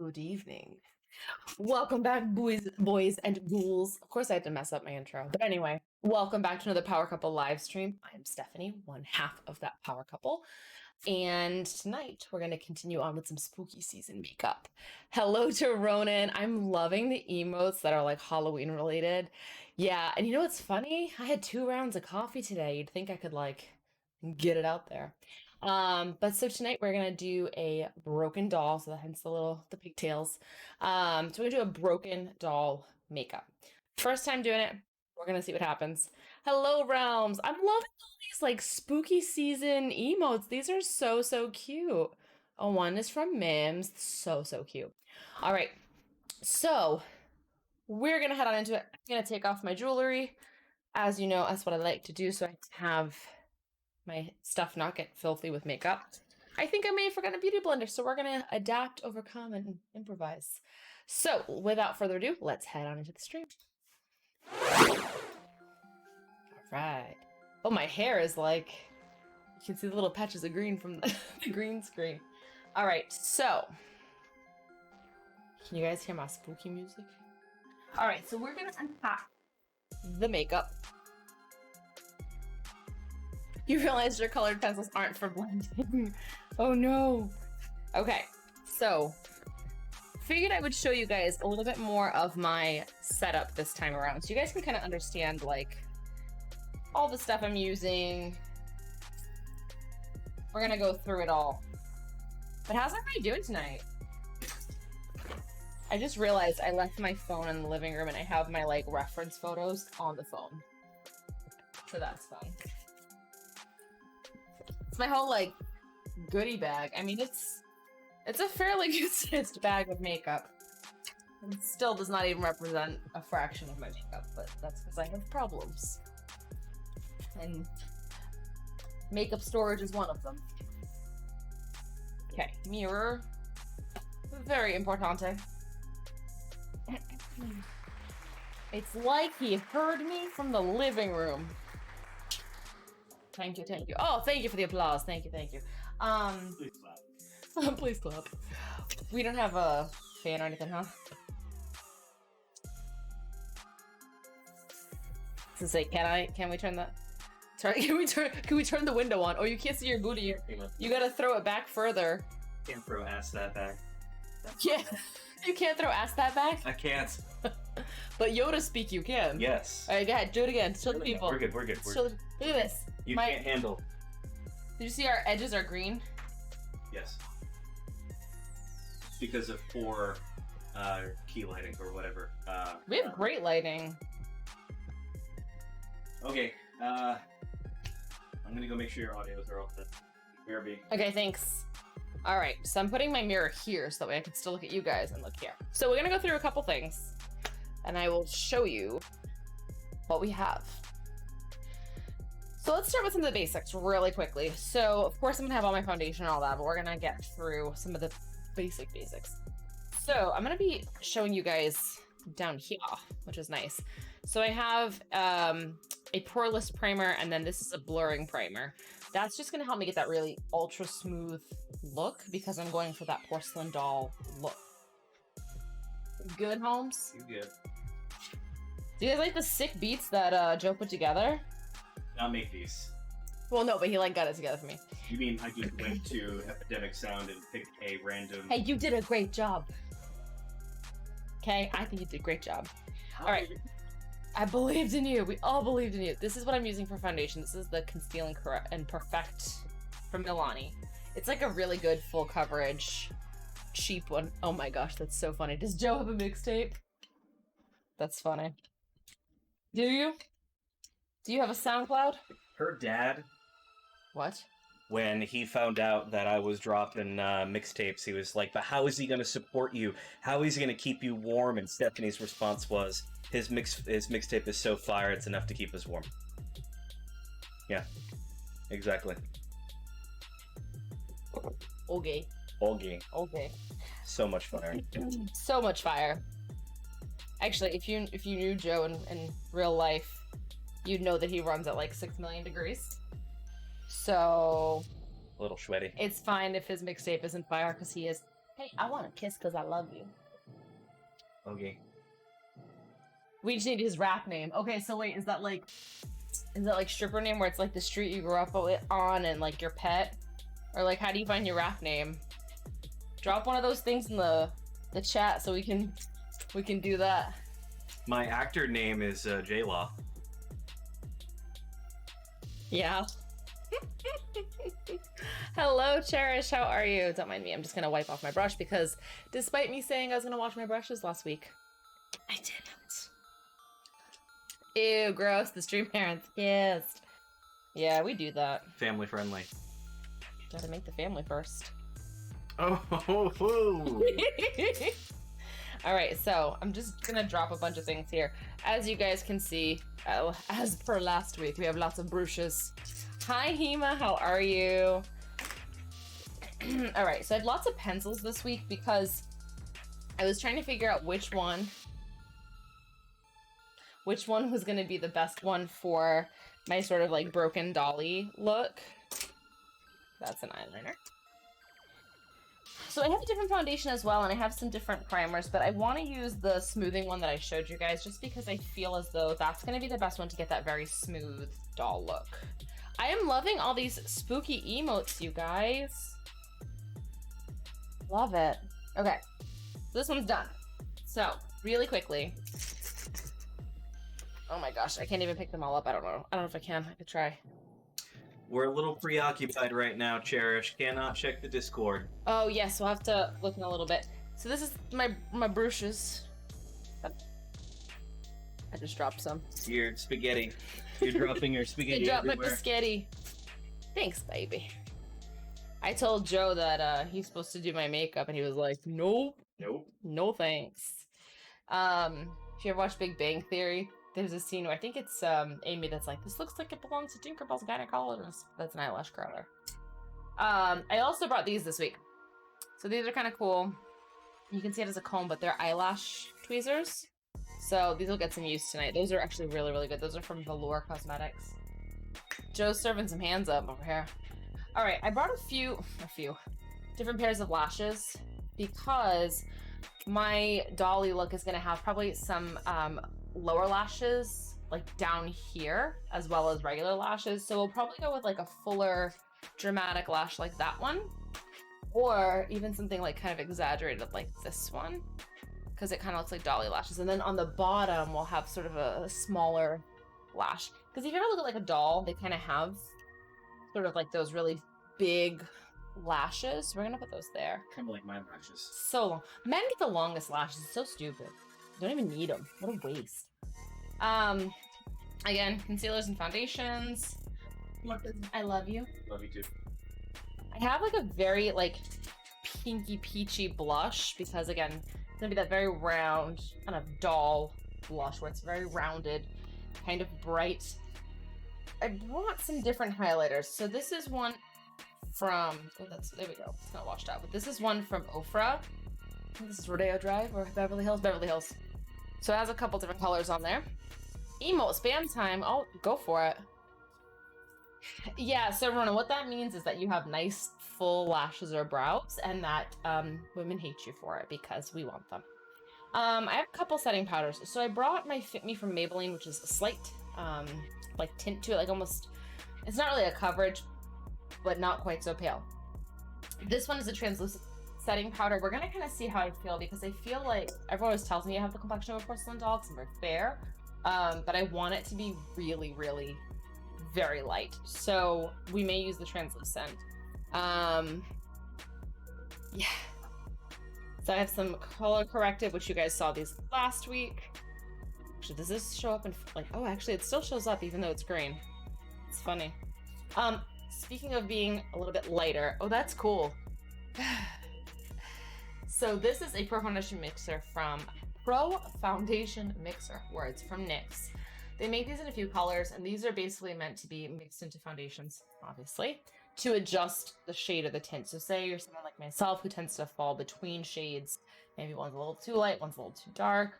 Good evening. Welcome back, boys, and ghouls. Of course, I had to mess up my intro. But anyway, welcome back to another Power Couple live stream. I'm Stephanie, one half of that Power Couple. And tonight, we're going to continue on with some spooky season makeup. Hello to Ronan. I'm loving the emotes that are like Halloween related. Yeah, and you know what's funny? I had 2 rounds of coffee today. You'd think I could like get it out there. But so tonight we're gonna do a broken doll, so hence the pigtails. So we're gonna do a broken doll makeup. First time doing it, we're gonna see what happens. Hello, Realms. I'm loving all these like spooky season emotes. These are so cute. Oh, one is from Mims. So cute. All right, so we're gonna head on into it. I'm gonna take off my jewelry. As you know, that's what I like to do, so I have my stuff not get filthy with makeup. I think I may have forgotten a beauty blender, so we're gonna adapt, overcome, and improvise. So without further ado, let's head on into the stream. All right. Oh, my hair is like, you can see the little patches of green from the green screen. All right, so can you guys hear my spooky music? All right, so we're gonna unpack the makeup. You realize your colored pencils aren't for blending. Oh no. Okay, so figured I would show you guys a little bit more of my setup this time around, so you guys can kind of understand like all the stuff I'm using. We're gonna go through it all. But how's everybody doing tonight? I just realized I left my phone in the living room and I have my like reference photos on the phone. So that's fun. It's my whole like goodie bag. I mean, it's a fairly good-sized bag of makeup. It still does not even represent a fraction of my makeup, but that's because I have problems. And makeup storage is one of them. Okay, mirror. Very importante. It's like he heard me from the living room. Thank you. Oh, thank you for the applause. Thank you. Please clap. Please clap. We don't have a fan or anything, huh? To say, can we turn that? Sorry, can we turn the window on? Oh, you can't see your booty. You gotta throw it back further. Can't throw ass that back. Yeah, you can't throw ass that back? I can't. But Yoda speak, you can. Yes. Alright, go ahead, do it again. Show the people. We're good. Look at this. You can't handle. Did you see our edges are green? Yes. Because of poor key lighting or whatever. We have great lighting. Okay. I'm gonna go make sure your audios are all set. BRB. Okay, thanks. Alright, so I'm putting my mirror here so that way I can still look at you guys and look here. So we're gonna go through a couple things, and I will show you what we have. So let's start with some of the basics really quickly. So of course I'm gonna have all my foundation and all that, but we're gonna get through some of the basics. So I'm gonna be showing you guys down here, which is nice. So I have a poreless primer, and then this is a blurring primer. That's just gonna help me get that really ultra smooth look because I'm going for that porcelain doll look. Good, Holmes? You good. Do you guys like the sick beats that Joe put together? Not make these. Well, no, but he like got it together for me. You mean I just went to Epidemic Sound and picked a random... Hey, you did a great job. Okay, I think you did a great job. All right, I believed in you. We all believed in you. This is what I'm using for foundation. This is the Conceal and Perfect from Milani. It's like a really good full coverage, cheap one. Oh my gosh, that's so funny. Does Joe have a mixtape? That's funny. Do you? Do you have a SoundCloud? Her dad, What? when he found out that I was dropping mixtapes, he was like, but how is he going to support you? How is he going to keep you warm? And Stephanie's response was, his mixtape is so fire, it's enough to keep us warm. Yeah, exactly. Okay. Olgi. Okay. So much fire. So much fire. Actually, if you knew Joe in real life, you'd know that he runs at like 6 million degrees. So A little sweaty. it's fine if his mixtape isn't fire because he is Hey, I want to kiss because I love you. Okay. We just need his rap name. Okay, so wait, is that like stripper name where it's like the street you grew up on and like your pet? Or like how do you find your rap name? Drop one of those things in the chat so we can do that. My actor name is J-Law. Yeah. Hello, Cherish. How are you? Don't mind me. I'm just gonna wipe off my brush because despite me saying I was gonna wash my brushes last week, I didn't. Ew, gross. The stream parents kissed. Yeah, we do that. Family friendly. Gotta make the family first. Oh, ho, ho. All right, so I'm just gonna drop a bunch of things here. As you guys can see, as per last week, we have lots of brushes. Hi, Hema, how are you? All right, so I had lots of pencils this week because I was trying to figure out which one was gonna be the best one for my sort of like broken dolly look. That's an eyeliner. So I have a different foundation as well, and I have some different primers, but I want to use the smoothing one that I showed you guys just because I feel as though that's going to be the best one to get that very smooth doll look. I am loving all these spooky emotes, you guys. Love it. Okay, so this one's done. So, really quickly. Oh my gosh, I can't even pick them all up. I don't know if I can. I could try. We're a little preoccupied right now, Cherish. Cannot check the Discord. Oh yes, we'll have to look in a little bit. So this is my brushes. I just dropped some. Your spaghetti. You're dropping your spaghetti You dropped everywhere. my biscotti. Thanks, baby. I told Joe that he's supposed to do my makeup, and he was like, "Nope, Nope. no thanks." If you ever watch Big Bang Theory, there's a scene where I think it's Amy that's like, "This looks like it belongs to Tinkerbell's gynecologist." That's an eyelash curler. I also brought these this week. So these are kind of cool. You can see it as a comb, but they're eyelash tweezers. So these will get some use tonight. Those are actually really, really good. Those are from Velour Cosmetics. Joe's serving some hands up over here. All right, I brought a few different pairs of lashes because my dolly look is going to have probably some lower lashes like down here as well as regular lashes. So we'll probably go with like a fuller dramatic lash like that one, or even something like kind of exaggerated like this one because it kind of looks like dolly lashes. And then on the bottom we'll have sort of a smaller lash, because if you ever look at like a doll, they kind of have sort of like those really big lashes. We're gonna put those there. Kind of like my lashes. So long. Men get the longest lashes. It's so stupid. You don't even need them. What a waste. Again, concealers and foundations. I love you. Love you too. I have like a very like pinky peachy blush because again, it's gonna be that very round kind of doll blush where it's very rounded, kind of bright. I brought some different highlighters. So this is one from, there we go. It's not washed out, but this is one from Ofra. I think this is Rodeo Drive or Beverly Hills. So it has a couple different colors on there. Emote spam time. Oh, go for it. Yeah, so Rona, what that means is that you have nice full lashes or brows, and that women hate you for it because we want them. I have a couple setting powders. So I brought my Fit Me from Maybelline, which is a slight like tint to it, like almost, it's not really a coverage, but not quite so pale. This one is a translucent setting powder. We're gonna kind of see how I feel because I feel like everyone always tells me I have the complexion of a porcelain doll because I'm very fair, but I want it to be really, really very light. So we may use the translucent. Yeah. So I have some color corrective, which you guys saw these last week. Actually, does this show up in like, oh, actually it still shows up even though it's green. It's funny. Speaking of being a little bit lighter, oh, that's cool. So this is a Pro Foundation Mixer from Pro Foundation Mixer, words from NYX. They make these in a few colors, and these are basically meant to be mixed into foundations, obviously, to adjust the shade of the tint. So say you're someone like myself who tends to fall between shades. Maybe one's a little too light, one's a little too dark,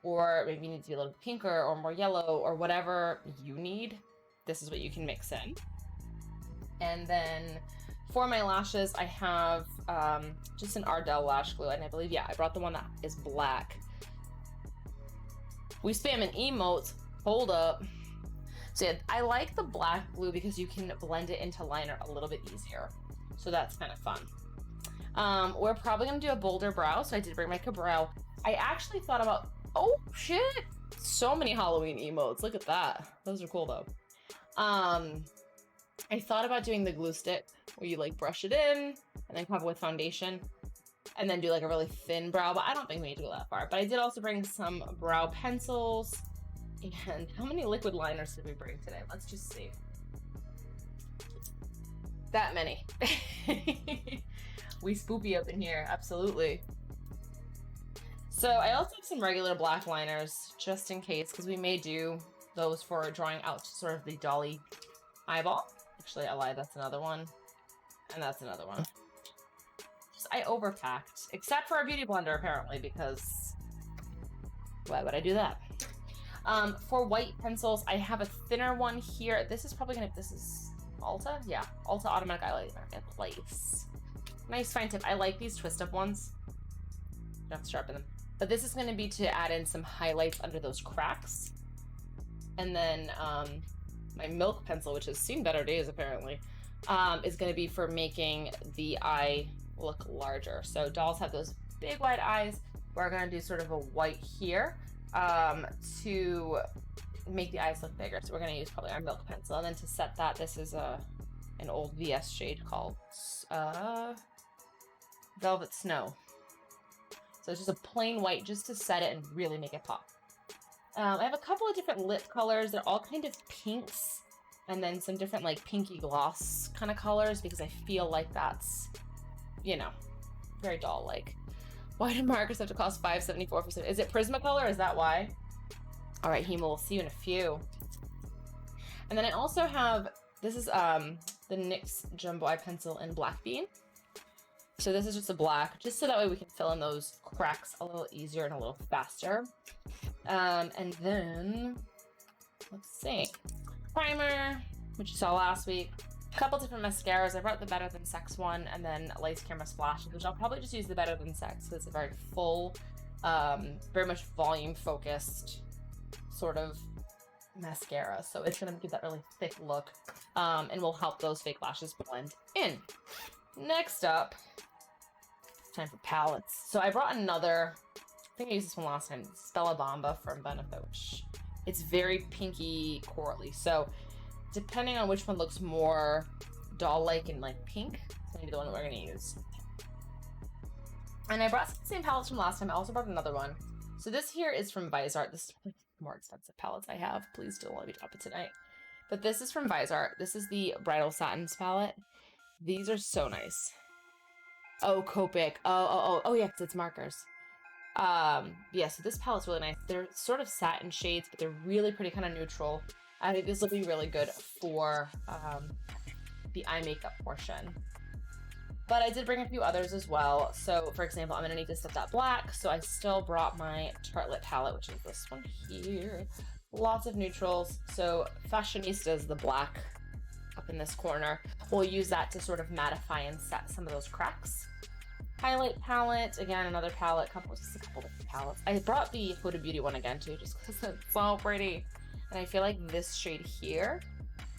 or maybe you need to be a little pinker or more yellow or whatever you need. This is what you can mix in. And then For my lashes, I have just an Ardell lash glue, and I believe, yeah, I brought the one that is black. We spam an emote. Hold up. So yeah, I like the black glue because you can blend it into liner a little bit easier. So that's kind of fun. We're probably gonna do a bolder brow, so I did bring my brow. I actually thought about, oh shit, so many Halloween emotes. Look at that. Those are cool though. I thought about doing the glue stick where you like brush it in and then cover with foundation and then do like a really thin brow, but I don't think we need to go that far. But I did also bring some brow pencils. And how many liquid liners did we bring today? Let's just see. That many. We spoopy up in here, absolutely. So I also have some regular black liners just in case, because we may do those for drawing out sort of the dolly eyeball. Actually, I lied, that's another one. And that's another one. So I overpacked, except for a beauty blender apparently, because why would I do that? For white pencils, I have a thinner one here. This is probably gonna, this is Ulta? Yeah, Ulta Automatic Eyeliner in place. Nice fine tip. I like these twist up ones. You don't have to sharpen them. But this is gonna be to add in some highlights under those cracks. And then my milk pencil, which has seen better days apparently, is gonna be for making the eye look larger. So dolls have those big wide eyes. We're gonna do sort of a white here. To make the eyes look bigger. So we're going to use probably our milk pencil. And then to set that, this is an old VS shade called Velvet Snow. So it's just a plain white just to set it and really make it pop. I have a couple of different lip colors. They're all kind of pinks and then some different like pinky gloss kind of colors because I feel like that's, you know, very doll-like. Why did markers have to cost $5.74%? Is it Prismacolor? Is that why? All right, Hema, we'll see you in a few. And then I also have, this is the NYX Jumbo Eye Pencil in Black Bean. So this is just a black, just so that way we can fill in those cracks a little easier and a little faster. And then, let's see. Primer, which you saw last week. A couple different mascaras. I brought the Better Than Sex one and then Lace Camera Splashes, which I'll probably just use the Better Than Sex because it's a very full, very much volume focused sort of mascara. So it's going to give that really thick look and will help those fake lashes blend in. Next up, time for palettes. So I brought another, I think I used this one last time, Stella Bomba from Benefit, which it's very pinky corally. So depending on which one looks more doll-like and like pink, it's gonna be the one that we're gonna use. And I brought the same palettes from last time. I also brought another one. So this here is from Visart. This is one of the more expensive palettes I have. Please don't let me drop it tonight. But this is from Visart. This is the Bridal Satins palette. These are so nice. Oh, Copic. Oh, yeah, because it's markers. Yeah, so this palette's really nice. They're sort of satin shades, but they're really pretty, kind of neutral. I think this will be really good for the eye makeup portion. But I did bring a few others as well. So, for example, I'm going to need to set that black. So I still brought my Tartelette palette, which is this one here. Lots of neutrals. So Fashionista is the black up in this corner. We'll use that to sort of mattify and set some of those cracks. Highlight palette, again, another palette, just a couple different palettes. I brought the Huda Beauty one again too, just because it's so pretty. And I feel like this shade here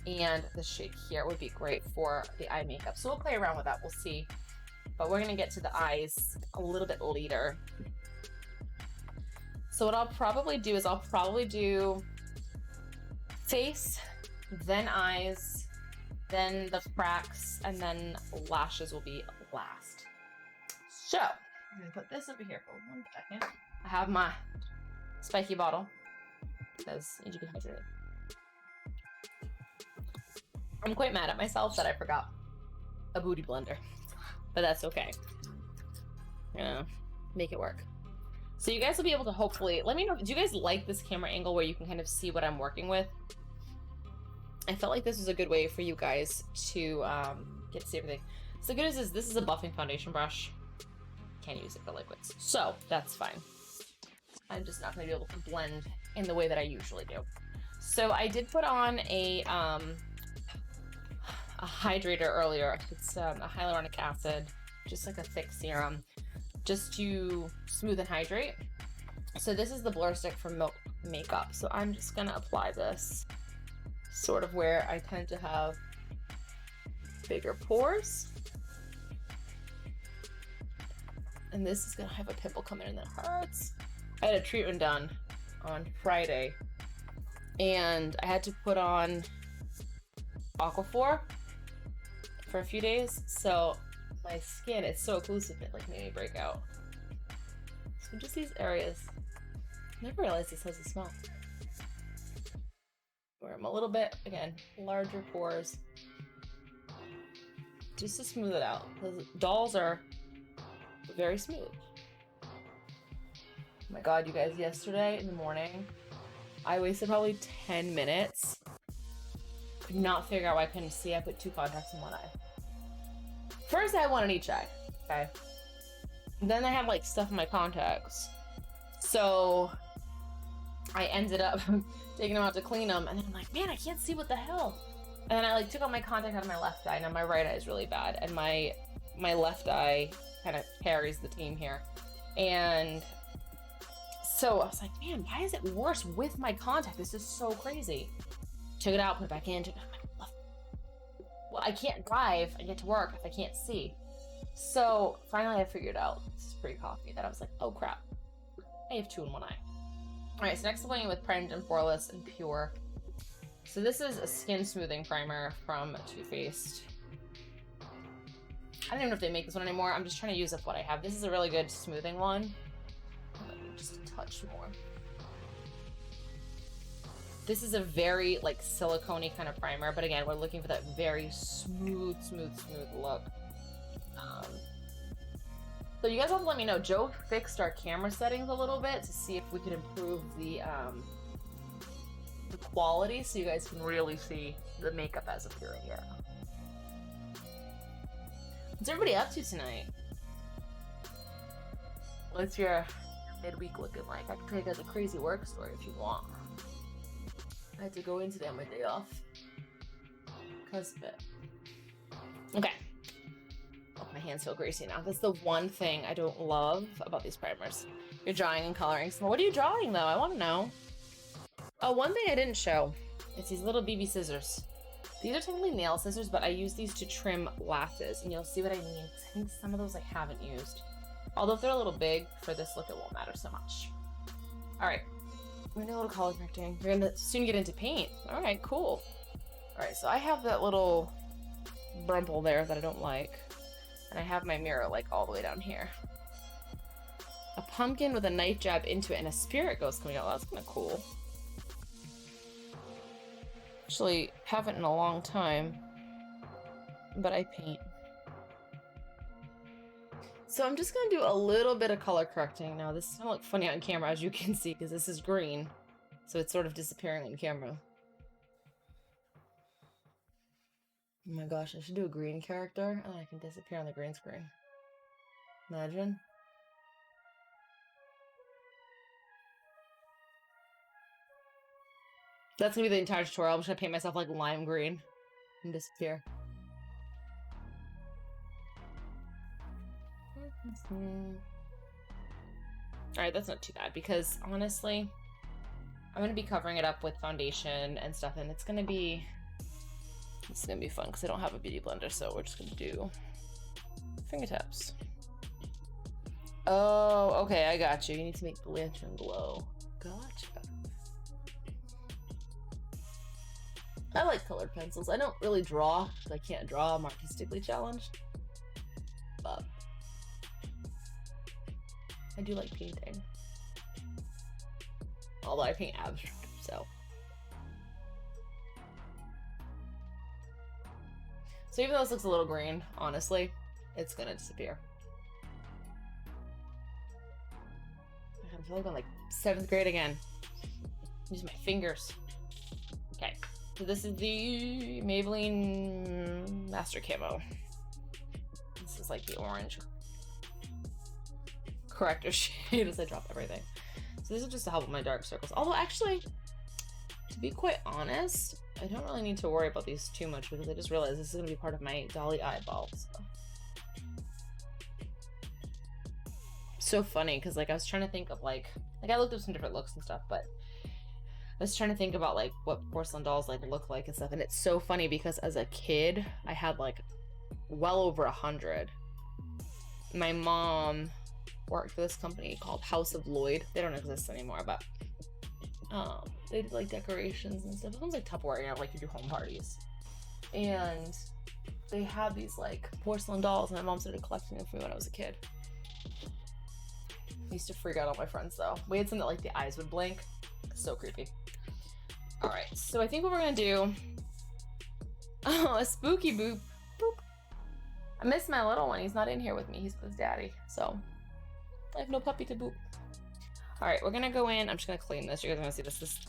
and this shade here would be great for the eye makeup. So we'll play around with that, we'll see. But we're gonna get to the eyes a little bit later. So what I'll probably do is I'll probably do face, then eyes, then the cracks, and then lashes will be last. So, I'm gonna put this over here for 1 second. I have my spiky bottle because you can hydrate. I'm quite mad at myself that I forgot a booty blender, but that's okay. You know, make it work. So you guys will be able to hopefully, let me know, do you guys like this camera angle where you can kind of see what I'm working with? I felt like this was a good way for you guys to get to see everything. So the good news is this is a buffing foundation brush. Can't use it for liquids, so that's fine. I'm just not going to be able to blend in the way that I usually do. So I did put on a a hydrator earlier. It's a hyaluronic acid, just like a thick serum, just to smooth and hydrate. So this is the blur stick from Milk Makeup. So I'm just gonna apply this sort of where I tend to have bigger pores. And this is gonna have a pimple come in that hurts. I had a treatment done on Friday and I had to put on Aquaphor for a few days. So my skin, it's so occlusive, it like made me break out. So just these areas. I never realized this has a smell. Where I'm a little bit, again, larger pores. Just to smooth it out. Because dolls are very smooth. Oh my god, you guys, yesterday in the morning, I wasted probably 10 minutes. Could not figure out why I couldn't see. I put 2 contacts in one eye. First, I had one in each eye, okay? Then I had like stuff in my contacts. So I ended up taking them out to clean them, and then I'm like, man, I can't see what the hell. And then I like took out my contact out of my left eye. Now my right eye is really bad, and my left eye kind of carries the team here. And so I was like, man, why is it worse with my contact? This is so crazy. Took it out, put it back in. Well, I can't drive and get to work if I can't see. So finally I figured out, this is pre-coffee, that I was like, oh crap, I have 2 in one eye. Alright, so next I'm going with Primed and Poreless and Pure. So this is a skin smoothing primer from Too Faced. I don't even know if they make this one anymore. I'm just trying to use up what I have. This is a really good smoothing one. Just a touch more. This is a very like silicone-y kind of primer, but again, we're looking for that very smooth look. So you guys have to let me know. Joe fixed our camera settings a little bit to see if we could improve the quality, so you guys can really see the makeup as appearing here. What's everybody up to tonight? What's your midweek looking like? I can tell you guys a crazy work story if you want. I had to go in today on my day off because of it. Okay. Oh, my hands feel greasy now. That's the one thing I don't love about these primers. You're drawing and coloring. So what are you drawing though? I want to know. Oh, one thing I didn't show. It's these little BB scissors. These are technically nail scissors, but I use these to trim lashes, and you'll see what I mean. I think some of those I haven't used. Although if they're a little big, for this look it won't matter so much. Alright. We're gonna do a little color correcting. We're gonna soon get into paint. Alright, cool. Alright, so I have that little brumple there that I don't like. And I have my mirror like all the way down here. A pumpkin with a knife jab into it and a spirit ghost coming out. That's kind of cool. Actually, haven't in a long time. But I paint. So I'm just gonna do a little bit of color correcting. Now this is gonna look funny on camera, as you can see, because this is green. So it's sort of disappearing on camera. Oh my gosh, I should do a green character and I can disappear on the green screen. Imagine. That's gonna be the entire tutorial. I'm just gonna paint myself like lime green and disappear. Alright, that's not too bad because honestly, I'm gonna be covering it up with foundation and stuff, and it's gonna be fun because I don't have a beauty blender, so we're just gonna do fingertips. Oh, okay, I got you. You need to make the lantern glow. Gotcha. I like colored pencils. I don't really draw because I can't draw. I'm artistically challenged. But I do like painting. Although I paint abstract, so. So even though this looks a little green, honestly, it's gonna disappear. I feel like I'm like 7th grade again. Use my fingers. Okay. So this is the Maybelline Master Camo. This is like the orange corrector shade as I drop everything. So this is just to help with my dark circles. Although actually, to be quite honest, I don't really need to worry about these too much because I just realized this is going to be part of my dolly eyeballs. So funny because like I was trying to think of like I looked up some different looks and stuff, but I was trying to think about like what porcelain dolls like look like and stuff, and it's so funny because as a kid I had like well over 100. My mom worked for this company called House of Lloyd. They don't exist anymore, but they did like decorations and stuff. It was like Tupperware, you know, like you do home parties, and they had these like porcelain dolls, and my mom started collecting them for me when I was a kid. I used to freak out all my friends though. We had some that like the eyes would blink. So creepy. All right, so I think what we're gonna do. Oh, a spooky boop. Boop. I miss my little one. He's not in here with me. He's with his daddy, so I have no puppy to boop. All right, we're gonna go in. I'm just gonna clean this. You guys are gonna see this. This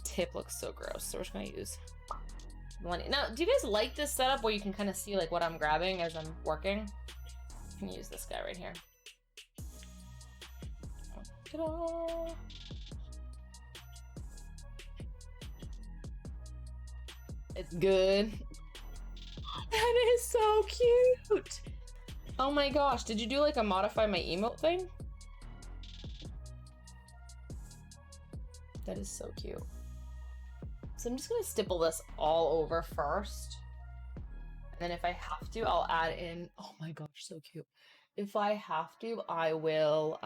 tip looks so gross, so we're just gonna use one. Now, do you guys like this setup where you can kind of see like what I'm grabbing as I'm working? You can use this guy right here. Ta-da! It's good. That is so cute. Oh my gosh, did you do like a modify my emote thing? That is so cute. So I'm just gonna stipple this all over first. And then if I have to, I'll add in, oh my gosh, so cute. If I have to, I will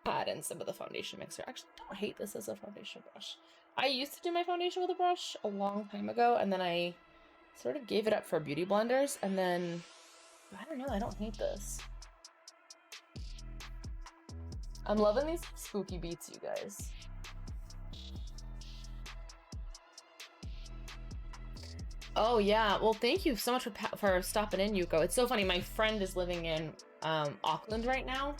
add in some of the foundation mixer. Actually, I don't hate this as a foundation brush. I used to do my foundation with a brush a long time ago, and then I sort of gave it up for beauty blenders, and then, I don't know, I don't hate this. I'm loving these spooky beats, you guys. Oh yeah, well thank you so much for stopping in, Yuko. It's so funny, my friend is living in Auckland right now,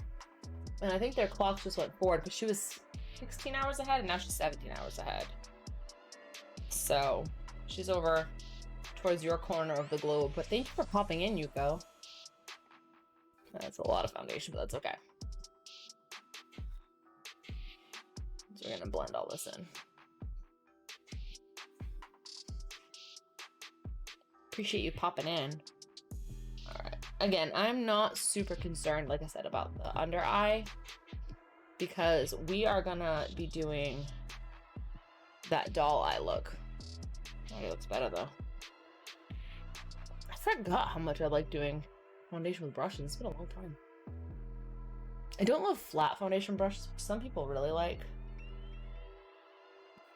and I think their clocks just went forward because she was 16 hours ahead and now she's 17 hours ahead. So she's over towards your corner of the globe, but thank you for popping in, Yuko. That's a lot of foundation, but that's okay. So we're gonna blend all this in. Appreciate you popping in. All right. Again, I'm not super concerned, like I said, about the under eye because we are gonna be doing that doll eye look. Oh, it looks better though. I forgot how much I like doing foundation with brushes. It's been a long time. I don't love flat foundation brushes, which some people really like,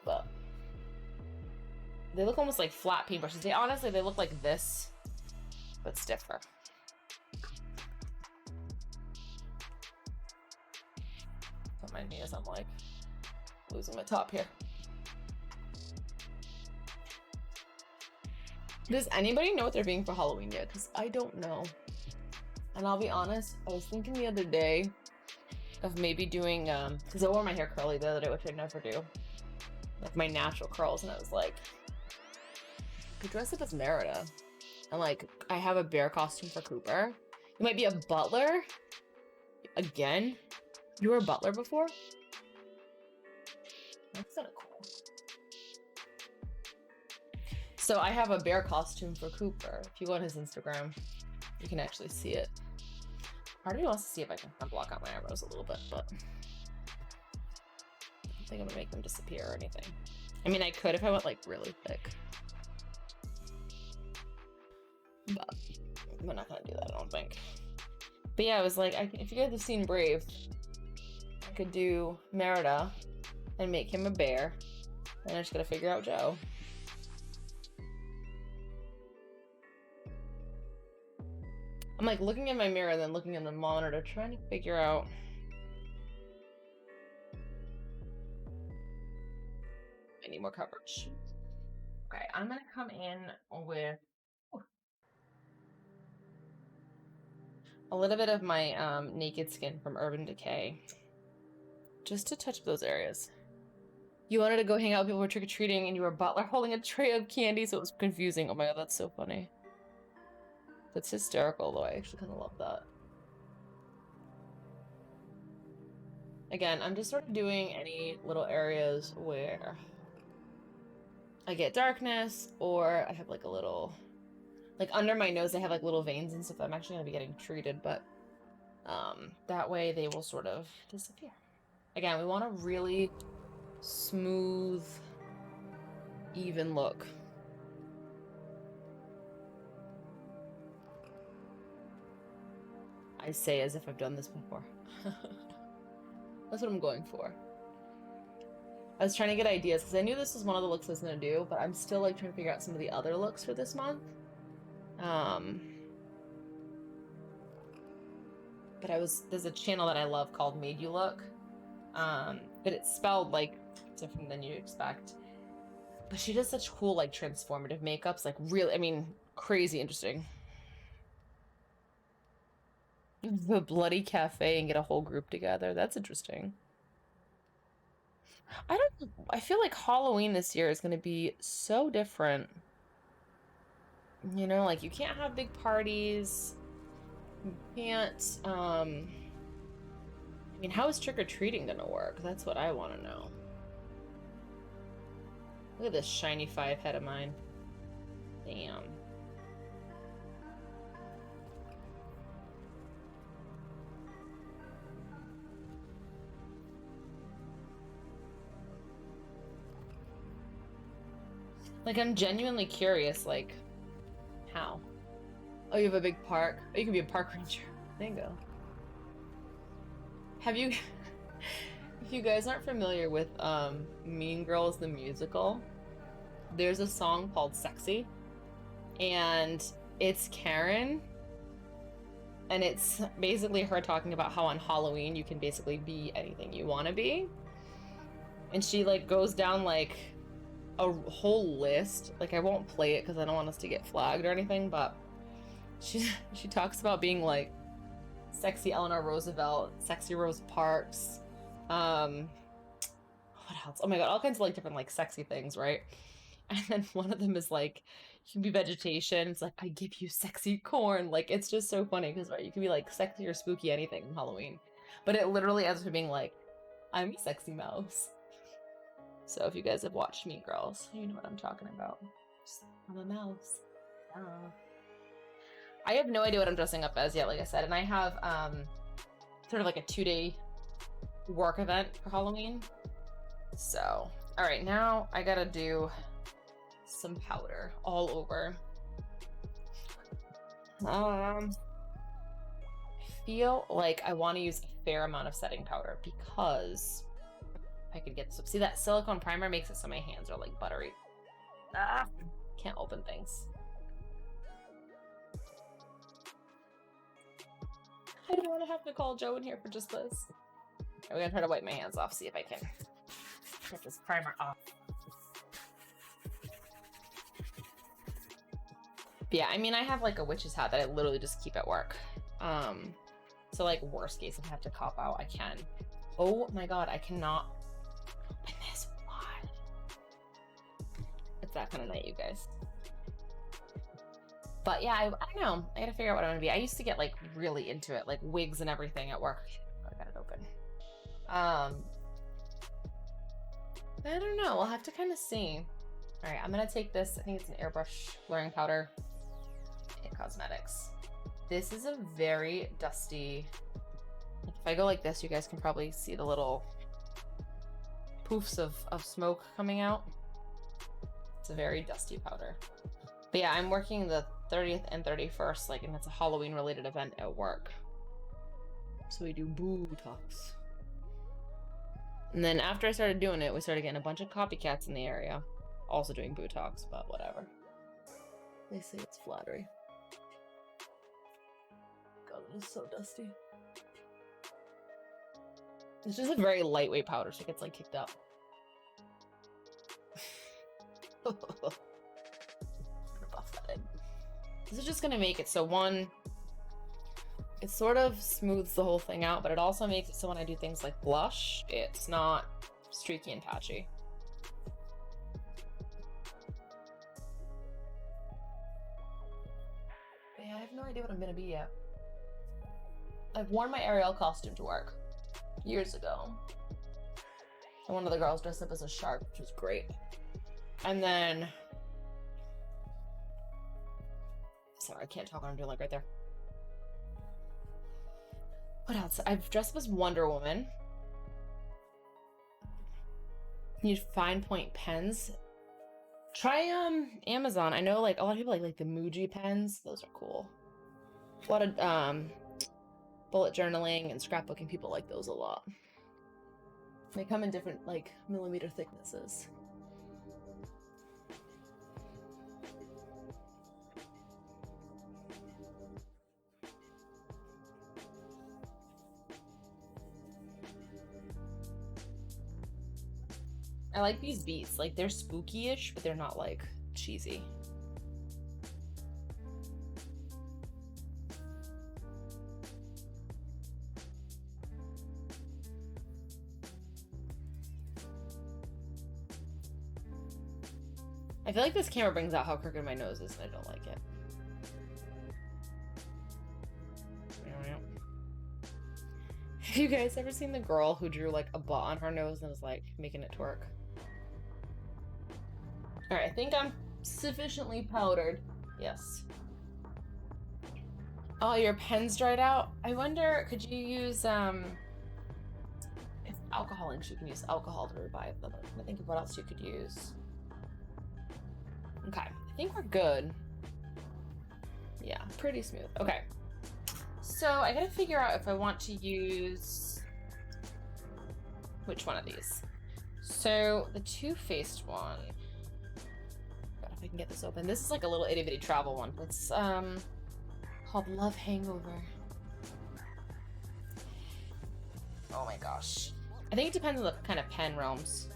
but they look almost like flat paintbrushes. They honestly, they look like this, but stiffer. Don't mind me as I'm like losing my top here. Does anybody know what they're being for Halloween yet? Because I don't know. And I'll be honest, I was thinking the other day of maybe doing, because I wore my hair curly the other day, which I never do. Like my natural curls, and I was like, I could dress up as Merida. And like, I have a bear costume for Cooper. You might be a butler? Again? You were a butler before? That's kind of cool. So I have a bear costume for Cooper. If you go on his Instagram, you can actually see it. Part of me wants to see if I can block out my eyebrows a little bit, but I don't think I'm gonna make them disappear or anything. I mean, I could if I went like really thick, but we're not gonna do that, I don't think. But yeah, I was like, if you guys have seen Brave, I could do Merida and make him a bear, and I just gotta figure out Joe. I'm like looking in my mirror and then looking in the monitor, trying to figure out. I need more coverage. Okay, I'm gonna come in with a little bit of my Naked Skin from Urban Decay, just to touch those areas. You wanted to go hang out with people who were trick-or-treating and you were a butler holding a tray of candy, so it was confusing. Oh my god, that's so funny. That's hysterical, though. I actually kind of love that. Again, I'm just sort of doing any little areas where I get darkness, or I have like a little, like under my nose, I have like little veins and stuff. I'm actually gonna be getting treated, but that way they will sort of disappear. Again, we want a really smooth, even look. I say as if I've done this before. That's what I'm going for. I was trying to get ideas because I knew this was one of the looks I was going to do, but I'm still like trying to figure out some of the other looks for this month. But there's a channel that I love called Made You Look. But it's spelled like different than you'd expect. But she does such cool like transformative makeups, like really, I mean, crazy interesting. The bloody cafe and get a whole group together. That's interesting. I feel like Halloween this year is going to be so different. You know, like you can't have big parties. You can't, I mean, how is trick-or-treating gonna work? That's what I want to know. Look at this shiny 5 head of mine. Damn. Like, I'm genuinely curious, like, how? Oh, you have a big park? Oh, you can be a park ranger. Bingo. Have you... If you guys aren't familiar with Mean Girls the musical, there's a song called Sexy, and it's Karen, and it's basically her talking about how on Halloween you can basically be anything you want to be. And she like goes down like a whole list. Like I won't play it because I don't want us to get flagged or anything, but she talks about being like sexy Eleanor Roosevelt, sexy Rosa Parks, what else? Oh my god, all kinds of like different like sexy things, right? And then one of them is like, you can be vegetation. It's like, I give you sexy corn. Like, it's just so funny because, right, you can be like sexy or spooky anything in Halloween. But it literally ends up being like, I'm a sexy mouse. So if you guys have watched Mean Girls, you know what I'm talking about. I'm a mouse. I have no idea what I'm dressing up as yet, like I said. And I have sort of like a 2-day work event for Halloween. So, all right, now I gotta do some powder all over. I feel like I want to use a fair amount of setting powder because I could get this. See, that silicone primer makes it so my hands are like buttery. Can't open things. I don't want to have to call Joe in here for just this. I'm gonna try to wipe my hands off, see if I can get this primer off. But yeah, I mean, I have like a witch's hat that I literally just keep at work. So like worst case, if I have to cop out, I can. Oh my god, I cannot open this. Why? It's that kind of night, you guys. But yeah, I don't know. I gotta figure out what I want to be. I used to get like really into it, like wigs and everything at work. I got it open. I don't know. We'll have to kind of see. All right, I'm gonna take this. I think it's an airbrush blurring powder. Cosmetics. This is a very dusty. If I go like this, you guys can probably see the little poofs of smoke coming out. It's a very dusty powder. But yeah, I'm working the 30th and 31st, like, and it's a Halloween related event at work. So we do Botox. And then after I started doing it, we started getting a bunch of copycats in the area, also doing Botox, but whatever. They say it's flattery. God, it is so dusty. It's just a very lightweight powder, so it gets like kicked up. I'm gonna buff that in. This is just gonna make it so one, it sort of smooths the whole thing out, but it also makes it so when I do things like blush, it's not streaky and patchy. But yeah, I have no idea what I'm gonna be yet. I've worn my Ariel costume to work years ago. And one of the girls dressed up as a shark, which was great. And then, sorry, I can't talk when I'm doing like right there. What else? I've dressed up as Wonder Woman. You need fine point pens. Try Amazon. I know like a lot of people like the Muji pens. Those are cool. A lot of bullet journaling and scrapbooking, people like those a lot. They come in different like millimeter thicknesses. I like these beats. Like they're spooky-ish, but they're not like cheesy. I feel like this camera brings out how crooked my nose is, and I don't like it. Have you guys ever seen the girl who drew like a butt on her nose and was like making it twerk? All right, I think I'm sufficiently powdered. Yes. Oh, your pen's dried out? I wonder, could you use, if alcohol inks, you can use alcohol to revive them. I think of what else you could use. Okay, I think we're good. Yeah, pretty smooth. Okay. So I gotta figure out if I want to use which one of these. So the two-faced one. God, if I can get this open. This is like a little itty bitty travel one. It's called Love Hangover. Oh my gosh. I think it depends on the kind of pen realms.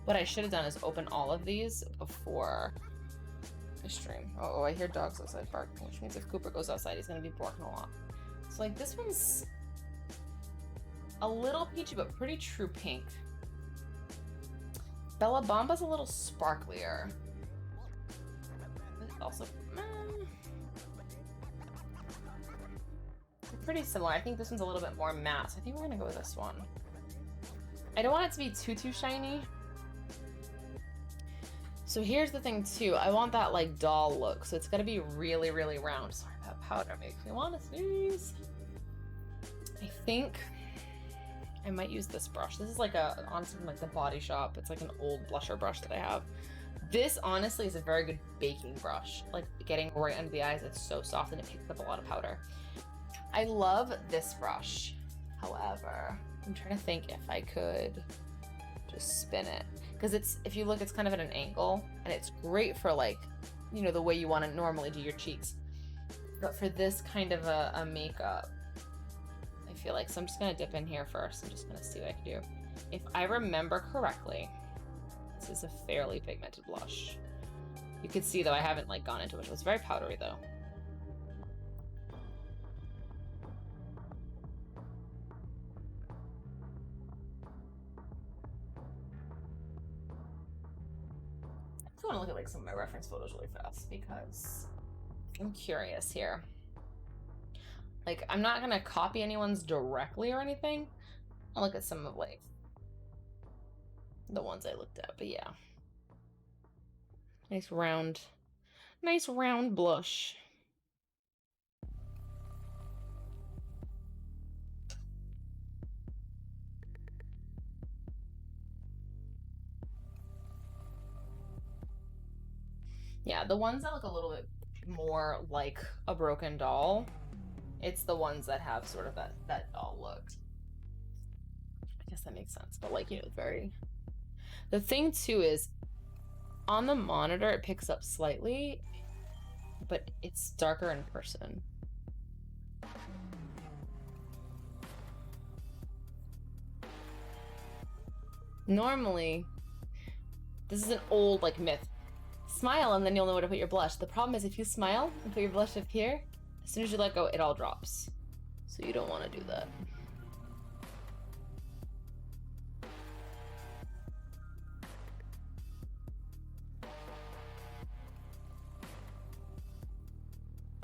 What I should have done is open all of these before I stream. Oh, I hear dogs outside barking, which means if Cooper goes outside, he's gonna be barking a lot. So like this one's a little peachy, but pretty true pink. Bella Bamba's a little sparklier. Also, they're pretty similar. I think this one's a little bit more matte, so I think we're gonna go with this one. I don't want it to be too shiny. So here's the thing too, I want that like doll look, so it's gotta be really, really round. Sorry, that powder makes me want to sneeze. I think I might use this brush. This is like honestly from like the Body Shop. It's like an old blusher brush that I have. This honestly is a very good baking brush. Like getting right under the eyes, it's so soft and it picks up a lot of powder. I love this brush. However, I'm trying to think if I could just spin it. Because it's, if you look, it's kind of at an angle, and it's great for like, you know, the way you want to normally do your cheeks. But for this kind of a makeup, I feel like, so I'm just gonna dip in here first. I'm just gonna see what I can do. If I remember correctly, this is a fairly pigmented blush. You can see though, I haven't like gone into it. It's very powdery though. I want to look at like some of my reference photos really fast because I'm curious here. Like, I'm not gonna copy anyone's directly or anything. I'll look at some of like the ones I looked at, but yeah. Nice round blush. Yeah, the ones that look a little bit more like a broken doll, it's the ones that have sort of that doll look. I guess that makes sense, but like, you know, very... The thing too is, on the monitor it picks up slightly, but it's darker in person. Normally, this is an old like myth. Smile and then you'll know where to put your blush. The problem is if you smile and put your blush up here, as soon as you let go, it all drops. So you don't want to do that.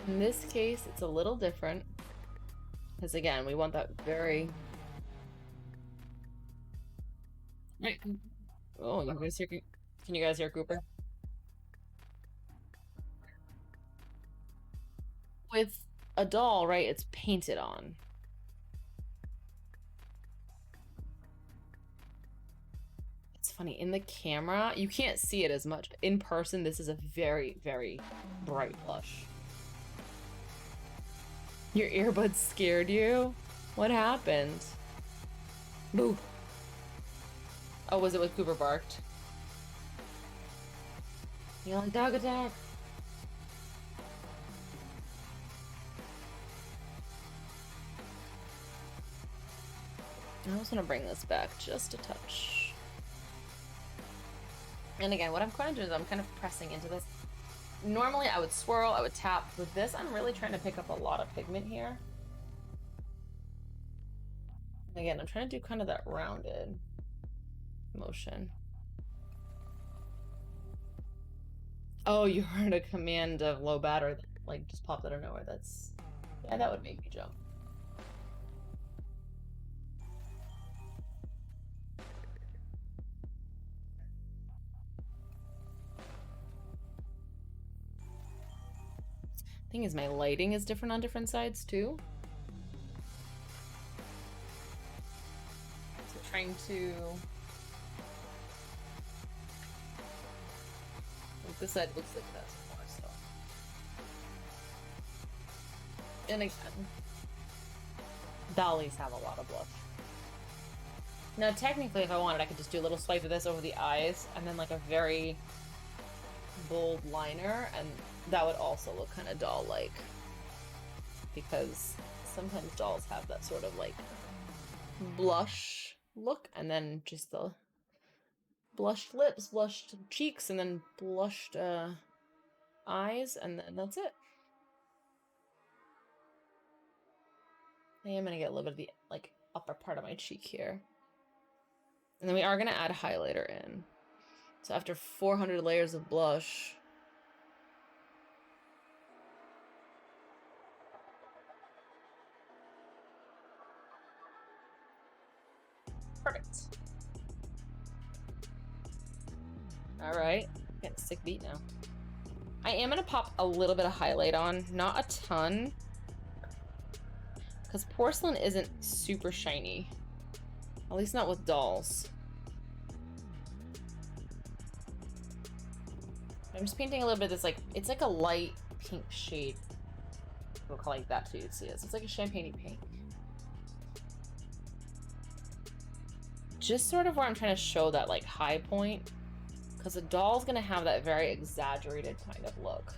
In this case, it's a little different. Because again, we want that very... Oh, you guys can Can you guys hear Cooper? With a doll, right, it's painted on. It's funny, in the camera, you can't see it as much. In person, this is a very, very bright blush. Your earbuds scared you? What happened? Boo. Oh, was it when Cooper barked? You like dog attack? I just want to bring this back just a touch. And again, what I'm going to do is I'm kind of pressing into this. Normally I would swirl, I would tap. With this, I'm really trying to pick up a lot of pigment here. Again, I'm trying to do kind of that rounded motion. Oh, you heard a command of low battery that like just popped out of nowhere. That's, yeah, that would make me jump. Thing is, my lighting is different on different sides too. So trying to... This side looks like that's more, so... And again, dollies have a lot of blush. Now, technically, if I wanted, I could just do a little swipe of this over the eyes, and then like a very bold liner, and that would also look kind of doll-like. Because sometimes dolls have that sort of like blush look, and then just the blushed lips, blushed cheeks, and then blushed eyes, and then that's it. I am gonna get a little bit of the like upper part of my cheek here. And then we are gonna add highlighter in. So after 400 layers of blush, perfect. All right, getting a sick beat now. I am gonna pop a little bit of highlight on, not a ton, because porcelain isn't super shiny, at least not with dolls. I'm just painting a little bit of this, like, it's like a light pink shade. We'll call it that so you'd see it. So it's like a champagne pink. Just sort of where I'm trying to show that like high point, because a doll's gonna have that very exaggerated kind of look.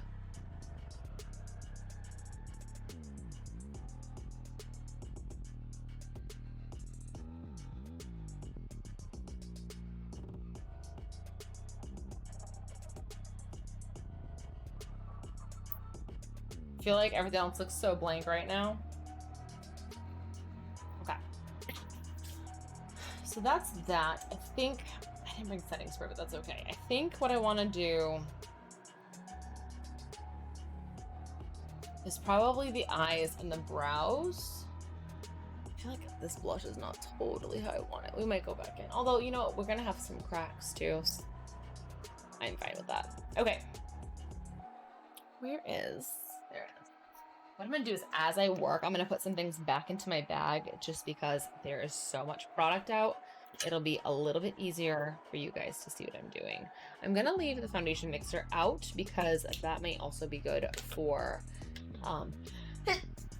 I feel like everything else looks so blank right now. Okay. So that's that. I think I didn't bring settings for it, but that's okay. I think what I want to do is probably the eyes and the brows. I feel like this blush is not totally how I want it. We might go back in. Although, you know, we're gonna have some cracks too. So I'm fine with that. Okay. Where is... There it is. What I'm gonna do is, as I work, I'm gonna put some things back into my bag just because there is so much product out. It'll be a little bit easier for you guys to see what I'm doing. I'm gonna leave the foundation mixer out because that may also be good for,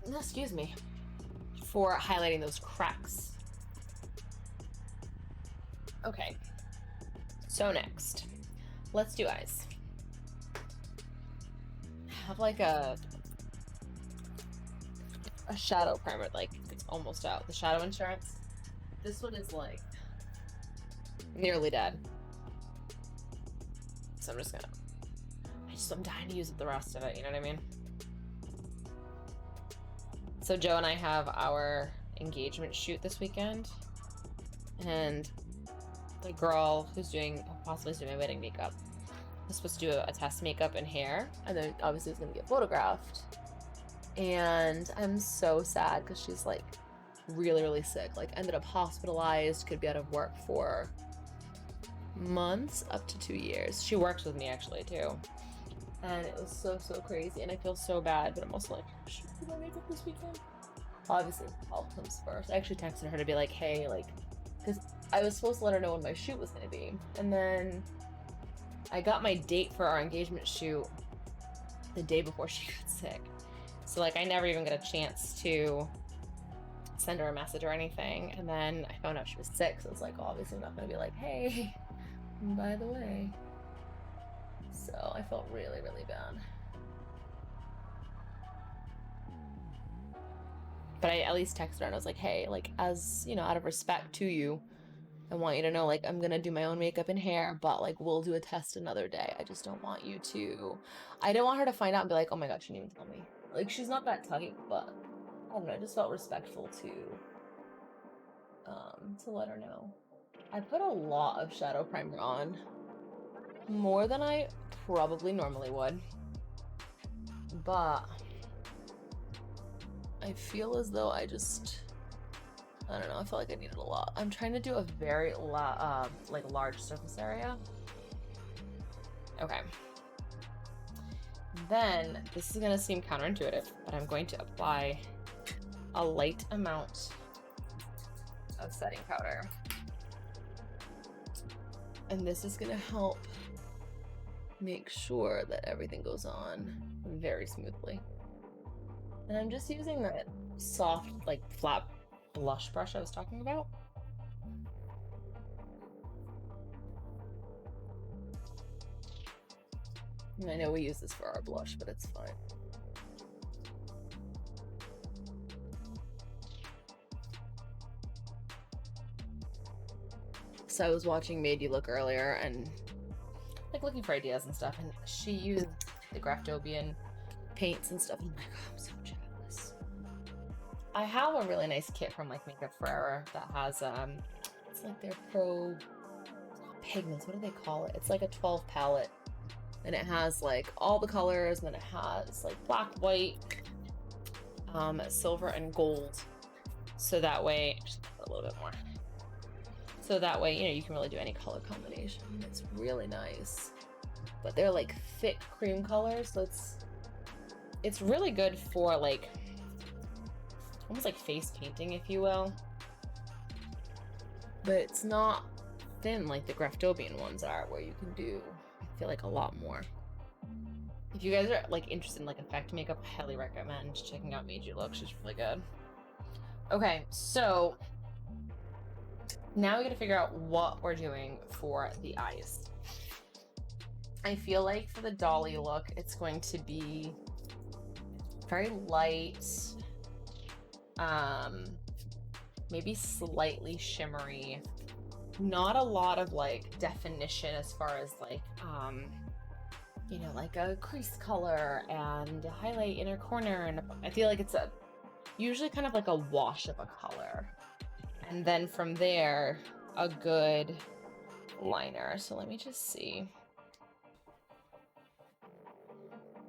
excuse me, for highlighting those cracks. Okay, so next, let's do eyes. I have like a shadow primer, like it's almost out. The shadow insurance. This one is like nearly dead. So I'm just gonna, I'm dying to use up the rest of it, you know what I mean? So Joe and I have our engagement shoot this weekend, and the girl who's doing, possibly doing my wedding makeup, was supposed to do a test makeup and hair, and then obviously it's gonna get photographed. And I'm so sad because she's like really, really sick, like ended up hospitalized, could be out of work for months up to 2 years. She works with me actually too. And it was so crazy, and I feel so bad, but I'm also like, should I do my makeup this weekend? Obviously, health comes first. I actually texted her to be like, hey, like, because I was supposed to let her know when my shoot was going to be. And then I got my date for our engagement shoot the day before she got sick. So, like, I never even got a chance to send her a message or anything. And then I found out she was sick. So it's like, obviously, I'm not going to be like, hey, by the way. So I felt really bad. But I at least texted her and I was like, hey, like, as, you know, out of respect to you, I want you to know, like, I'm going to do my own makeup and hair, but, like, we'll do a test another day. I just don't want you to, I didn't want her to find out and be like, oh my God, she didn't even tell me. Like, she's not that type, but I don't know, I just felt respectful to let her know. I put a lot of shadow primer on, more than I probably normally would, but I feel as though I don't know, I feel like I needed a lot. I'm trying to do a very like large surface area. Okay. Then, this is gonna seem counterintuitive, but I'm going to apply a light amount of setting powder. And this is gonna help make sure that everything goes on very smoothly. And I'm just using that soft, like flat blush brush I was talking about. And I know we use this for our blush, but it's fine. So I was watching Made You Look earlier and like looking for ideas and stuff, and she used the Graftobian paints and stuff, and I'm like, oh, I'm so jealous. I have a really nice kit from like Makeup Forever that has it's like their pro pigments, what do they call it? It's like a 12 palette, and it has like all the colors, and then it has like black, white, silver, and gold. So that way, just a little bit more. So that way, you know, you can really do any color combination. It's really nice. But they're like thick cream colors, so it's really good for like almost like face painting, if you will. But it's not thin like the Graftobian ones are, where you can do, I feel like, a lot more. If you guys are like interested in like effect makeup, I highly recommend checking out Made You Look. She's really good. Okay, so now we gotta figure out what we're doing for the eyes. I feel like for the dolly look, it's going to be very light, maybe slightly shimmery, not a lot of like definition as far as like, you know, like a crease color and a highlight inner corner. And I feel like it's usually kind of like a wash of a color. And then from there, a good liner. So let me just see.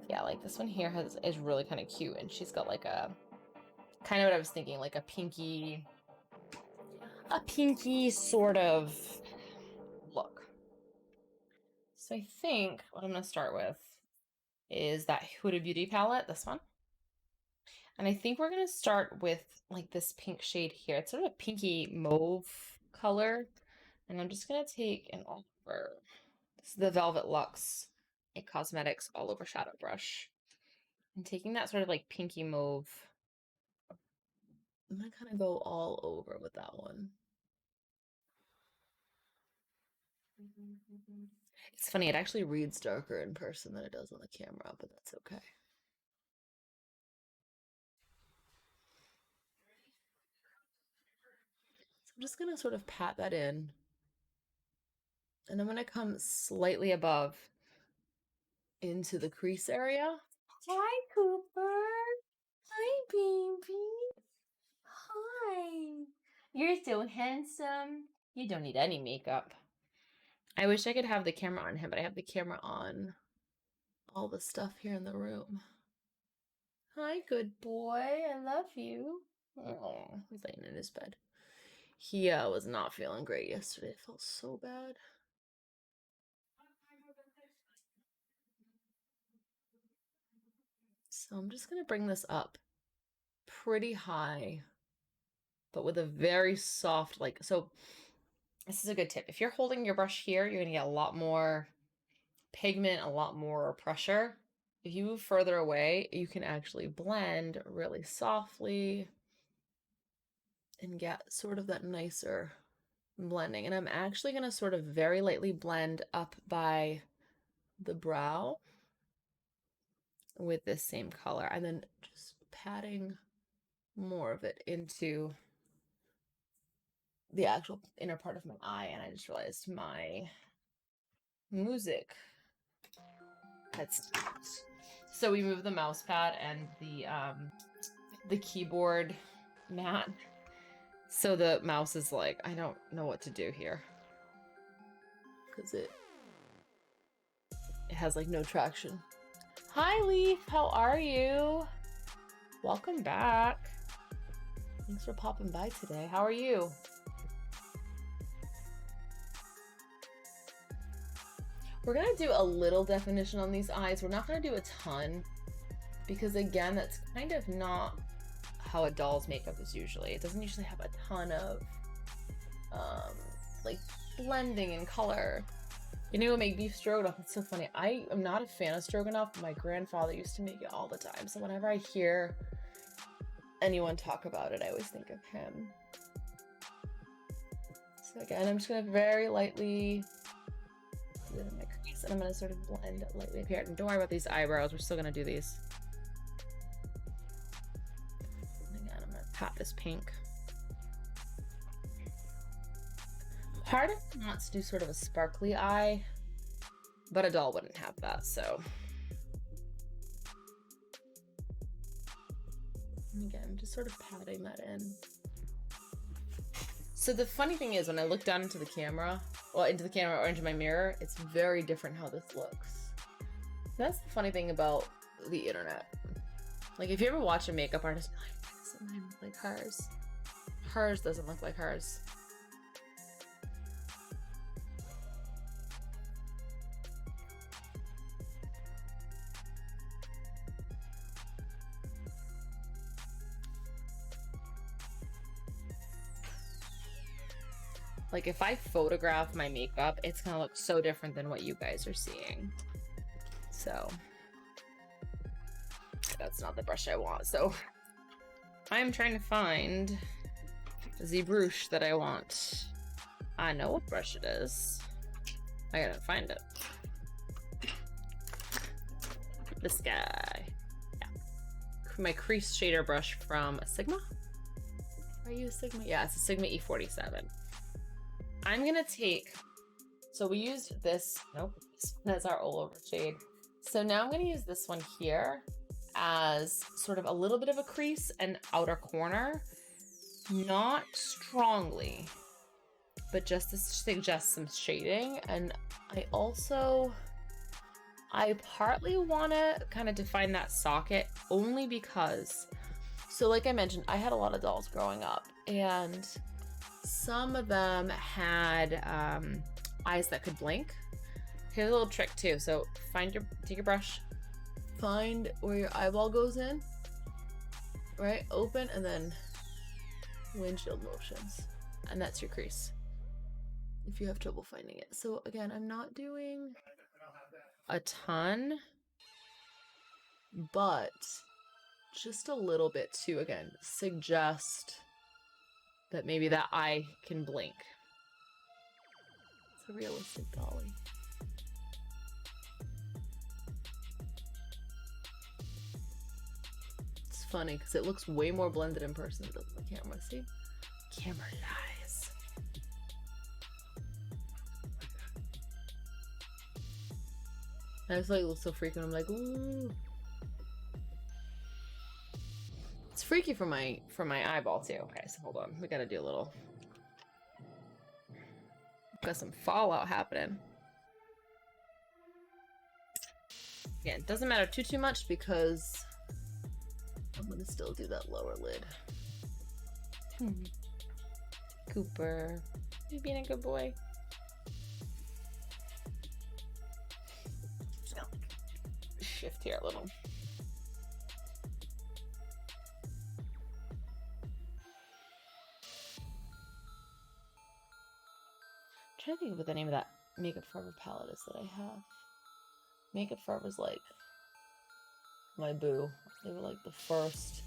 Yeah, like this one here is really kind of cute, and she's got like a kind of what I was thinking, like a pinky sort of look. So I think what I'm gonna start with is that Huda Beauty palette, this one. And I think we're gonna start with like this pink shade here. It's sort of a pinky mauve color. And I'm just gonna take an all over, this is the Velvet Luxe It Cosmetics all over shadow brush. And taking that sort of like pinky mauve, I'm gonna kind of go all over with that one. It's funny, it actually reads darker in person than it does on the camera, but that's okay. So I'm just gonna sort of pat that in. And I'm gonna come slightly above into the crease area. Hi, Cooper. Hi, baby. Hi. You're so handsome. You don't need any makeup. I wish I could have the camera on him, but I have the camera on all the stuff here in the room. Hi, good boy. I love you. Oh, he's laying in his bed. He was not feeling great yesterday. It felt so bad. So I'm just gonna bring this up pretty high, but with a very soft, like, so this is a good tip. If you're holding your brush here, you're gonna get a lot more pigment, a lot more pressure. If you move further away, you can actually blend really softly and get sort of that nicer blending. And I'm actually going to sort of very lightly blend up by the brow with this same color, and then just patting more of it into the actual inner part of my eye. And I just realized my music had stopped. So we moved the mouse pad and the keyboard mat. So the mouse is like, I don't know what to do here. Because it has like no traction. Hi Leaf, how are you? Welcome back. Thanks for popping by today. How are you? We're gonna do a little definition on these eyes. We're not gonna do a ton because again, that's kind of not how a doll's makeup is usually. It doesn't usually have a ton of like blending and color. You know, make beef stroganoff. It's so funny. I am not a fan of stroganoff, but my grandfather used to make it all the time. So whenever I hear anyone talk about it, I always think of him. So again, I'm just gonna very lightly do it in my crease, and I'm gonna sort of blend lightly up here. And don't worry about these eyebrows. We're still gonna do these. And again, I'm gonna pat this pink. Part of me wants to do sort of a sparkly eye, but a doll wouldn't have that, so. And again, just sort of patting that in. So the funny thing is when I look down into the camera, well, into the camera or into my mirror, it's very different how this looks. That's the funny thing about the internet. Like if you ever watch a makeup artist, you're like, why doesn't mine look like hers? Hers doesn't look like hers. Like if I photograph my makeup, it's gonna look so different than what you guys are seeing. So that's not the brush I want. So I'm trying to find the brush that I want. I know what brush it is. I gotta find it. This guy. Yeah. My crease shader brush from Sigma. Are you a Sigma? Yeah, it's a Sigma E47. I'm gonna take, so we used this, nope, that's our all over shade. So now I'm gonna use this one here as sort of a little bit of a crease and outer corner, not strongly, but just to suggest some shading. And I partly wanna kind of define that socket only because, so like I mentioned, I had a lot of dolls growing up and some of them had eyes that could blink. Here's a little trick too. So take your brush, find where your eyeball goes in, right? Open and then windshield motions. And that's your crease. If you have trouble finding it. So again, I'm not doing a ton, but just a little bit to, again, suggest that maybe that eye can blink. It's a realistic dolly. It's funny because it looks way more blended in person than the camera. See? Camera lies. I just like look so freaky. I'm like, ooh. It's freaky for my eyeball too. Okay, so hold on. We gotta do a little. Got some fallout happening. Yeah, it doesn't matter too much because I'm gonna still do that lower lid. Cooper, you being a good boy. Just gonna shift here a little. trying to think of what the name of that Makeup Forever palette is that I have. Makeup Forever's like my boo. They were like the first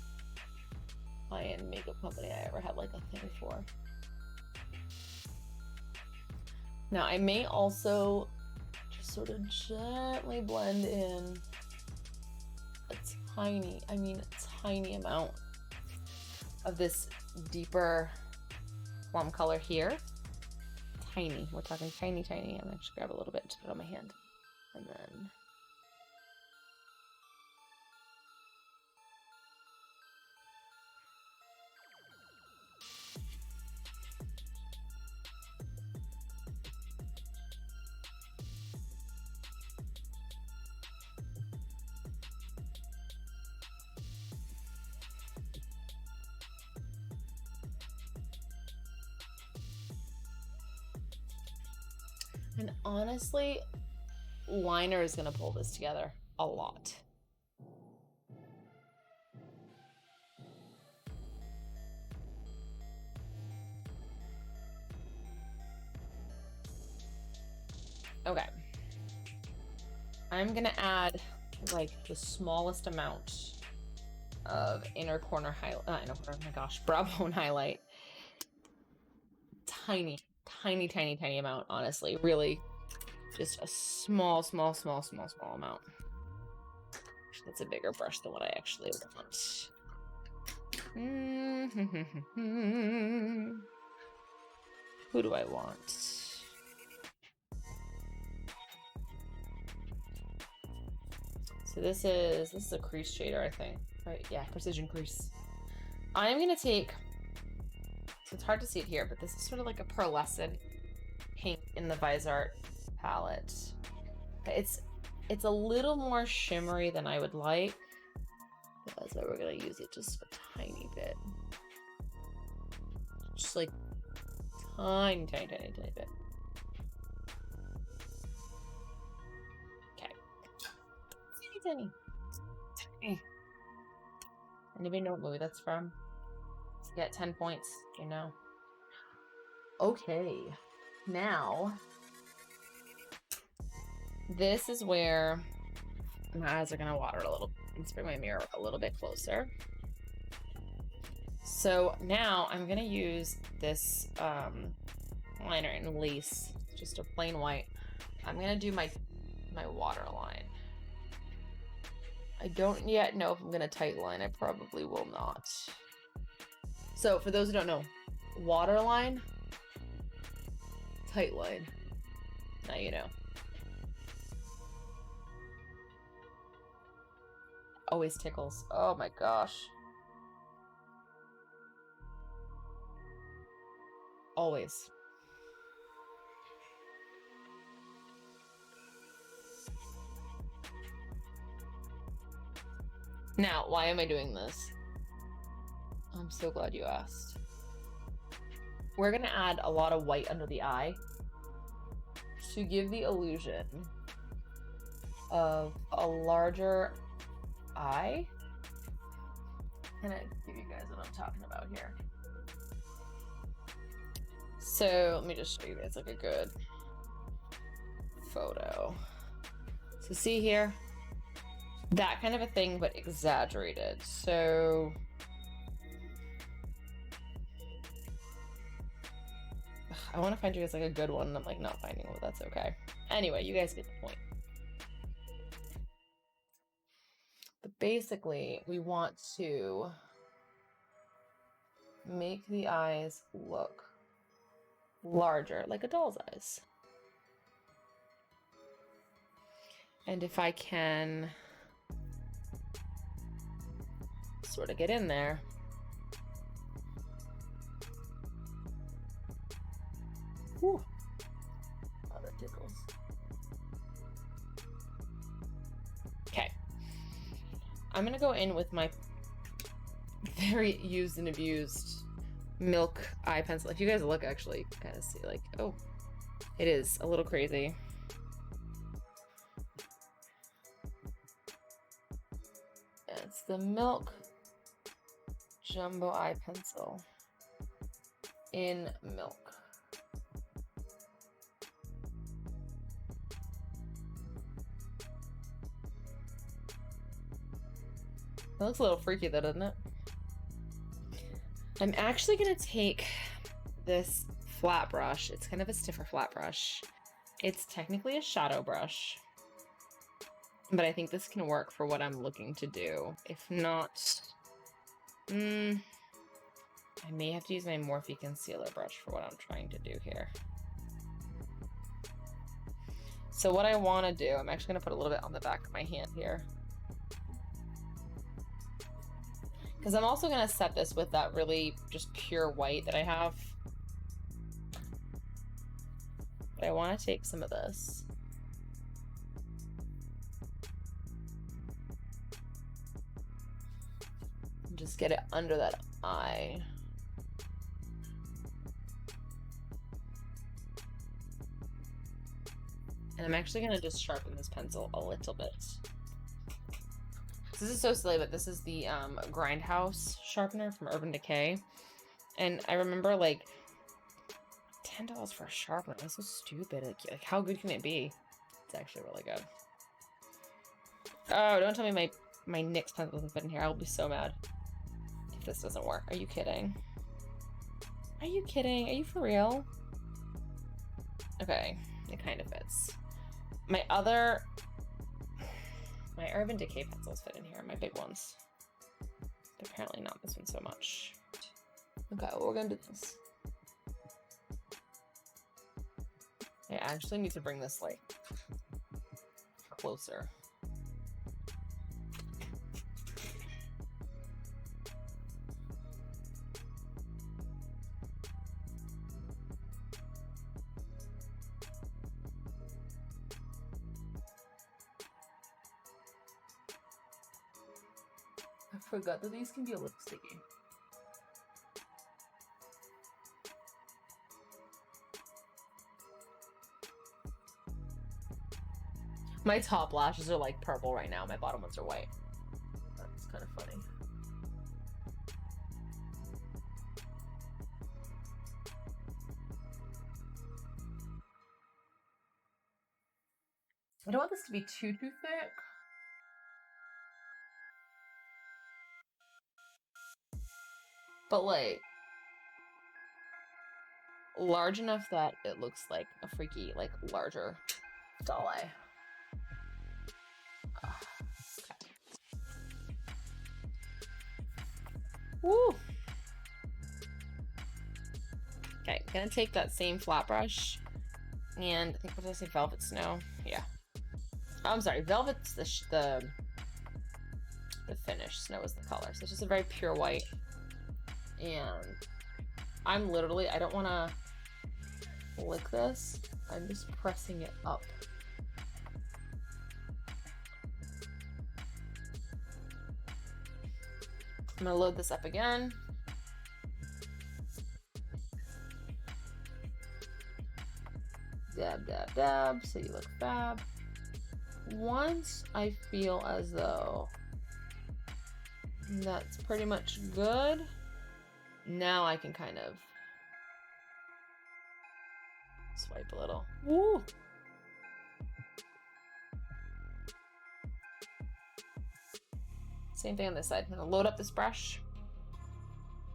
high-end makeup company I ever had like a thing for. Now I may also just sort of gently blend in a tiny amount of this deeper plum color here. Tiny, we're talking tiny. I'm gonna just grab a little bit to put it on my hand. And then and honestly, liner is gonna pull this together a lot. Okay. I'm gonna add like the smallest amount of inner corner highlight, not inner corner, oh my gosh, brow bone highlight. Tiny amount, honestly. Really, just a small amount. That's a bigger brush than what I actually want. Who do I want? So this is a crease shader, I think. Right? Yeah, precision crease. I'm gonna take, so it's hard to see it here, but this is sort of like a pearlescent pink in the Visart palette. It's a little more shimmery than I would like. That's why we're gonna use it just a tiny bit. Just like tiny bit. Okay. Tiny. Anybody know what movie that's from? Get 10 points, you know. Okay. Now, this is where my eyes are gonna water a little. Let's bring my mirror a little bit closer. So now I'm gonna use this liner in Lace, just a plain white. I'm gonna do my waterline. I don't yet know if I'm gonna tight line. I probably will not. So for those who don't know, waterline, tight line. Now you know. Always tickles. Oh my gosh. Always. Now, why am I doing this? I'm so glad you asked. We're gonna add a lot of white under the eye to give the illusion of a larger eye. Can I give you guys what I'm talking about here? So let me just show you guys like a good photo. So see here, that kind of a thing, but exaggerated. So I want to find you guys like a good one, and I'm like not finding one. That's okay. Anyway, you guys get the point. But basically, we want to make the eyes look larger, like a doll's eyes. And if I can sort of get in there, whew, oh, that tickles. Okay, I'm gonna go in with my very used and abused Milk eye pencil. If you guys look, actually kind of see like, oh, it is a little crazy. It's the Milk Jumbo Eye Pencil in Milk. That looks a little freaky though, doesn't it? I'm actually gonna take this flat brush. It's kind of a stiffer flat brush. It's technically a shadow brush, but I think this can work for what I'm looking to do. If not, I may have to use my Morphe concealer brush for what I'm trying to do here. So what I want to do, I'm actually going to put a little bit on the back of my hand here. Because I'm also going to set this with that really just pure white that I have. But I want to take some of this. And just get it under that eye. And I'm actually going to just sharpen this pencil a little bit. This is so silly, but this is the Grindhouse sharpener from Urban Decay. And I remember, like, $10 for a sharpener. That's so stupid. Like, how good can it be? It's actually really good. Oh, don't tell me my NYX pencil doesn't fit in here. I'll be so mad if this doesn't work. Are you kidding? Are you kidding? Are you for real? Okay, it kind of fits. My Urban Decay pencils fit in here, my big ones. But apparently not this one so much. Okay, well, we're gonna do this. I actually need to bring this, like, closer. I forgot that these can be a little sticky. My top lashes are like purple right now. My bottom ones are white. That's kind of funny. I don't want this to be too thick. But like large enough that it looks like a freaky, like larger doll eye. Okay. Woo! Okay, gonna take that same flat brush and I think, what did I say, Velvet Snow? Yeah. Oh, I'm sorry, Velvet's the finish, Snow is the color. So it's just a very pure white. And I'm literally, I don't want to lick this. I'm just pressing it up. I'm going to load this up again. Dab, dab, dab, so you look fab. Once I feel as though that's pretty much good, now I can kind of swipe a little. Woo! Same thing on this side. I'm gonna load up this brush.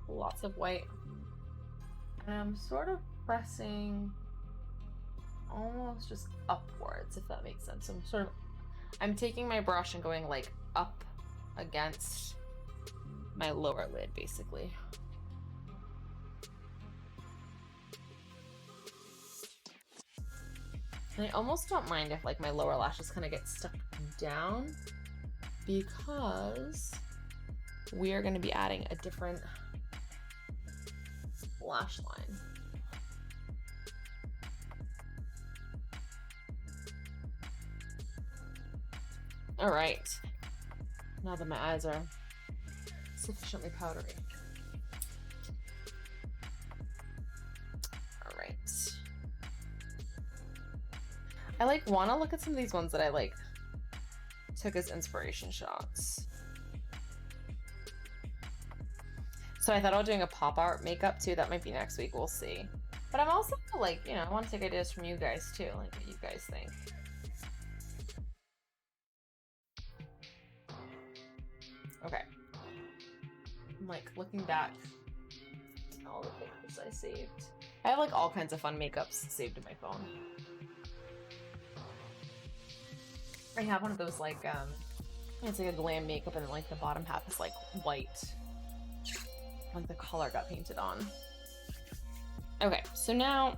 Lots of white. And I'm sort of pressing almost just upwards, if that makes sense. I'm taking my brush and going like up against my lower lid, basically. And I almost don't mind if like my lower lashes kind of get stuck down, because we are going to be adding a different lash line. All right, now that my eyes are sufficiently powdery. All right. I like want to look at some of these ones that I like took as inspiration shots. So I thought about doing a pop art makeup too. That might be next week. We'll see. But I'm also like, you know, I want to take ideas from you guys too, like what you guys think. Okay. like looking back at all the pictures I saved. I have like all kinds of fun makeups saved in my phone. I have one of those like it's like a glam makeup and then like the bottom half is like white. Like the color got painted on. Okay, so now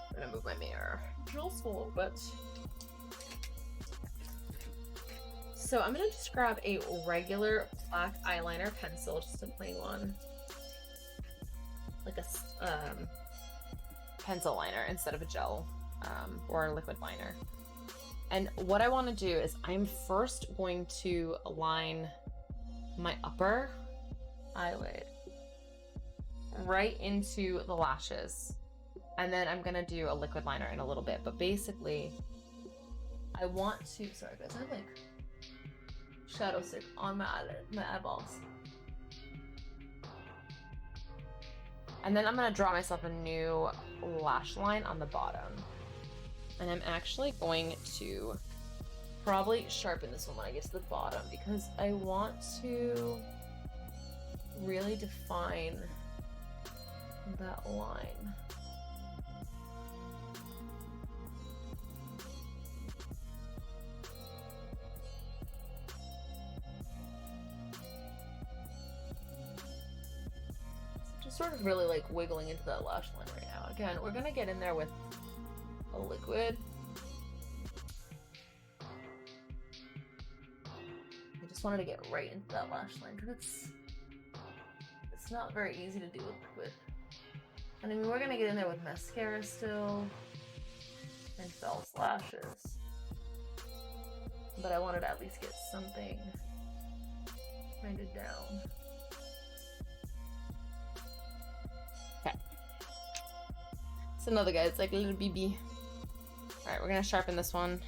I'm gonna move my mirror. Real small, but so I'm gonna just grab a regular black eyeliner pencil, just a plain one, like a pencil liner instead of a gel or a liquid liner. And what I want to do is I'm first going to align my upper eyelid right into the lashes, and then I'm gonna do a liquid liner in a little bit. But basically I want to, sorry guys, I have like shadow stick on my eyeballs. And then I'm gonna draw myself a new lash line on the bottom. And I'm actually going to probably sharpen this one when I get to the bottom because I want to really define that line. Just sort of really like wiggling into that lash line right now. Again, we're gonna get in there with a liquid. I just wanted to get right into that lash line because it's not very easy to do with liquid. And I mean, we're gonna get in there with mascara still and false lashes, but I wanted to at least get something kind of down. Okay. It's another guy. It's like a little BB. All right, we're gonna sharpen this one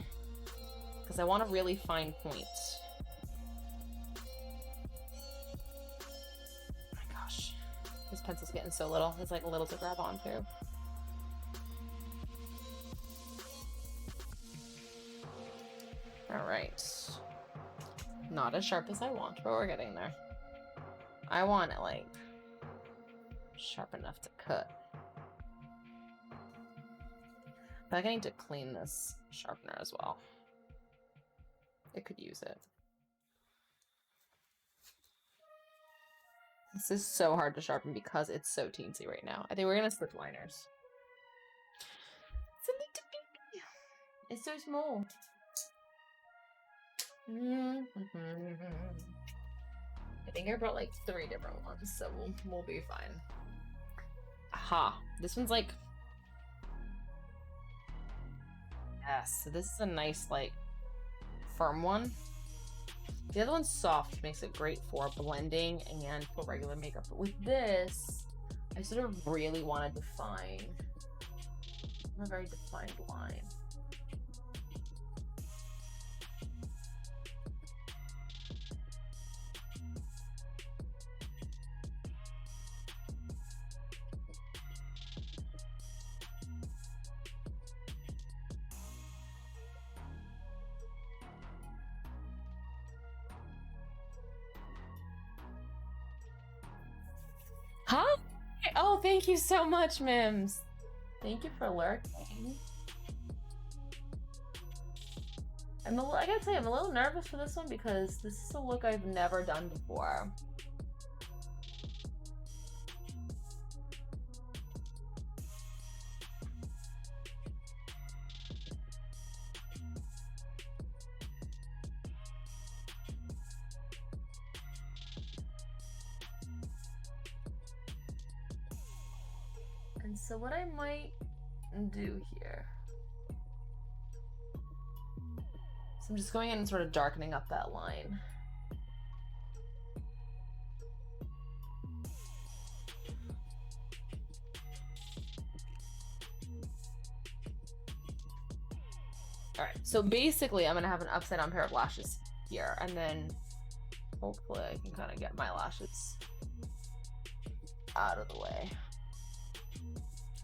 because I want a really fine point. Oh my gosh, this pencil's getting so little. It's like little to grab onto. All right, not as sharp as I want, but we're getting there. I want it like sharp enough to cut. I think I need to clean this sharpener as well. It could use it. This is so hard to sharpen because it's so teensy right now. I think we're gonna switch liners. It's so small. I think I brought like 3 different ones, so we'll be fine. Aha! This one's like, yes, so this is a nice like firm one. The other one's soft, makes it great for blending and for regular makeup. But with this, I sort of really want to define a very defined line. Huh? Oh, thank you so much, Mims. Thank you for lurking. I gotta tell you, I'm a little nervous for this one because this is a look I've never done before. And so what I might do here, so I'm just going in and sort of darkening up that line. All right, so basically I'm gonna have an upside down pair of lashes here, and then hopefully I can kind of get my lashes out of the way.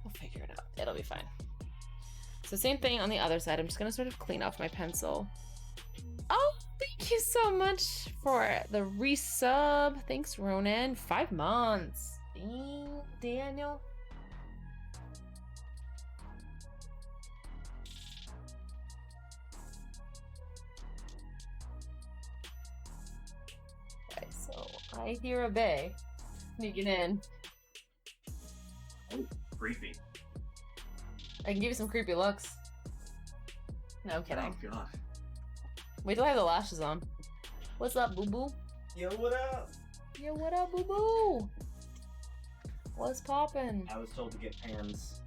We'll figure it out. It'll be fine. So same thing on the other side. I'm just gonna sort of clean off my pencil. Oh, thank you so much for the resub. Thanks, Ronan. 5 months. Dang, Daniel. Okay, so I hear a bay sneaking in. Oh, creepy. I can give you some creepy looks. No kidding. Oh, God. Wait till I have the lashes on. What's up, boo-boo? Yo, what up? Yo, what up, boo-boo? What's poppin'? I was told to get pans.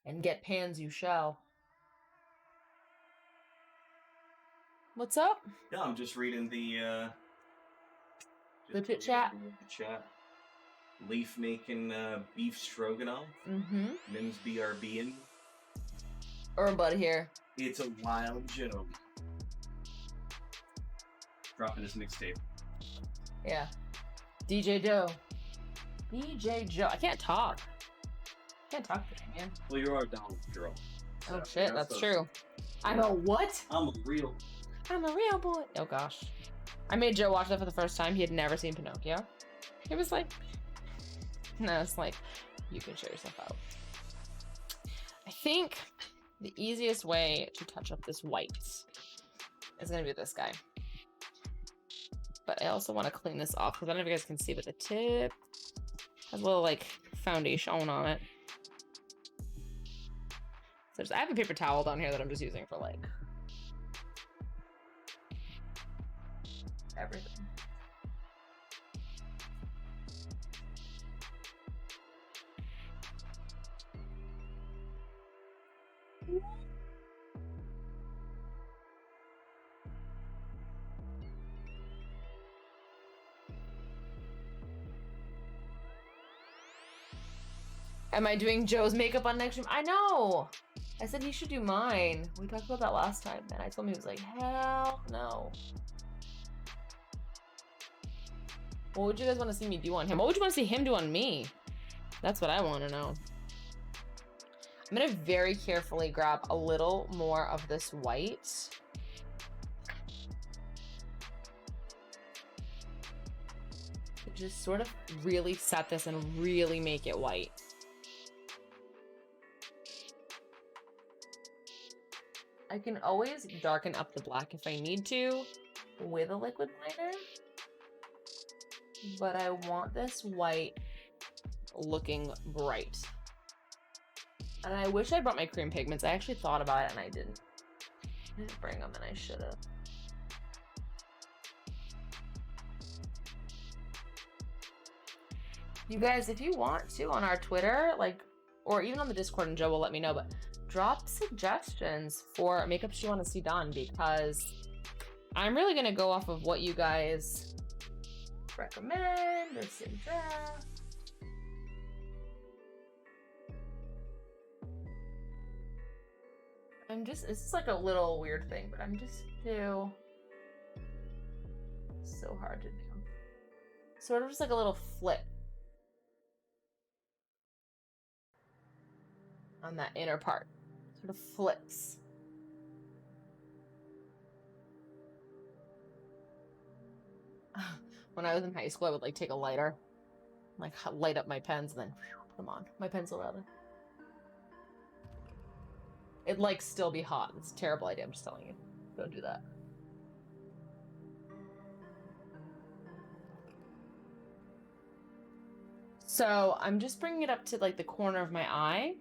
And get pans you shall. What's up? No, I'm just reading the chit chat. The chat. Leaf making beef stroganoff. Mm-hmm. Mims BRBing. Everybody here. It's a wild Joe. Dropping his mixtape. Yeah. DJ Joe. DJ Joe. I can't talk. Can't talk today, man. Well, you are a Donald girl. Oh So, shit, that's true. I'm a what? I'm a real boy. Oh gosh. I made Joe watch that for the first time. He had never seen Pinocchio. He was like, no, it's like, you can show yourself out. I think the easiest way to touch up this white is gonna be this guy. But I also want to clean this off because I don't know if you guys can see, but the tip has a little like foundation on it. So I have a paper towel down here that I'm just using for like everything. Am I doing Joe's makeup on next stream? I know! I said he should do mine. We talked about that last time, and I told him he was like, hell no. What would you guys want to see me do on him? What would you want to see him do on me? That's what I want to know. I'm going to very carefully grab a little more of this white. Just sort of really set this and really make it white. I can always darken up the black if I need to with a liquid liner. But I want this white looking bright. And I wish I brought my cream pigments. I actually thought about it and I didn't bring them, and I should have. You guys, if you want to, on our Twitter, like, or even on the Discord, and Joe will let me know, but drop suggestions for makeups you want to see done, because I'm really going to go off of what you guys recommend or suggest. This is like a little weird thing, but I'm just so hard to do. Sort of just like a little flip on that inner part. Sort of flips. When I was in high school, I would like take a lighter, like light up my pens, and then put them on my pencil rather. It'd like still be hot. It's a terrible idea. I'm just telling you. Don't do that. So I'm just bringing it up to like the corner of my eye.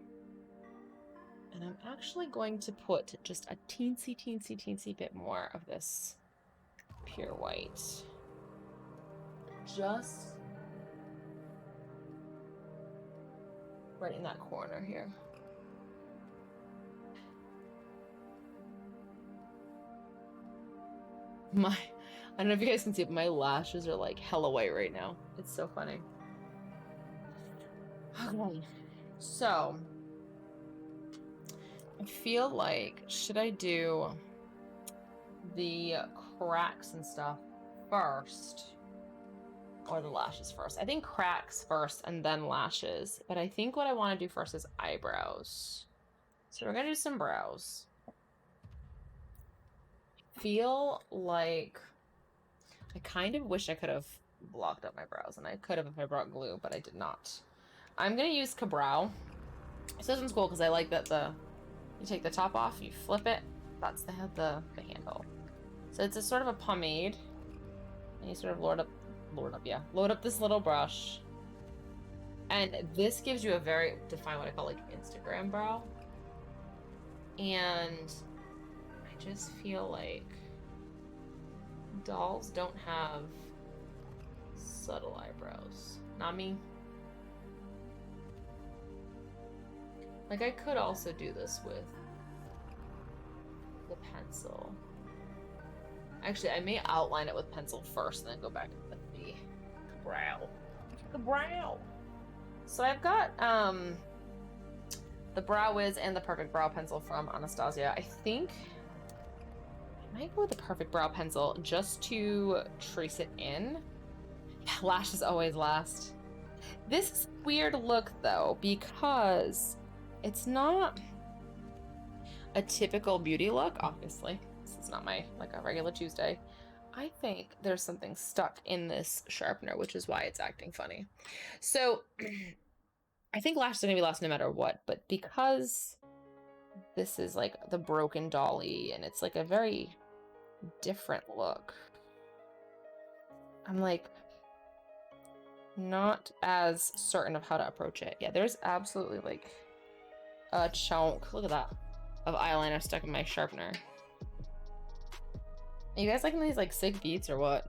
And I'm actually going to put just a teensy bit more of this pure white. Just right in that corner here. I don't know if you guys can see it, but my lashes are like hella white right now. It's so funny. Okay, so I feel like, should I do the cracks and stuff first? or the lashes first. I think cracks first and then lashes. But I think what I want to do first is eyebrows. So we're going to do some brows. Feel like I kind of wish I could have blocked up my brows, and I could have if I brought glue, but I did not. I'm going to use Cabrow. This one's cool because I like that you take the top off, you flip it. That's the handle. So it's a sort of a pomade. And you sort of load up this little brush. And this gives you a very, define what I call like Instagram brow. And I just feel like dolls don't have subtle eyebrows. Not me. Like I could also do this with the pencil. Actually, I may outline it with pencil first and then go back with the brow. The brow. So I've got the Brow Wiz and the Perfect Brow Pencil from Anastasia. I think I might go with the Perfect Brow Pencil just to trace it in. Lashes always last. This is a weird look though, because it's not a typical beauty look, obviously. This is not my, like a regular Tuesday. I think there's something stuck in this sharpener, which is why it's acting funny. So I think lashes are gonna be last no matter what, but because this is like the broken dolly and it's like a very different look, I'm like not as certain of how to approach it. Yeah, there's absolutely like a chunk, look at that, of eyeliner stuck in my sharpener. Are you guys liking these like sick beats or what?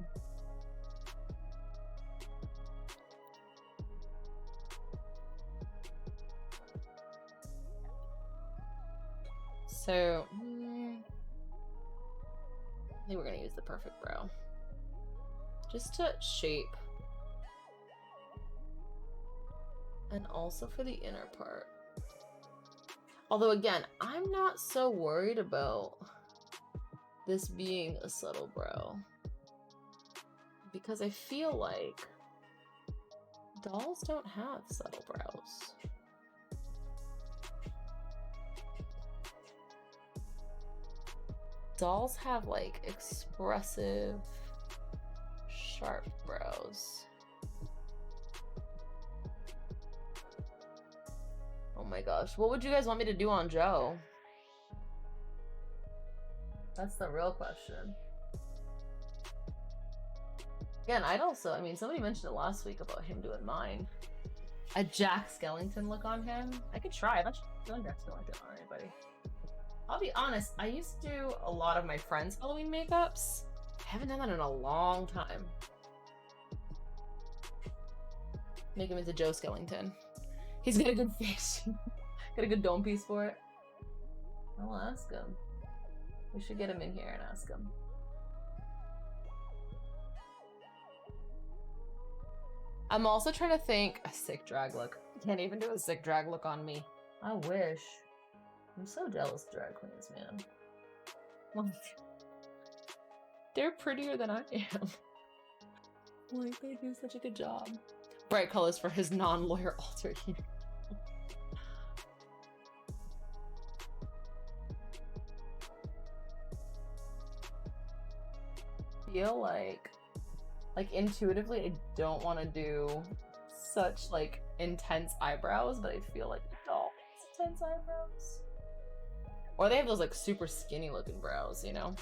So, I think we're gonna use the Perfect Brow just to shape, and also for the inner part. Although again, I'm not so worried about this being a subtle brow, because I feel like dolls don't have subtle brows. Dolls have like expressive, sharp brows. Oh my gosh, what would you guys want me to do on Joe? That's the real question. Again, I mean, somebody mentioned it last week about him doing mine. A Jack Skellington look on him. I could try. I've actually done Jack Skellington on anybody. I'll be honest, I used to do a lot of my friends' Halloween makeups. I haven't done that in a long time. Make him into Joe Skellington. He's got a good face. Got a good dome piece for it. I'll ask him. We should get him in here and ask him. I'm also trying to think a sick drag look. Can't even do a sick drag look on me. I wish. I'm so jealous of drag queens, man. They're prettier than I am. Like, they do such a good job. Bright colors for his non-lawyer alter ego. Feel like intuitively I don't want to do such like intense eyebrows, but I feel like the doll has intense eyebrows. Or they have those like super skinny looking brows, you know?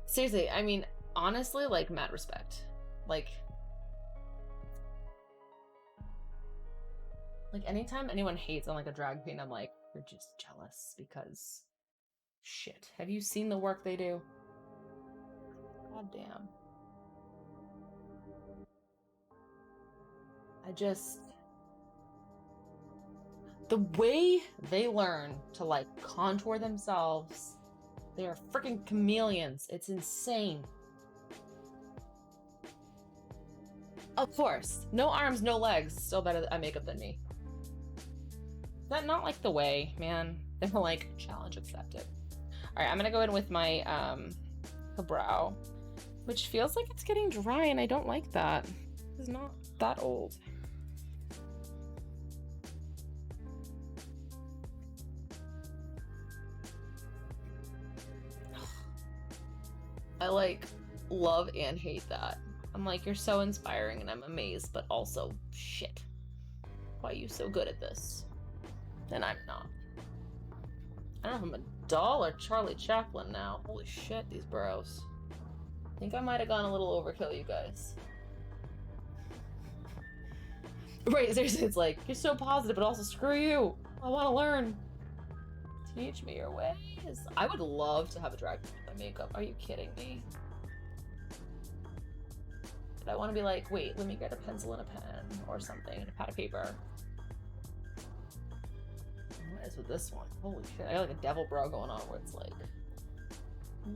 Seriously, I mean, honestly, like, mad respect. Like anytime anyone hates on like a drag queen, I'm like, you're just jealous because shit. Have you seen the work they do? God damn. The way they learn to like contour themselves, they are freaking chameleons. It's insane. Of course, no arms, no legs, still better at makeup than me. that not like the way, man? They were like, challenge accepted. All right, I'm gonna go in with my brow, which feels like it's getting dry, and I don't like that. It's not that old. I like love and hate that. I'm like, you're so inspiring and I'm amazed, but also shit. Why are you so good at this? And I'm not. I don't know if I'm a doll or Charlie Chaplin now. Holy shit, these brows. I think I might have gone a little overkill, you guys. Right, seriously, it's like, you're so positive, but also screw you. I want to learn. Teach me your ways. I would love to have a drag queen with my makeup. Are you kidding me? But I want to be like, wait, let me get a pencil and a pen or something and a pad of paper. What is with this one? Holy shit, I got like a devil brow going on where it's like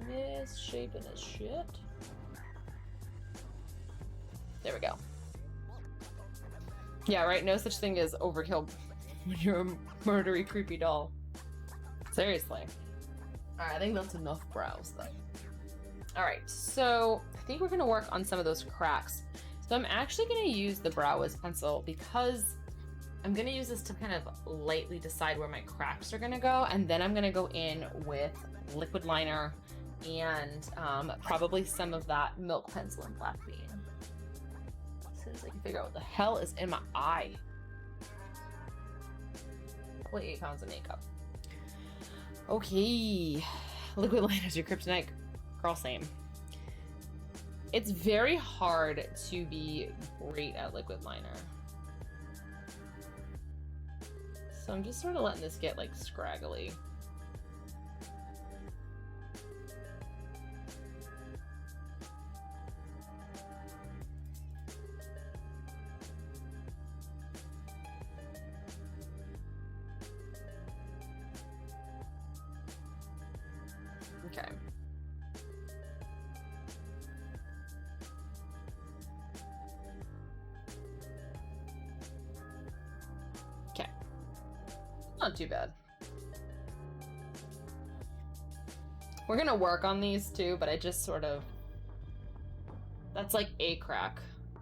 misshapen as shit. There we go. Yeah, right, no such thing as overkill when you're a murdery, creepy doll. Seriously. Alright, I think that's enough brows though. Alright, so I think we're gonna work on some of those cracks. So I'm actually gonna use the brow wiz pencil because I'm gonna use this to kind of lightly decide where my cracks are gonna go, and then I'm gonna go in with liquid liner and probably some of that milk pencil and black bean. As soon as I can figure out what the hell is in my eye. Probably 8 pounds of makeup. Okay, liquid liner is your kryptonite. Girl, same. It's very hard to be great at liquid liner. So I'm just sort of letting this get like scraggly. Okay. Okay. Not too bad. We're gonna work on these too, but I just sort of... That's like a crack.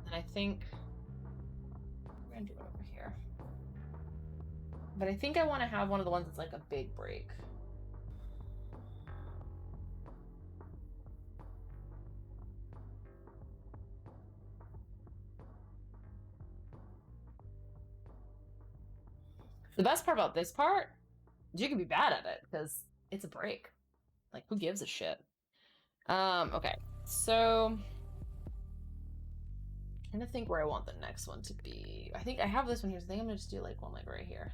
And I think... We're gonna do it over here. But I think I want to have one of the ones that's like a big break. The best part about this part is you can be bad at it because it's a break. Like, who gives a shit? Okay. So, I'm trying to think where I want the next one to be. I think I have this one here, so I think I'm gonna just do like one like right here.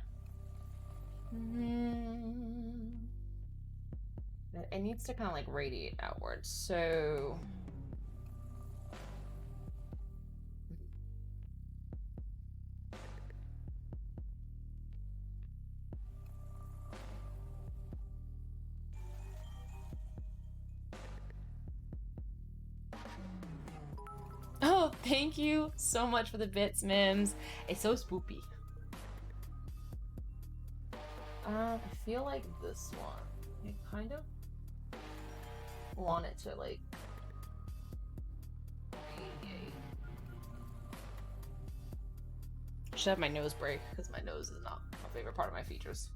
It needs to kind of like radiate outwards. So, oh, thank you so much for the bits, Mims. It's so spoopy. I feel like this one. I kind of want it to like radiate. I should have my nose break because my nose is not my favorite part of my features.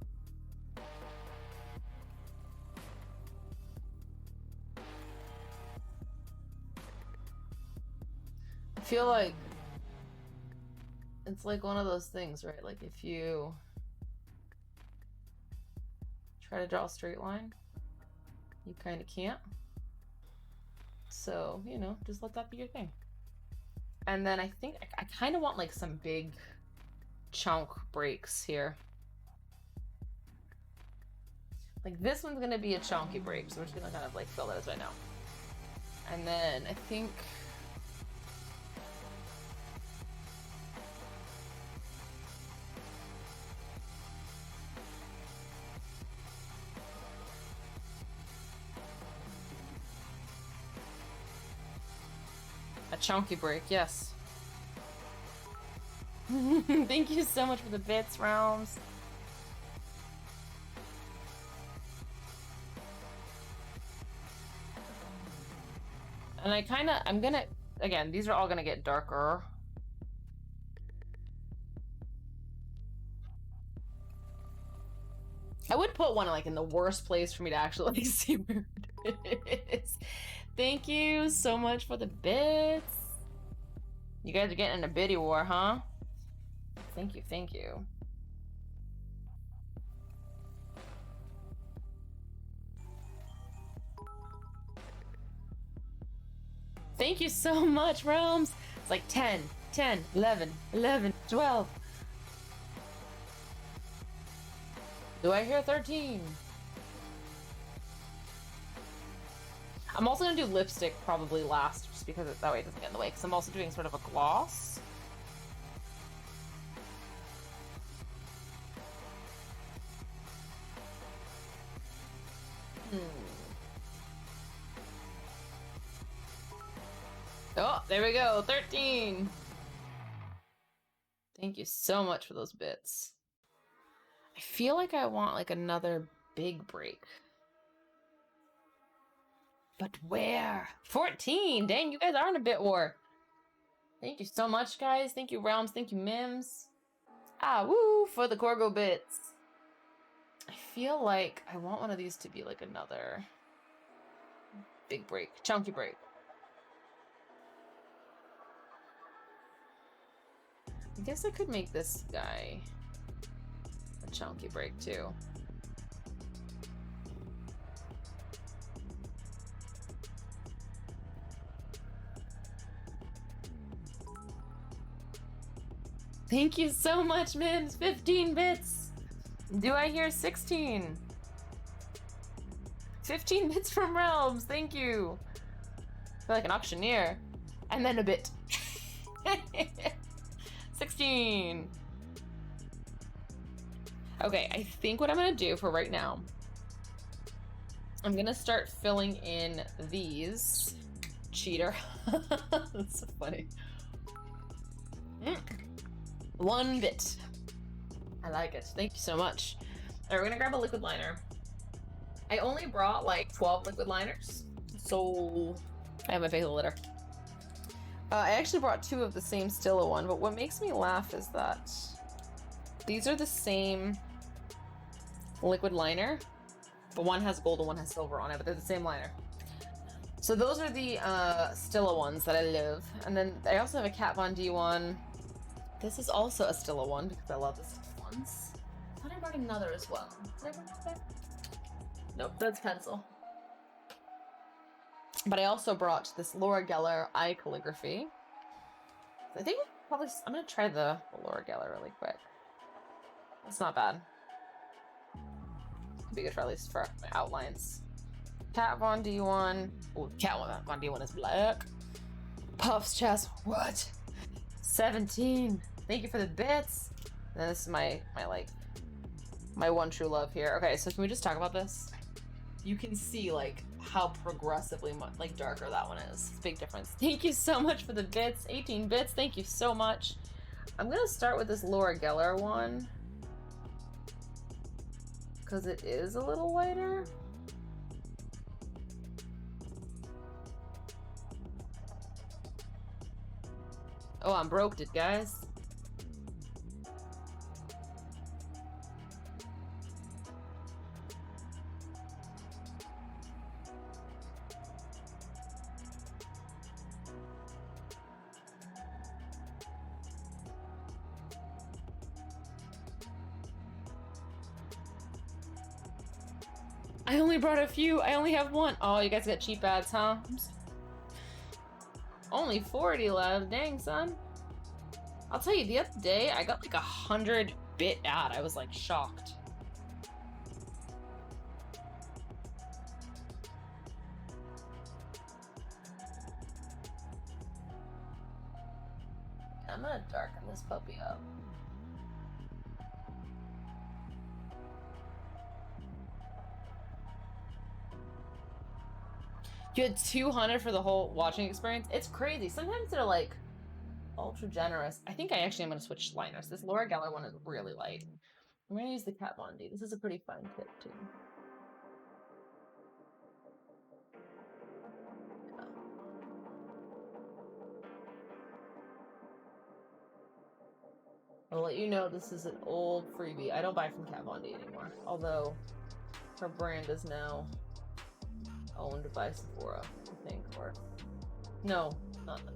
I feel like it's like one of those things, right? Like if you try to draw a straight line, you kind of can't. So, you know, just let that be your thing. And then I think I kind of want like some big chunk breaks here. Like this one's gonna be a chunky break, so we're just gonna kind of like fill that as right now. And then I think a chunky break, yes. Thank you so much for the bits, Realms. And I'm gonna, again, these are all gonna get darker. I would put one like in the worst place for me to actually like see where it is. Thank you so much for the bits. You guys are getting in a biddy war, huh? Thank you, thank you. Thank you so much, Realms. It's like 10, 10, 11, 11, 12. Do I hear 13? I'm also gonna do lipstick probably last, just because that way it doesn't get in the way, because I'm also doing sort of a gloss. Oh, there we go, 13. Thank you so much for those bits. I feel like I want like another big break. But where? 14! Dang, you guys are in a bit war. Thank you so much, guys. Thank you, Realms. Thank you, Mims. Ah, woo, for the Corgo bits. I feel like I want one of these to be like another big break, chunky break. I guess I could make this guy a chunky break too. Thank you so much, Mims. 15 bits. Do I hear 16? 15 bits from Realms. Thank you. I feel like an auctioneer. And then a bit. 16. Okay, I think what I'm gonna do for right now, I'm gonna start filling in these. Cheater. That's so funny. 1 bit. I like it. Thank you so much. All right, we're gonna grab a liquid liner. I only brought like 12 liquid liners, so I have my facial litter. I actually brought 2 of the same Stilla one, but what makes me laugh is that these are the same liquid liner, but one has gold and one has silver on it, but they're the same liner. So those are the Stilla ones that I love. And then I also have a Kat Von D one. This is also a Stilla one because I love the Stilla ones. I thought I brought another as well. Did I bring that? Nope, that's pencil. But I also brought this Laura Geller eye calligraphy. I think probably I'm gonna try the Laura Geller really quick. It's not bad. Could be good for at least for my outlines. Kat Von D one. Oh, Kat Von D one is black. Puff's chest. What? 17. Thank you for the bits. And this is my one true love here. Okay, so can we just talk about this? You can see like how progressively much like darker that one is. It's a big difference. Thank you so much for the bits. 18 bits. Thank you so much. I'm gonna start with this Laura Geller one because it is a little lighter. Oh, I'm broke it, guys. I only brought a few. I only have one. Oh, you guys got cheap ads, huh? Only 40 left. Dang, son. I'll tell you, the other day, I got like 100 bit ad. I was like shocked. I'm gonna darken this puppy up. You had 200 for the whole watching experience? It's crazy. Sometimes they're like ultra generous. I think I actually am going to switch liners. This Laura Geller one is really light. I'm going to use the Kat Von D. This is a pretty fun tip too. I'll let you know this is an old freebie. I don't buy from Kat Von D anymore, although her brand is now owned by Sephora, I think, or no,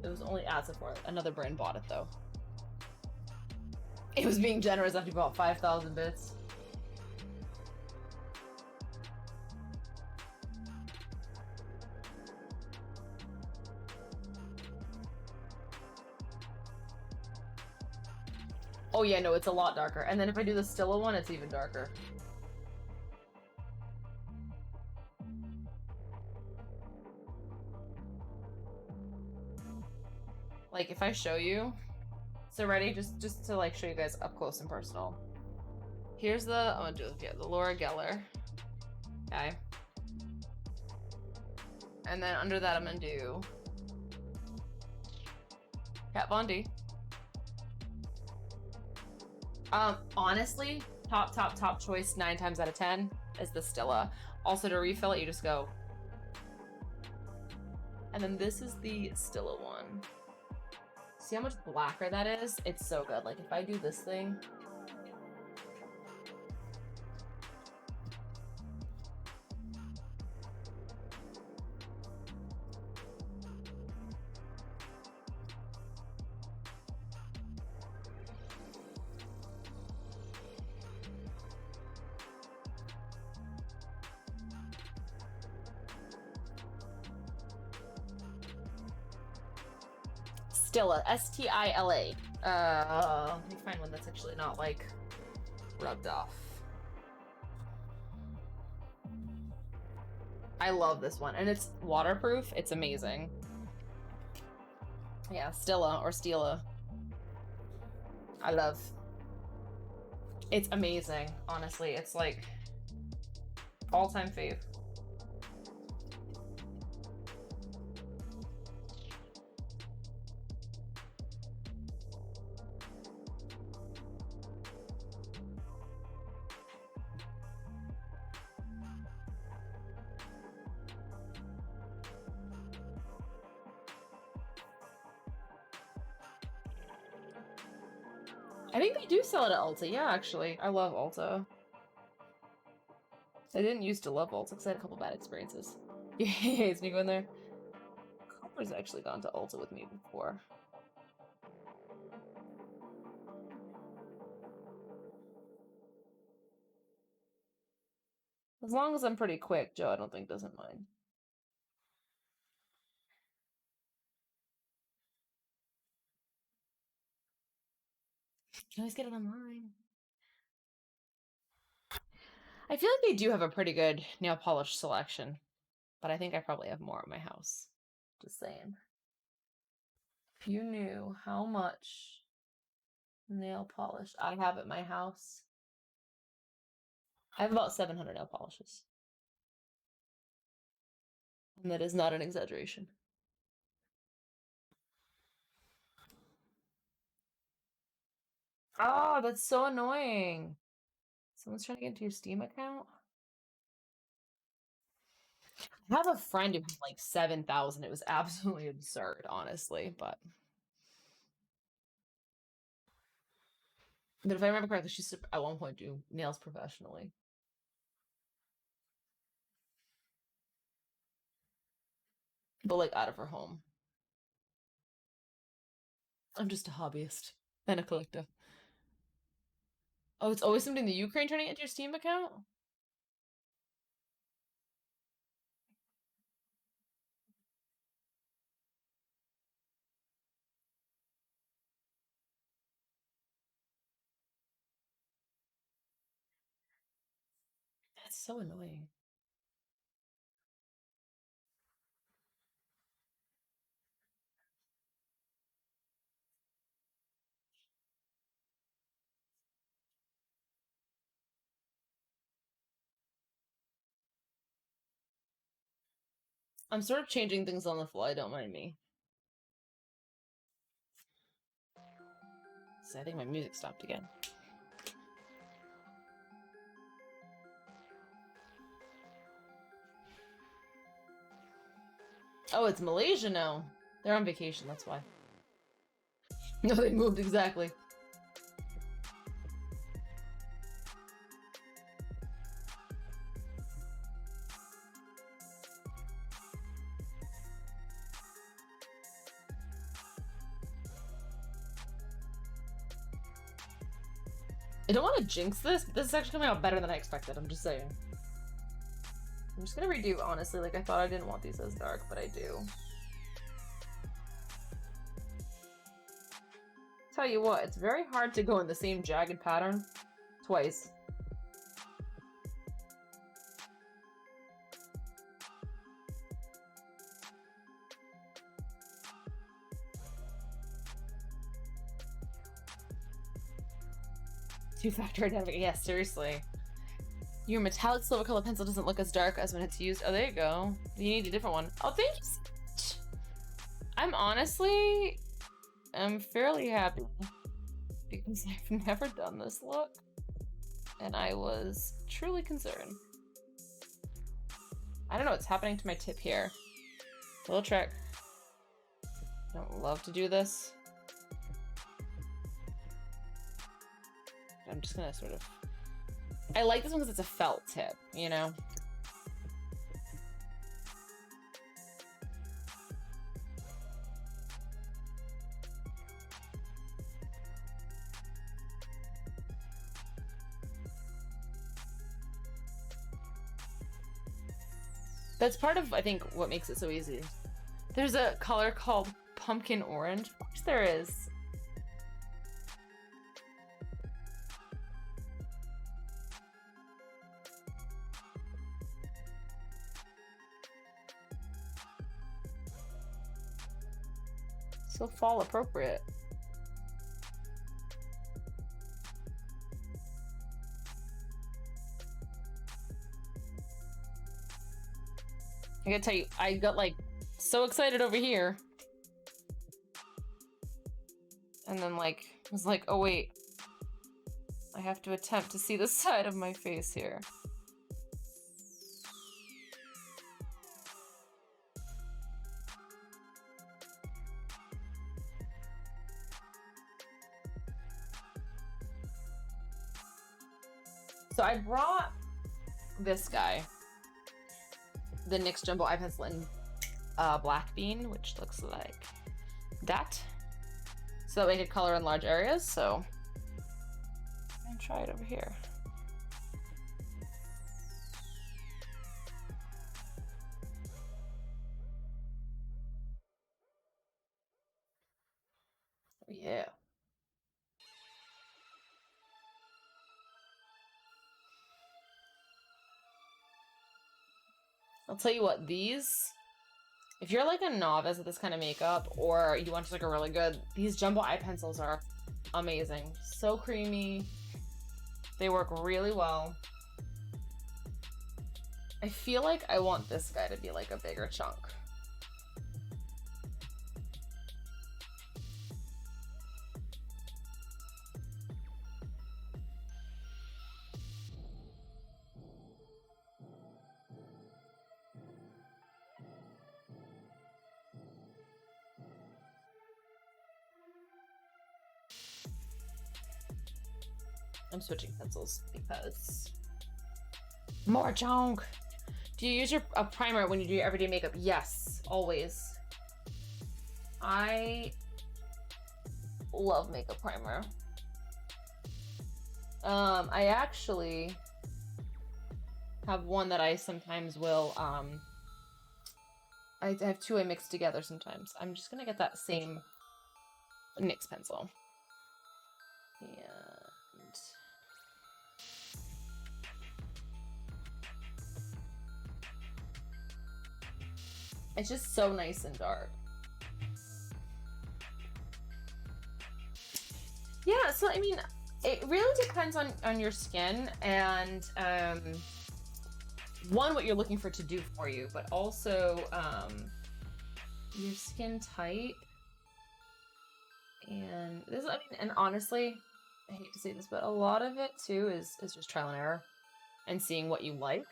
it was only at Sephora. Another brand bought it though. It was being generous after about 5,000 bits. Oh yeah, no, it's a lot darker. And then if I do the Stilla one, it's even darker. Like if I show you, so ready, just to like show you guys up close and personal. Here's the, I'm gonna do the Laura Geller. Okay. And then under that I'm gonna do Kat Von D. Honestly, top choice 9 times out of 10 is the Stilla. Also to refill it, you just go. And then this is the Stilla one. See how much blacker that is? It's so good. Like if I do this thing. Stilla, S-T-I-L-A. Let me find one that's actually not like rubbed off. I love this one, and it's waterproof. It's amazing. Yeah, Stilla or Stila. I love. It's amazing, honestly. It's like all-time fave. I think they do sell it at Ulta. Yeah, actually. I love Ulta. I didn't used to love Ulta because I had a couple bad experiences. Yeah, sneak in there. Cooper's actually gone to Ulta with me before. As long as I'm pretty quick, Joe, I don't think doesn't mind. You can always get it online. I feel like they do have a pretty good nail polish selection, but I think I probably have more at my house. Just saying. If you knew how much nail polish I have at my house, I have about 700 nail polishes. And that is not an exaggeration. Oh, that's so annoying. Someone's trying to get into your Steam account? I have a friend who had like 7,000. It was absolutely absurd, honestly, but if I remember correctly, she used to at one point do nails professionally. But like out of her home. I'm just a hobbyist and a collector. Oh, it's always something in the Ukraine turning it into your Steam account? That's so annoying. I'm sort of changing things on the fly, don't mind me. So I think my music stopped again. Oh, it's Malaysia now. They're on vacation, that's why. No, they moved exactly. I don't want to jinx this, but this is actually coming out better than I expected. I'm just saying. I'm just gonna redo, honestly. Like, I thought I didn't want these as dark, but I do. Tell you what, it's very hard to go in the same jagged pattern twice. Two-factor identification. Yeah, seriously. Your metallic silver color pencil doesn't look as dark as when it's used. Oh, there you go. You need a different one. Oh, thank you so much. I'm fairly happy because I've never done this look, and I was truly concerned. I don't know what's happening to my tip here. Little trick. I don't love to do this. I'm just gonna sort of... I like this one because it's a felt tip, you know? That's part of, I think, what makes it so easy. There's a color called pumpkin orange. Of course there is. So fall appropriate. I gotta tell you, I got like so excited over here. And then like, was like, oh wait. I have to attempt to see the side of my face here. So I brought this guy, the NYX Jumbo Eye Pencil in Black Bean, which looks like that. So that way I could color in large areas, so I'm gonna try it over here. Yeah. I'll tell you what, these, if you're like a novice at this kind of makeup, or you want just like a really good, these jumbo eye pencils are amazing. So creamy. They work really well. I feel like I want this guy to be like a bigger chunk. I'm switching pencils because more chunk. Do you use a primer when you do your everyday makeup? Yes, always. I love makeup primer. I actually have one that I sometimes will, I have two I mix together sometimes. I'm just gonna get that same NYX pencil. And it's just so nice and dark. Yeah, so I mean, it really depends on your skin and one, what you're looking for to do for you, but also your skin type. And this, I mean, and honestly, I hate to say this, but a lot of it too is just trial and error and seeing what you like.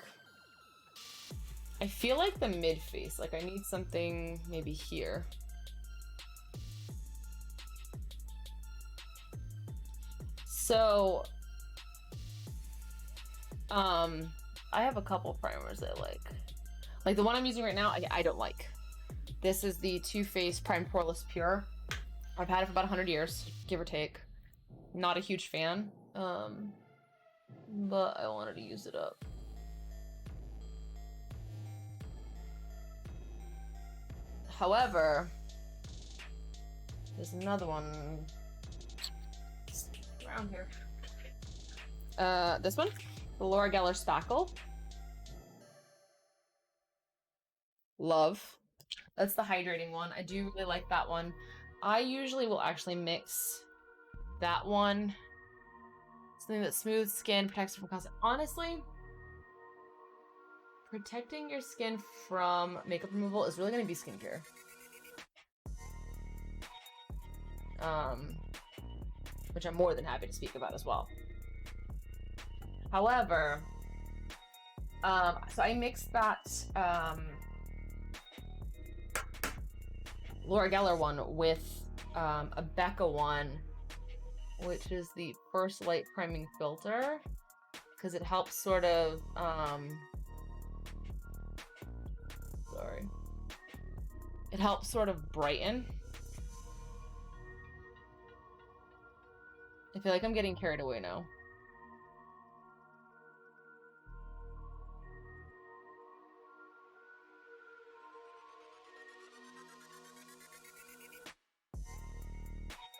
I feel like the mid face, like I need something maybe here. So, I have a couple primers that I like. Like the one I'm using right now, I don't like. This is the Too Faced Prime Poreless Pure. I've had it for about 100 years, give or take. Not a huge fan. But I wanted to use it up. However, there's another one around here. This one, the Laura Geller Spackle. Love. That's the hydrating one. I do really like that one. I usually will actually mix that one. Something that smooths skin, protects from constant. Honestly, protecting your skin from makeup removal is really going to be skincare. Which I'm more than happy to speak about as well. However, so I mixed that Laura Geller one with a Becca one, which is the First Light Priming Filter, because it helps sort of it helps sort of brighten. I feel like I'm getting carried away now.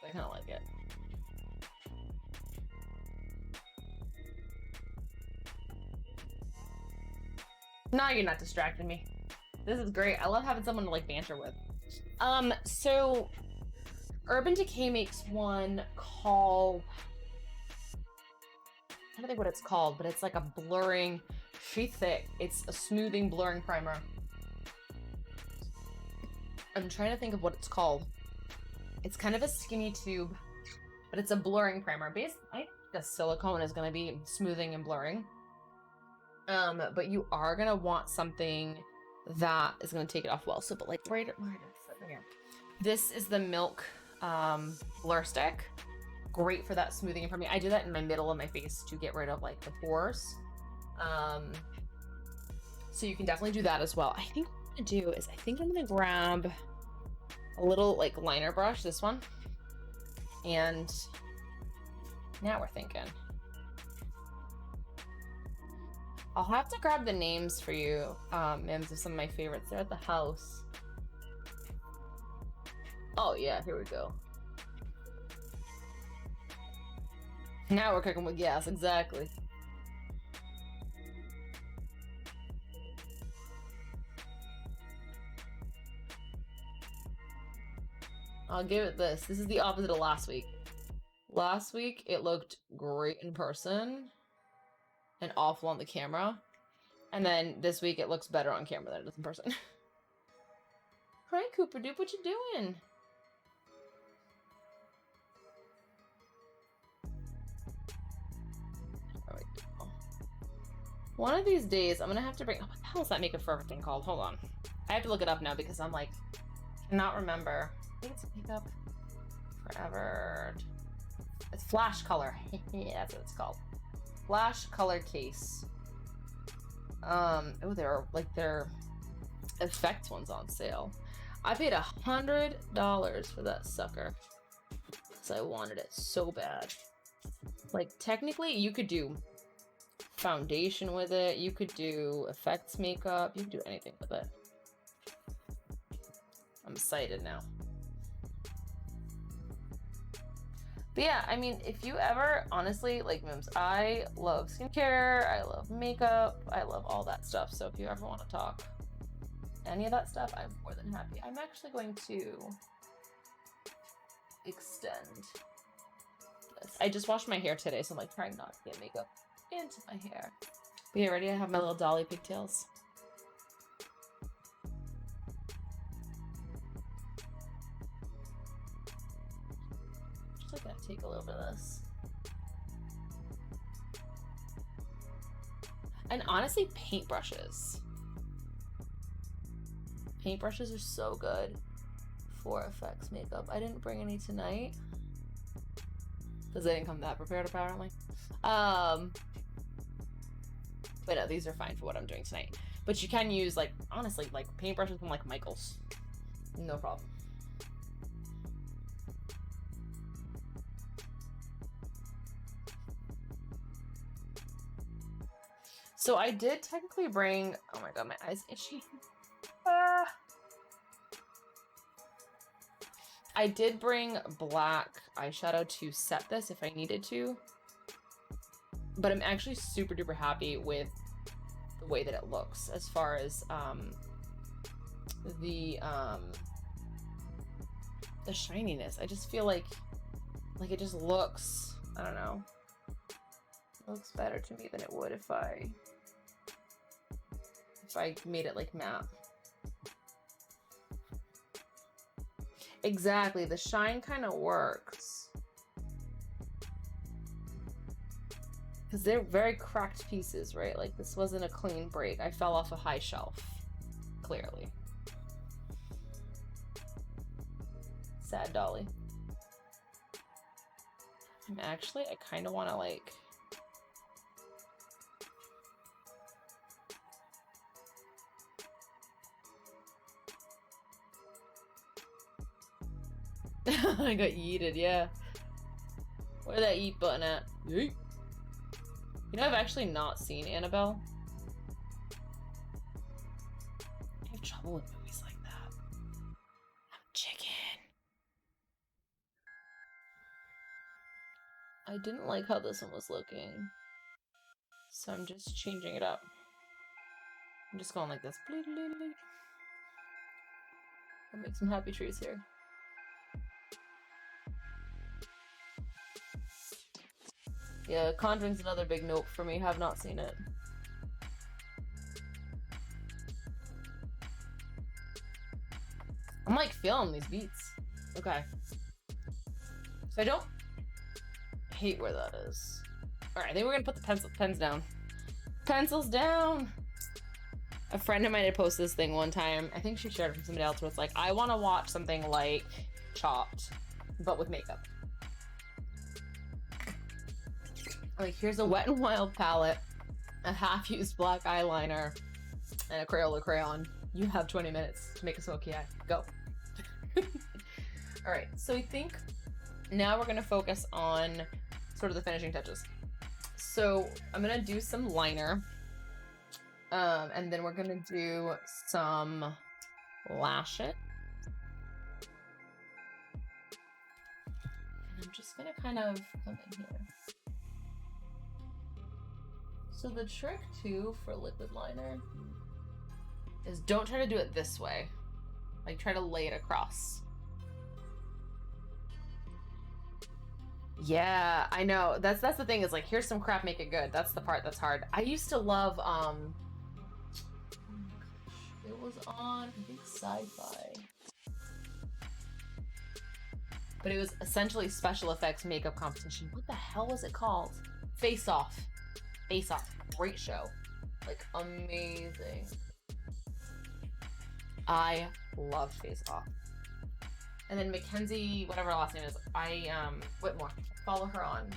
I kind of like it. No, you're not distracting me. This is great. I love having someone to like banter with. So Urban Decay makes one called, I don't think what it's called, but it's like a blurring, she's thick. It's a smoothing blurring primer. I'm trying to think of what it's called. It's kind of a skinny tube, but it's a blurring primer. Basically, I think the silicone is going to be smoothing and blurring. But you are going to want something that is going to take it off well. So, but like right here. This is the Milk Blur Stick. Great for that smoothing for me. I do that in my middle of my face to get rid of like the pores. So you can definitely do that as well. I think what I'm gonna do is I'm gonna grab a little like liner brush, this one, and now we're thinking. I'll have to grab the names for you, names of some of my favorites. They're at the house. Oh yeah, here we go. Now we're cooking with gas, exactly. I'll give it this. This is the opposite of last week. Last week, it looked great in person and awful on the camera. And then this week, it looks better on camera than it does in person. Hi, Cooper Dupe, what you doing? There we go. One of these days, I'm gonna have to bring. Oh, what the hell is that makeup forever thing called? Hold on. I have to look it up now because I'm like, cannot remember. I think it's makeup forever. It's Flash Color. Yeah, that's what it's called. Flash Color case. Oh, they're effect ones on sale. I paid $100 for that sucker because I wanted it so bad. Like, technically, you could do foundation with it. You could do effects makeup. You could do anything with it. I'm excited now. But yeah, I mean, if you ever, honestly, like, Mims, I love skincare, I love makeup, I love all that stuff. So if you ever want to talk any of that stuff, I'm more than happy. I'm actually going to extend this. I just washed my hair today, so I'm like trying not to get makeup into my hair. But yeah, ready? I have my little dolly pigtails. Gonna take a little bit of this. And honestly, paintbrushes. Paintbrushes are so good for effects makeup. I didn't bring any tonight because I didn't come that prepared apparently. But no, these are fine for what I'm doing tonight. But you can use, like, honestly, like paintbrushes from like Michael's. No problem. So I did technically bring, oh my god, my eyes itchy. Ah. I did bring black eyeshadow to set this if I needed to, but I'm actually super duper happy with the way that it looks as far as the shininess. I just feel like it just looks, I don't know, it looks better to me than it would if I made it like matte. Exactly, the shine kind of works. Because they're very cracked pieces, right? Like, this wasn't a clean break. I fell off a high shelf, clearly. Sad Dolly. And actually, I kind of want to, like... I got yeeted, yeah. Where's that eat button at? Yeet. You know, I've actually not seen Annabelle. I have trouble with movies like that. I'm chicken. I didn't like how this one was looking, so I'm just changing it up. I'm just going like this. I'll make some happy trees here. Yeah, Conjuring's another big nope for me. Have not seen it. I'm like feeling these beats. Okay. So I don't hate where that is. Alright, I think we're gonna put the pens down. Pencils down! A friend of mine had posted this thing one time. I think she shared it from somebody else where it's like, I want to watch something like Chopped, but with makeup. Like, here's a Wet n Wild palette, a half-used black eyeliner, and a Crayola crayon. You have 20 minutes to make a smoky eye. Go. Alright, so I think now we're going to focus on sort of the finishing touches. So I'm going to do some liner, and then we're going to do some lash it. And I'm just going to kind of come in here. So the trick too for liquid liner is don't try to do it this way. Like, try to lay it across. Yeah, I know. That's the thing, is like, here's some crap, make it good. That's the part that's hard. I used to love oh my gosh, it was on, I think, Sci-Fi. But it was essentially special effects makeup competition. What the hell was it called? Face Off. Face Off. Great show. Like, amazing. I love Face Off. And then Mackenzie, whatever her last name is, Whitmore. Follow her on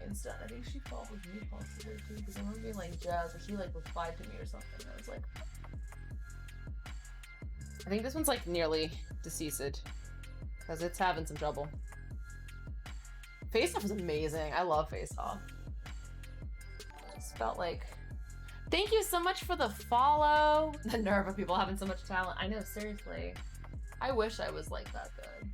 Insta. I think she followed me possibly too, because I remember being like, Jazz, or she like replied to me or something. And I was like, I think this one's like nearly deceased, because it's having some trouble. Face Off is amazing. I love Face Off. I just felt like, thank you so much for the follow. The nerve of people having so much talent. I know, seriously. I wish I was like that good.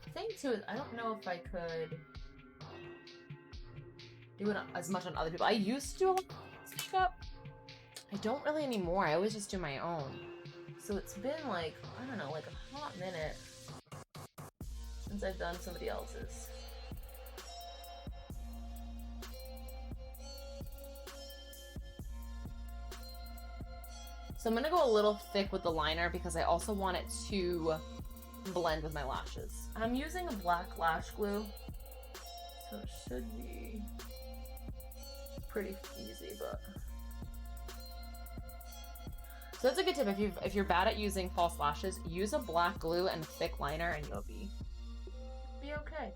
The thing too is, I don't know if I could do it as much on other people. I used to do a lot of makeup. I don't really anymore. I always just do my own. So it's been like, I don't know, like a hot minute since I've done somebody else's. So I'm gonna go a little thick with the liner because I also want it to blend with my lashes. I'm using a black lash glue, so it should be pretty easy, but. So that's a good tip. If you're bad at using false lashes, use a black glue and a thick liner and you'll be okay.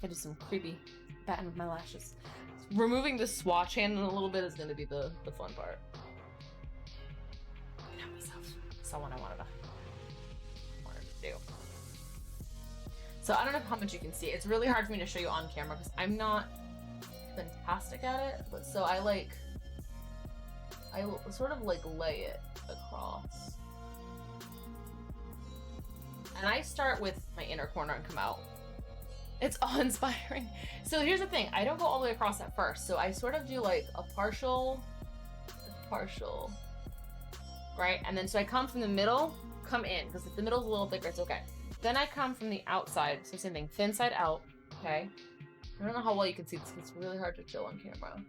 I do some creepy batting with my lashes. removing the swatch hand in a little bit is going to be the fun part. Someone I wanted to do. So I don't know how much you can see. It's really hard for me to show you on camera because I'm not fantastic at it. But so I sort of like lay it across. And I start with my inner corner and come out. It's awe-inspiring. So here's the thing. I don't go all the way across at first. So I sort of do like a partial, right? And then so I come from the middle, come in. Because if the middle's a little thicker, it's okay. Then I come from the outside. So same thing, thin side out, okay? I don't know how well you can see this. It's really hard to show on camera.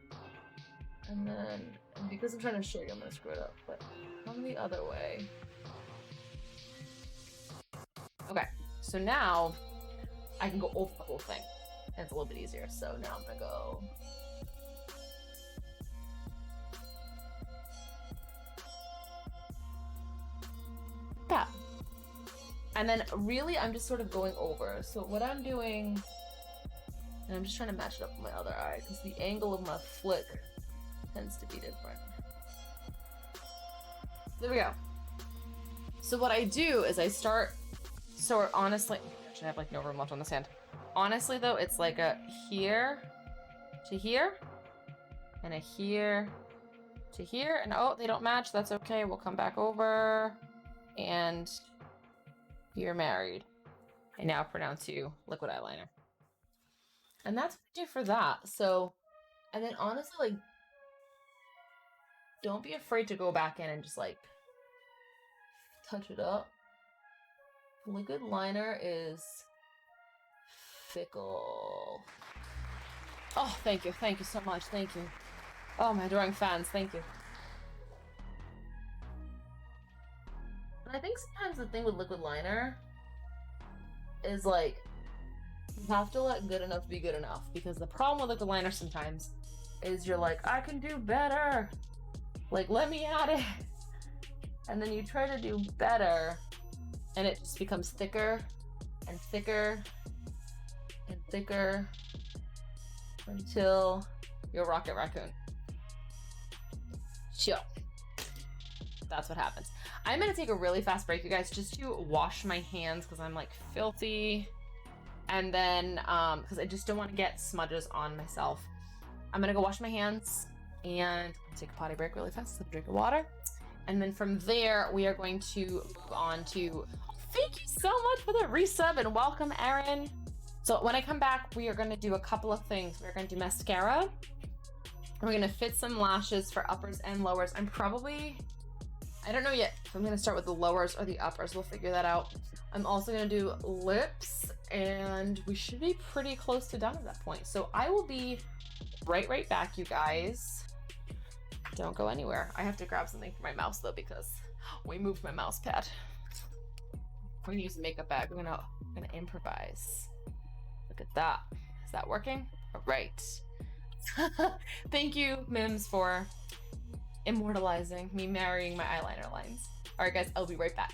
And then, because I'm trying to show you, I'm gonna screw it up. But come the other way. Okay, so now I can go over the whole thing. And it's a little bit easier. So now I'm gonna go. That. And then really I'm just sort of going over. So what I'm doing, and I'm just trying to match it up with my other eye because the angle of my flick tends to be different. There we go. So what I do is I start, so honestly, actually I have like no room left on this hand. Honestly though, it's like a here to here, and a here to here, and oh, they don't match, that's okay, we'll come back over, and you're married. I now pronounce you liquid eyeliner. And that's what I do for that. So, and then honestly, like, don't be afraid to go back in and just like touch it up. Liquid liner is fickle. Oh, thank you so much, thank you. Oh, my adoring fans, thank you. And I think sometimes the thing with liquid liner is like, you have to let good enough be good enough, because the problem with liquid liner sometimes is you're like, I can do better. Like, let me at it. And then you try to do better, and it just becomes thicker and thicker and thicker until you're Rocket Raccoon. Sure. That's what happens. I'm gonna take a really fast break, you guys, just to wash my hands because I'm like filthy. And then, because I just don't want to get smudges on myself. I'm gonna go wash my hands and take a potty break really fast, have a drink of water. And then from there, we are going to move on to, thank you so much for the resub and welcome, Erin. So when I come back, we are gonna do a couple of things. We're gonna do mascara. We're gonna fit some lashes for uppers and lowers. I don't know yet if I'm gonna start with the lowers or the uppers. We'll figure that out. I'm also gonna do lips, and we should be pretty close to done at that point. So I will be right back, you guys. Don't go anywhere. I have to grab something for my mouse though, because we moved my mouse pad. We're gonna use a makeup bag. We're gonna improvise. Look at that. Is that working? All right. Thank you, Mims, for immortalizing me marrying my eyeliner lines. All right, guys, I'll be right back.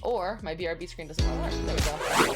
Or my BRB screen doesn't want to work. There we go.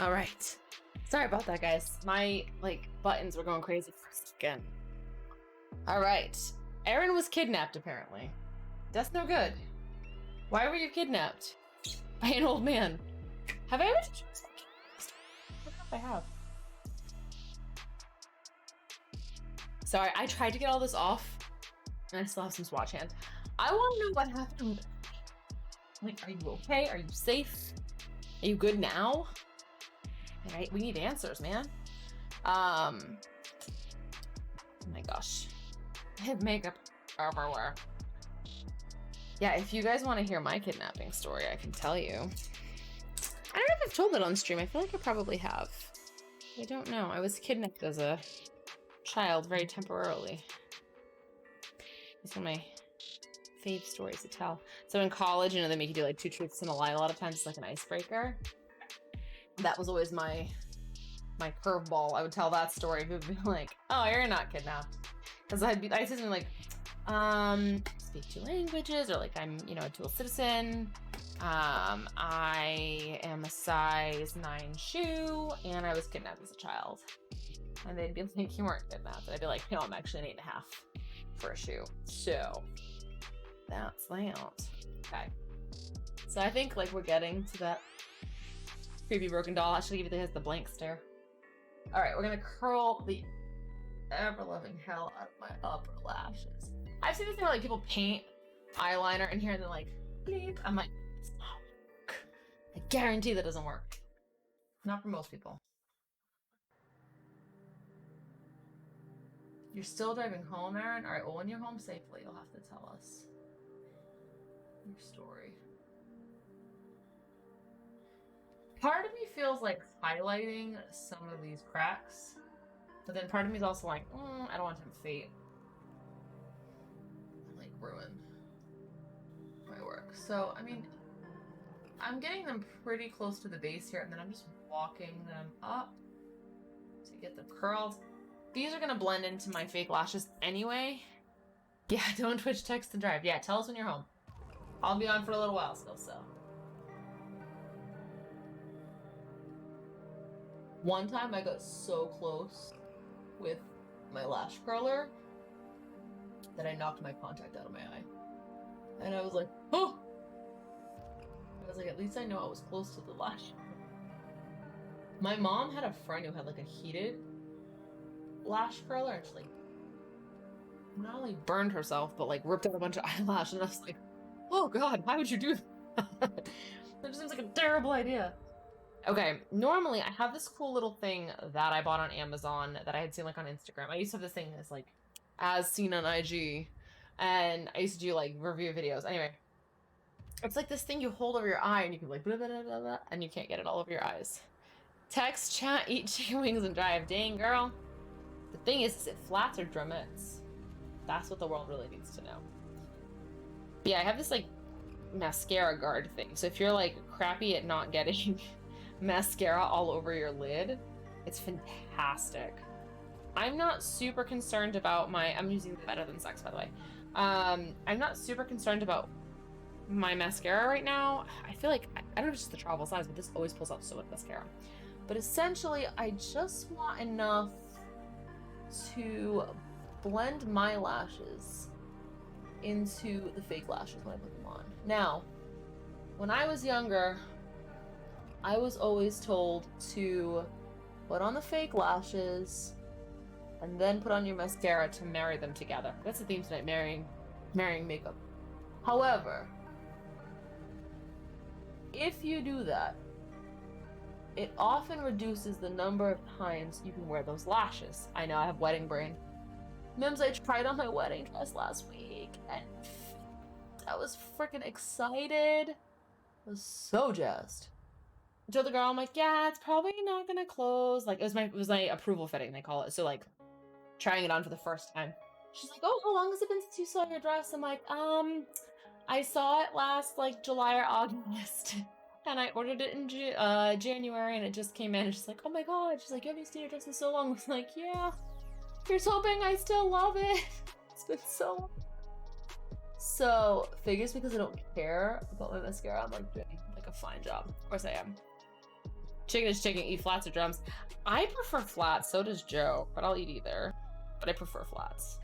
All right. Sorry about that, guys. My buttons were going crazy for a second. All right. Aaron was kidnapped, apparently. That's no good. Why were you kidnapped? By an old man. Have I ever? I don't know if I have. Sorry, I tried to get all this off, and I still have some swatch hand. I want to know what happened. Like, are you okay? Are you safe? Are you good now? All right, we need answers, man. Oh my gosh. I have makeup everywhere. Yeah, if you guys want to hear my kidnapping story, I can tell you. I don't know if I've told it on stream. I feel like I probably have. I don't know. I was kidnapped as a child very temporarily. It's one of my fave stories to tell. So in college, they make you do like 2 truths and a lie a lot of times. It's like an icebreaker. That was always my curveball. I would tell that story. Who'd be like, "Oh, you're not kidnapped," because I'd say something like, "Speak 2 languages," or like, "I'm a dual citizen. I am a size 9 shoe, and I was kidnapped as a child." And they'd be like, "You weren't kidnapped." And I'd be like, "No, I'm actually an 8.5 for a shoe." So that's that. Okay. So I think we're getting to that creepy broken doll. Actually, give it has the blank stare. All right, we're gonna curl the ever-loving hell out of my upper lashes. I've seen this thing where people paint eyeliner in here and then bleep. I'm like, it's not work. I guarantee that doesn't work. Not for most people. You're still driving home, Aaron? All right, well, when you're home safely, you'll have to tell us your story. Part of me feels like highlighting some of these cracks, but then part of me is also like, I don't want to fade and ruin my work. So, I mean, I'm getting them pretty close to the base here, and then I'm just walking them up to get them curled. These are gonna blend into my fake lashes anyway. Yeah, don't Twitch, text, and drive. Yeah, tell us when you're home. I'll be on for a little while still, so. One time I got so close with my lash curler that I knocked my contact out of my eye. And I was like, oh! I was like, at least I know I was close to the lash. My mom had a friend who had a heated lash curler, and she not only burned herself, but ripped out a bunch of eyelash, and I was like, oh god, why would you do that? That just seems like a terrible idea. Okay, normally I have this cool little thing that I bought on Amazon that I had seen on Instagram. I used to have this thing that's as seen on IG, and I used to do review videos. Anyway, it's this thing you hold over your eye and you can blah, blah, blah, blah, blah, and you can't get it all over your eyes. Text, chat, eat chicken wings, and drive. Dang, girl. The thing is it flats or drumettes? That's what the world really needs to know. But yeah, I have this mascara guard thing. So if you're crappy at not getting mascara all over your lid, it's fantastic. I'm not super concerned about I'm using Better Than Sex, by the way. I'm not super concerned about my mascara right now. I feel I don't know if it's just the travel size, but this always pulls out so much mascara. But essentially, I just want enough to blend my lashes into the fake lashes when I put them on. Now, when I was younger, I was always told to put on the fake lashes and then put on your mascara to marry them together. That's the theme tonight, marrying makeup. However, if you do that, it often reduces the number of times you can wear those lashes. I know I have wedding brain. Mims, I tried on my wedding dress last week and I was freaking excited. I was so jazzed. I told the girl, I'm like, yeah, it's probably not gonna close. It was my approval fitting, they call it. So trying it on for the first time. She's like, oh, how long has it been since you saw your dress? I'm like, I saw it last July or August. And I ordered it in January, and it just came in. And she's like, oh my god. She's like, you haven't seen your dress in so long. I was like, yeah. Here's hoping I still love it. It's been so long. So, figures because I don't care about my mascara, I'm doing a fine job. Of course I am. Chicken is chicken. Eat flats or drums. I prefer flats. So does Joe, but I'll eat either. But I prefer flats.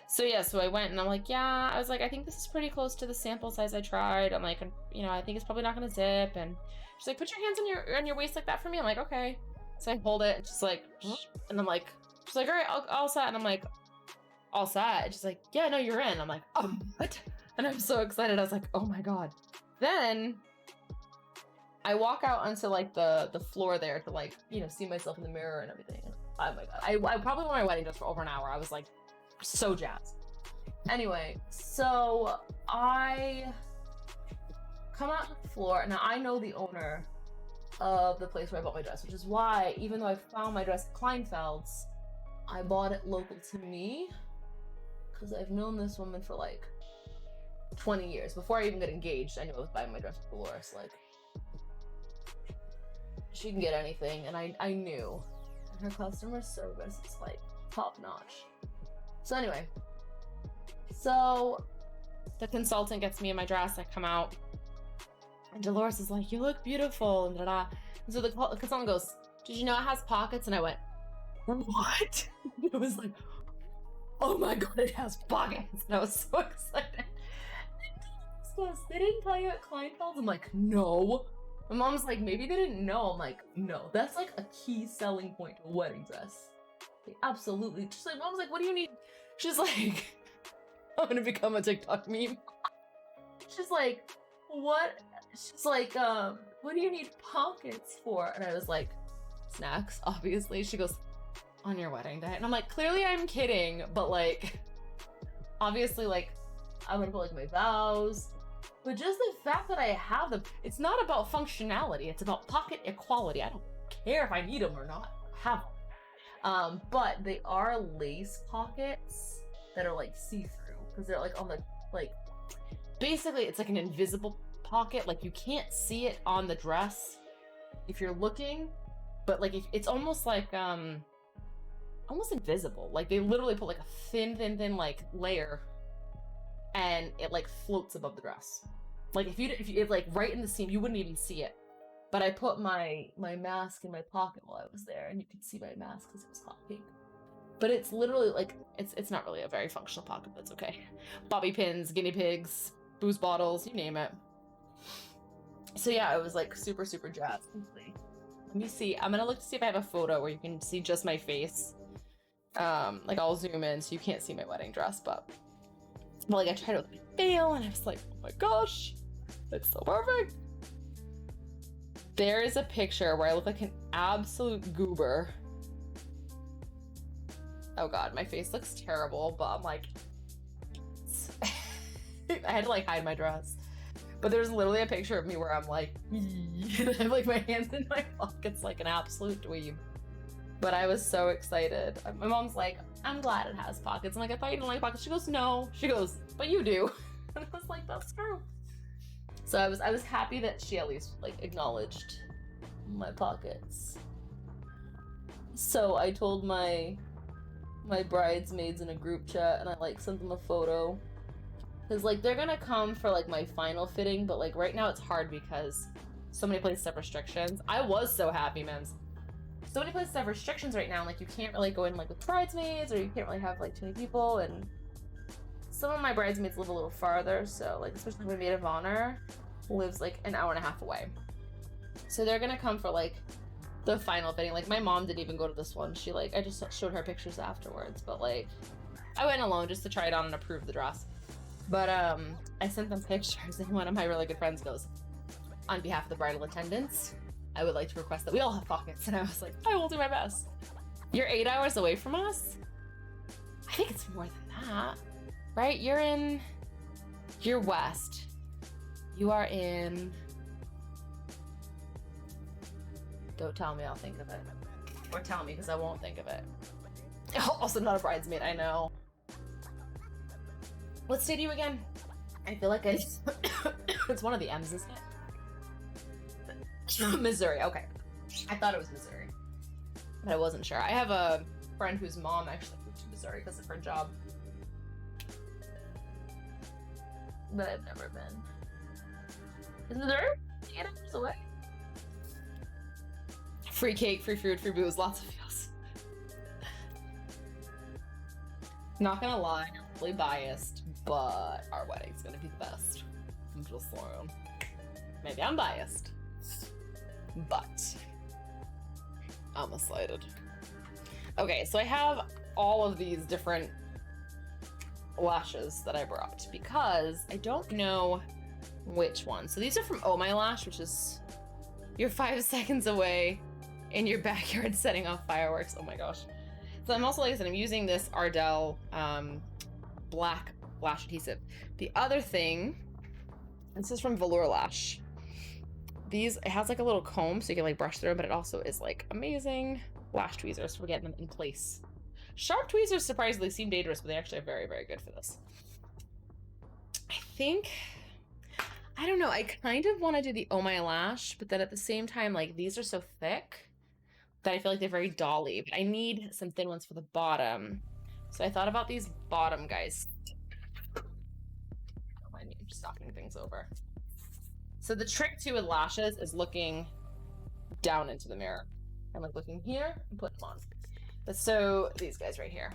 So yeah, so I went and I'm like, yeah, I was like, I think this is pretty close to the sample size I tried. I'm like, you know, I think it's probably not gonna zip. And she's like, put your hands on your waist like that for me. I'm like, okay. So I hold it, and she's like, and I'm like, she's like, all right, all set. And I'm like, all set. And she's like, yeah, no, you're in. I'm like, oh, what? And I'm so excited. I was like, oh my God. Then I walk out onto like the floor there to like, you know, see myself in the mirror and everything. Oh my God. I probably wore my wedding dress for over an hour. I was like so jazzed. Anyway, so I come out to the floor. Now I know the owner of the place where I bought my dress, which is why, even though I found my dress at Kleinfeld's, I bought it local to me because I've known this woman for like 20 years. Before I even got engaged, I knew I was buying my dress with Dolores. Like, she can get anything, and I knew. And her customer service is like top notch. So anyway, so the consultant gets me in my dress. I come out, and Dolores is like, "You look beautiful," and da-da. And so the consultant goes, "Did you know it has pockets?" And I went, "What?" It was like, "Oh my God, it has pockets!" And I was so excited. They didn't tell you at Kleinfeld's? I'm like, no. My mom's like, maybe they didn't know. I'm like, no. That's like a key selling point to a wedding dress. They absolutely. She's like, mom's like, what do you need? She's like, I'm gonna become a TikTok meme. She's like, what? She's like, what do you need pockets for? And I was like, snacks, obviously. She goes, on your wedding day. And I'm like, clearly I'm kidding, but like, obviously, like, I'm gonna put like my vows. But just the fact that I have them, it's not about functionality, it's about pocket equality. I don't care if I need them or not. I have them. But they are lace pockets that are like see-through, because they're like on the, like, basically it's like an invisible pocket. Like you can't see it on the dress if you're looking, but like it's almost like almost invisible. Like they literally put like a thin like layer, and it like floats above the dress. Like if it's like right in the seam, you wouldn't even see it. But I put my mask in my pocket while I was there, and you could see my mask because it was hot pink. But it's literally like, it's not really a very functional pocket, but it's okay. Bobby pins, guinea pigs, booze bottles, you name it. So yeah, I was like super jazzed. Let me see. I'm gonna look to see if I have a photo where you can see just my face. Like I'll zoom in so you can't see my wedding dress, but like I tried it with my veil, and I was like, oh my gosh, it's so perfect. There is a picture where I look like an absolute goober. Oh God, my face looks terrible, but I'm like, I had to like hide my dress. But there's literally a picture of me where I'm like, and I have like my hands in my pockets like an absolute dweeb. But I was so excited. My mom's like, I'm glad it has pockets. I'm like, I thought you didn't like pockets. She goes, no. She goes, but you do. And I was like, that's true. So I was happy that she at least like acknowledged my pockets. So I told my bridesmaids in a group chat, and I like sent them a photo. Cause like they're gonna come for like my final fitting, but like right now it's hard because so many places have restrictions. I was so happy, man. So many places have restrictions right now, like you can't really go in like with bridesmaids, or you can't really have like too many people, and some of my bridesmaids live a little farther, so like especially my maid of honor lives like an hour and a half away. So they're gonna come for like the final fitting. Like my mom didn't even go to this one. She like, I just showed her pictures afterwards, but like I went alone just to try it on and approve the dress. But I sent them pictures, and one of my really good friends goes, on behalf of the bridal attendants, I would like to request that we all have pockets. And I was like, I will do my best. You're 8 hours away from us? I think it's more than that, right? You're west. You are in, don't tell me, I'll think of it. Or tell me, because I won't think of it. Also not a bridesmaid, I know. What state are you again? I feel like it's one of the M's, isn't it? Missouri, okay. I thought it was Missouri, but I wasn't sure. I have a friend whose mom actually moved to Missouri because of her job, but I've never been. Is Missouri 8 hours away? Free cake, free food, free booze, lots of feels. Not gonna lie, I'm really biased, but our wedding's gonna be the best. I'm just saying. Maybe I'm biased, but I'm excited. Okay, so I have all of these different lashes that I brought because I don't know which one. So these are from Oh My Lash, which is you're 5 seconds away in your backyard setting off fireworks. Oh my gosh. So I'm also, like I said, I'm using this Ardell black lash adhesive. The other thing, this is from Velour Lash. These, it has like a little comb so you can like brush through, but it also is like amazing lash tweezers for getting them in place. Sharp tweezers surprisingly seem dangerous, but they actually are very, very good for this. I think, I don't know, I kind of want to do the Oh My Lash, but then at the same time, like these are so thick that I feel like they're very dolly, but I need some thin ones for the bottom. So I thought about these bottom guys. Don't mind me, I'm just knocking things over. So the trick too with lashes is looking down into the mirror. I'm like looking here and putting them on. So these guys right here.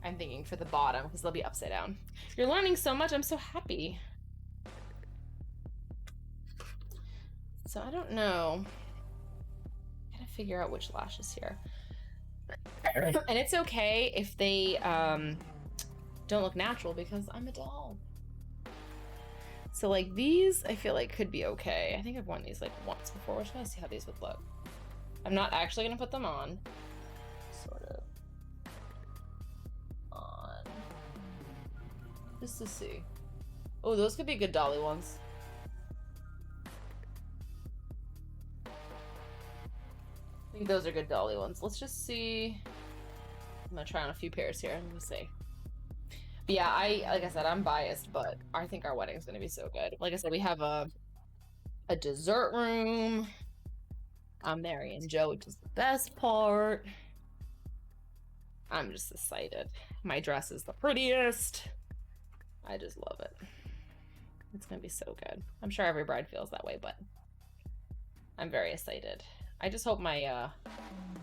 I'm thinking for the bottom because they'll be upside down. You're learning so much. I'm so happy. So I don't know. I gotta figure out which lashes here. And it's okay if they don't look natural because I'm a doll. So like these, I feel like could be okay. I think I've worn these like once before. We're just gonna see how these would look. I'm not actually gonna put them on. Sort of. On. Just to see. Oh, those could be good dolly ones. I think those are good dolly ones. Let's just see. I'm gonna try on a few pairs here. Let me see. But yeah, like I said, I'm biased, but I think our wedding's gonna be so good. Like I said, we have a dessert room. I'm Mary and Joe, which is the best part. I'm just excited. My dress is the prettiest. I just love it. It's gonna be so good. I'm sure every bride feels that way, but I'm very excited. I just hope my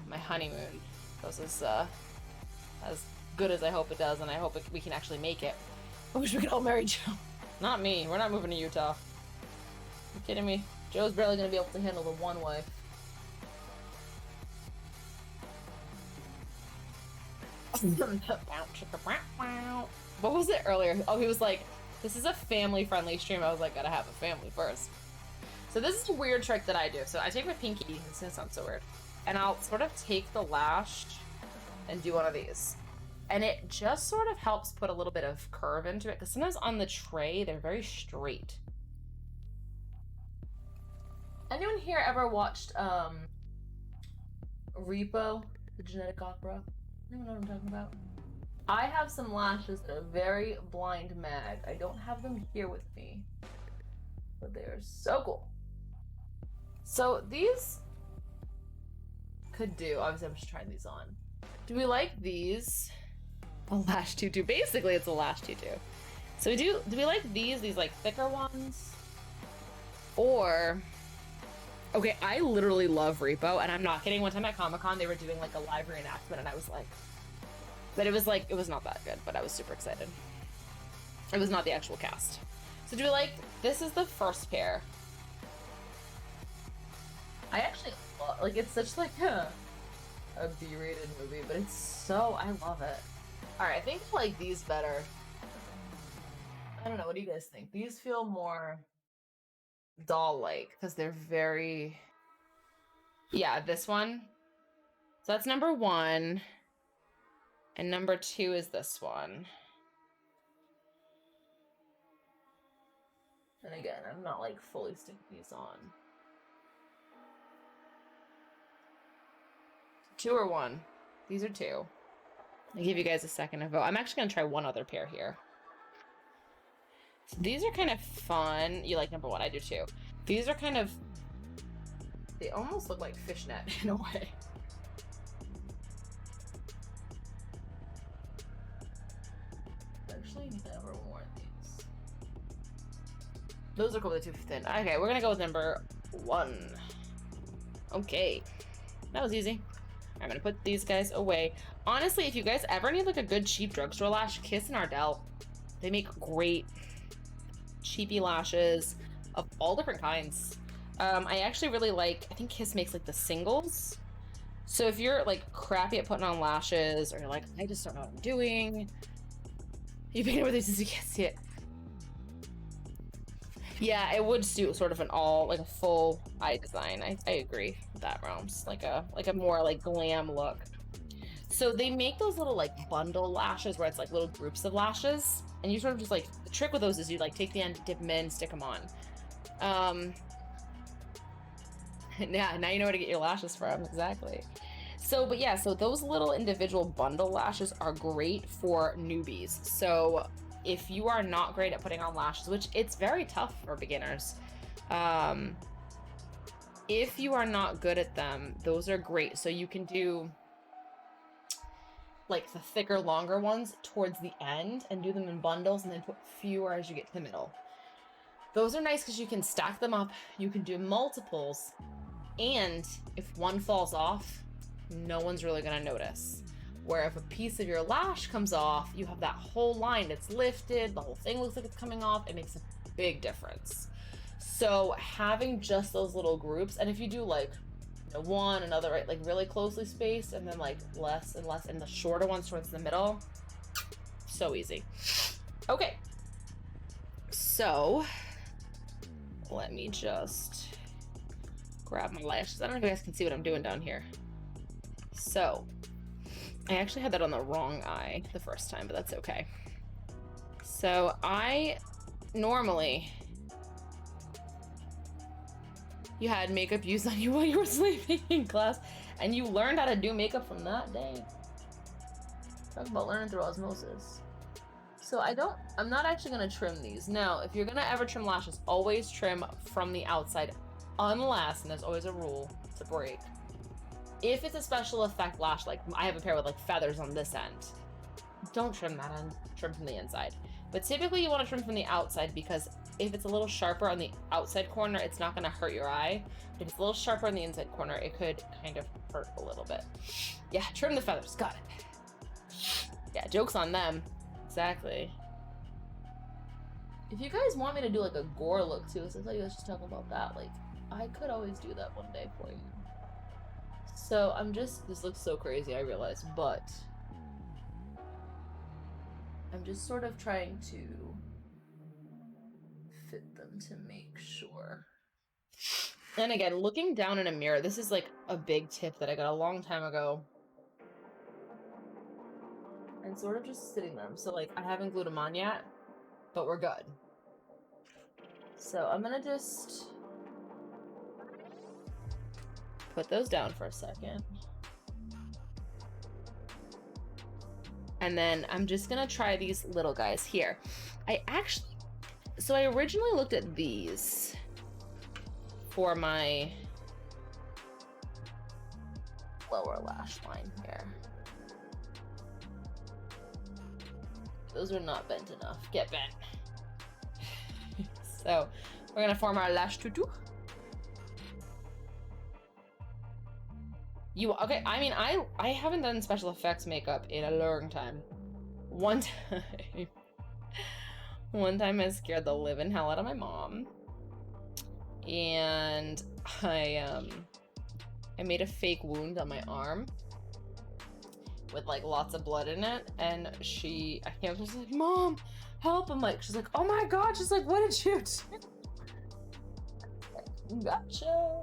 my honeymoon goes as good as I hope it does, and I hope we can actually make it. I wish we could all marry Joe. Not me. We're not moving to Utah. You kidding me? Joe's barely gonna be able to handle the one wife. What was it earlier? Oh, he was like, this is a family-friendly stream. I was like, gotta have a family first. So this is a weird trick that I do. So I take my pinky, this is gonna sound so weird, and I'll sort of take the lash and do one of these. And it just sort of helps put a little bit of curve into it, because sometimes on the tray, they're very straight. Anyone here ever watched Repo, the genetic opera? Anyone know what I'm talking about? I have some lashes that are very blind mag. I don't have them here with me, but they are so cool. So these could do, obviously I'm just trying these on. Do we like these? A lash tutu. Basically it's a lash tutu. So do we like these like thicker ones? Or, okay, I literally love Repo, and I'm not kidding. One time at Comic-Con they were doing like a live reenactment, and I was like, but it was not that good, but I was super excited. It was not the actual cast. So do we like, this is the first pair. I actually love, like, it's such like a B-rated movie, but it's so, I love it. Alright, I think I like these better. I don't know, what do you guys think? These feel more doll-like, because they're very, yeah, this one. So that's number 1. And number 2 is this one. And again, I'm not like fully sticking these on. 2 or 1? These are 2. I'll give you guys a second to vote. I'm actually gonna try one other pair here. So these are kind of fun. You like number 1, I do too. These are kind of, they almost look like fishnet in a way. Actually, never worn these. Those are cool, they're too thin. Okay, we're gonna go with number 1. Okay, that was easy. I'm gonna put these guys away. Honestly, if you guys ever need like a good cheap drugstore lash, Kiss and Ardell, they make great cheapy lashes of all different kinds. I actually really like, I think Kiss makes like the singles. So if you're like crappy at putting on lashes, or you're like, I just don't know what I'm doing, you pick it up with these, you can't see it. Yeah, it would suit sort of an all, like a full eye design. I agree with that, Realms. Like a more like glam look. So they make those little like bundle lashes where it's like little groups of lashes, and you sort of just like, the trick with those is you like take the end, dip them in, stick them on. Yeah, now you know where to get your lashes from, exactly. So, but yeah, so those little individual bundle lashes are great for newbies. So if you are not great at putting on lashes, which it's very tough for beginners, if you are not good at them, those are great. So you can do like the thicker, longer ones towards the end and do them in bundles, and then put fewer as you get to the middle. Those are nice because you can stack them up, you can do multiples, and if one falls off, no one's really gonna notice. Where if a piece of your lash comes off, you have that whole line that's lifted, the whole thing looks like it's coming off, it makes a big difference. So having just those little groups, and if you do like, you know, one, another, right, like really closely spaced, and then like less and less, and the shorter ones towards the middle, so easy. Okay, so let me just grab my lashes. I don't know if you guys can see what I'm doing down here. So I actually had that on the wrong eye the first time, but that's okay. So I normally, you had makeup used on you while you were sleeping in class, and you learned how to do makeup from that day. Talk about learning through osmosis. So I'm not actually gonna trim these. Now, if you're gonna ever trim lashes, always trim from the outside, unless, and there's always a rule, it's a break. If it's a special effect lash, like I have a pair with like feathers on this end, don't trim that end, trim from the inside. But typically you wanna trim from the outside, because if it's a little sharper on the outside corner, it's not gonna hurt your eye. But if it's a little sharper on the inside corner, it could kind of hurt a little bit. Yeah, trim the feathers, got it. Yeah, joke's on them. Exactly. If you guys want me to do like a gore look too, since I guys just talk about that, like I could always do that one day for you. So this looks so crazy, I realize, but I'm just sort of trying to fit them to make sure. And again, looking down in a mirror, this is like a big tip that I got a long time ago. And sort of just sitting them. So like I haven't glued them on yet, but we're good. So I'm gonna just put those down for a second. And then I'm just gonna try these little guys here. So I originally looked at these for my lower lash line here. Those are not bent enough. Get bent. So we're gonna form our lash tutu. Okay, I mean, I haven't done special effects makeup in a long time. One time I scared the living hell out of my mom. And I made a fake wound on my arm with like lots of blood in it, and I came up and was like, Mom, help. I'm like, she's like, oh my god, she's like, what did you do? Gotcha.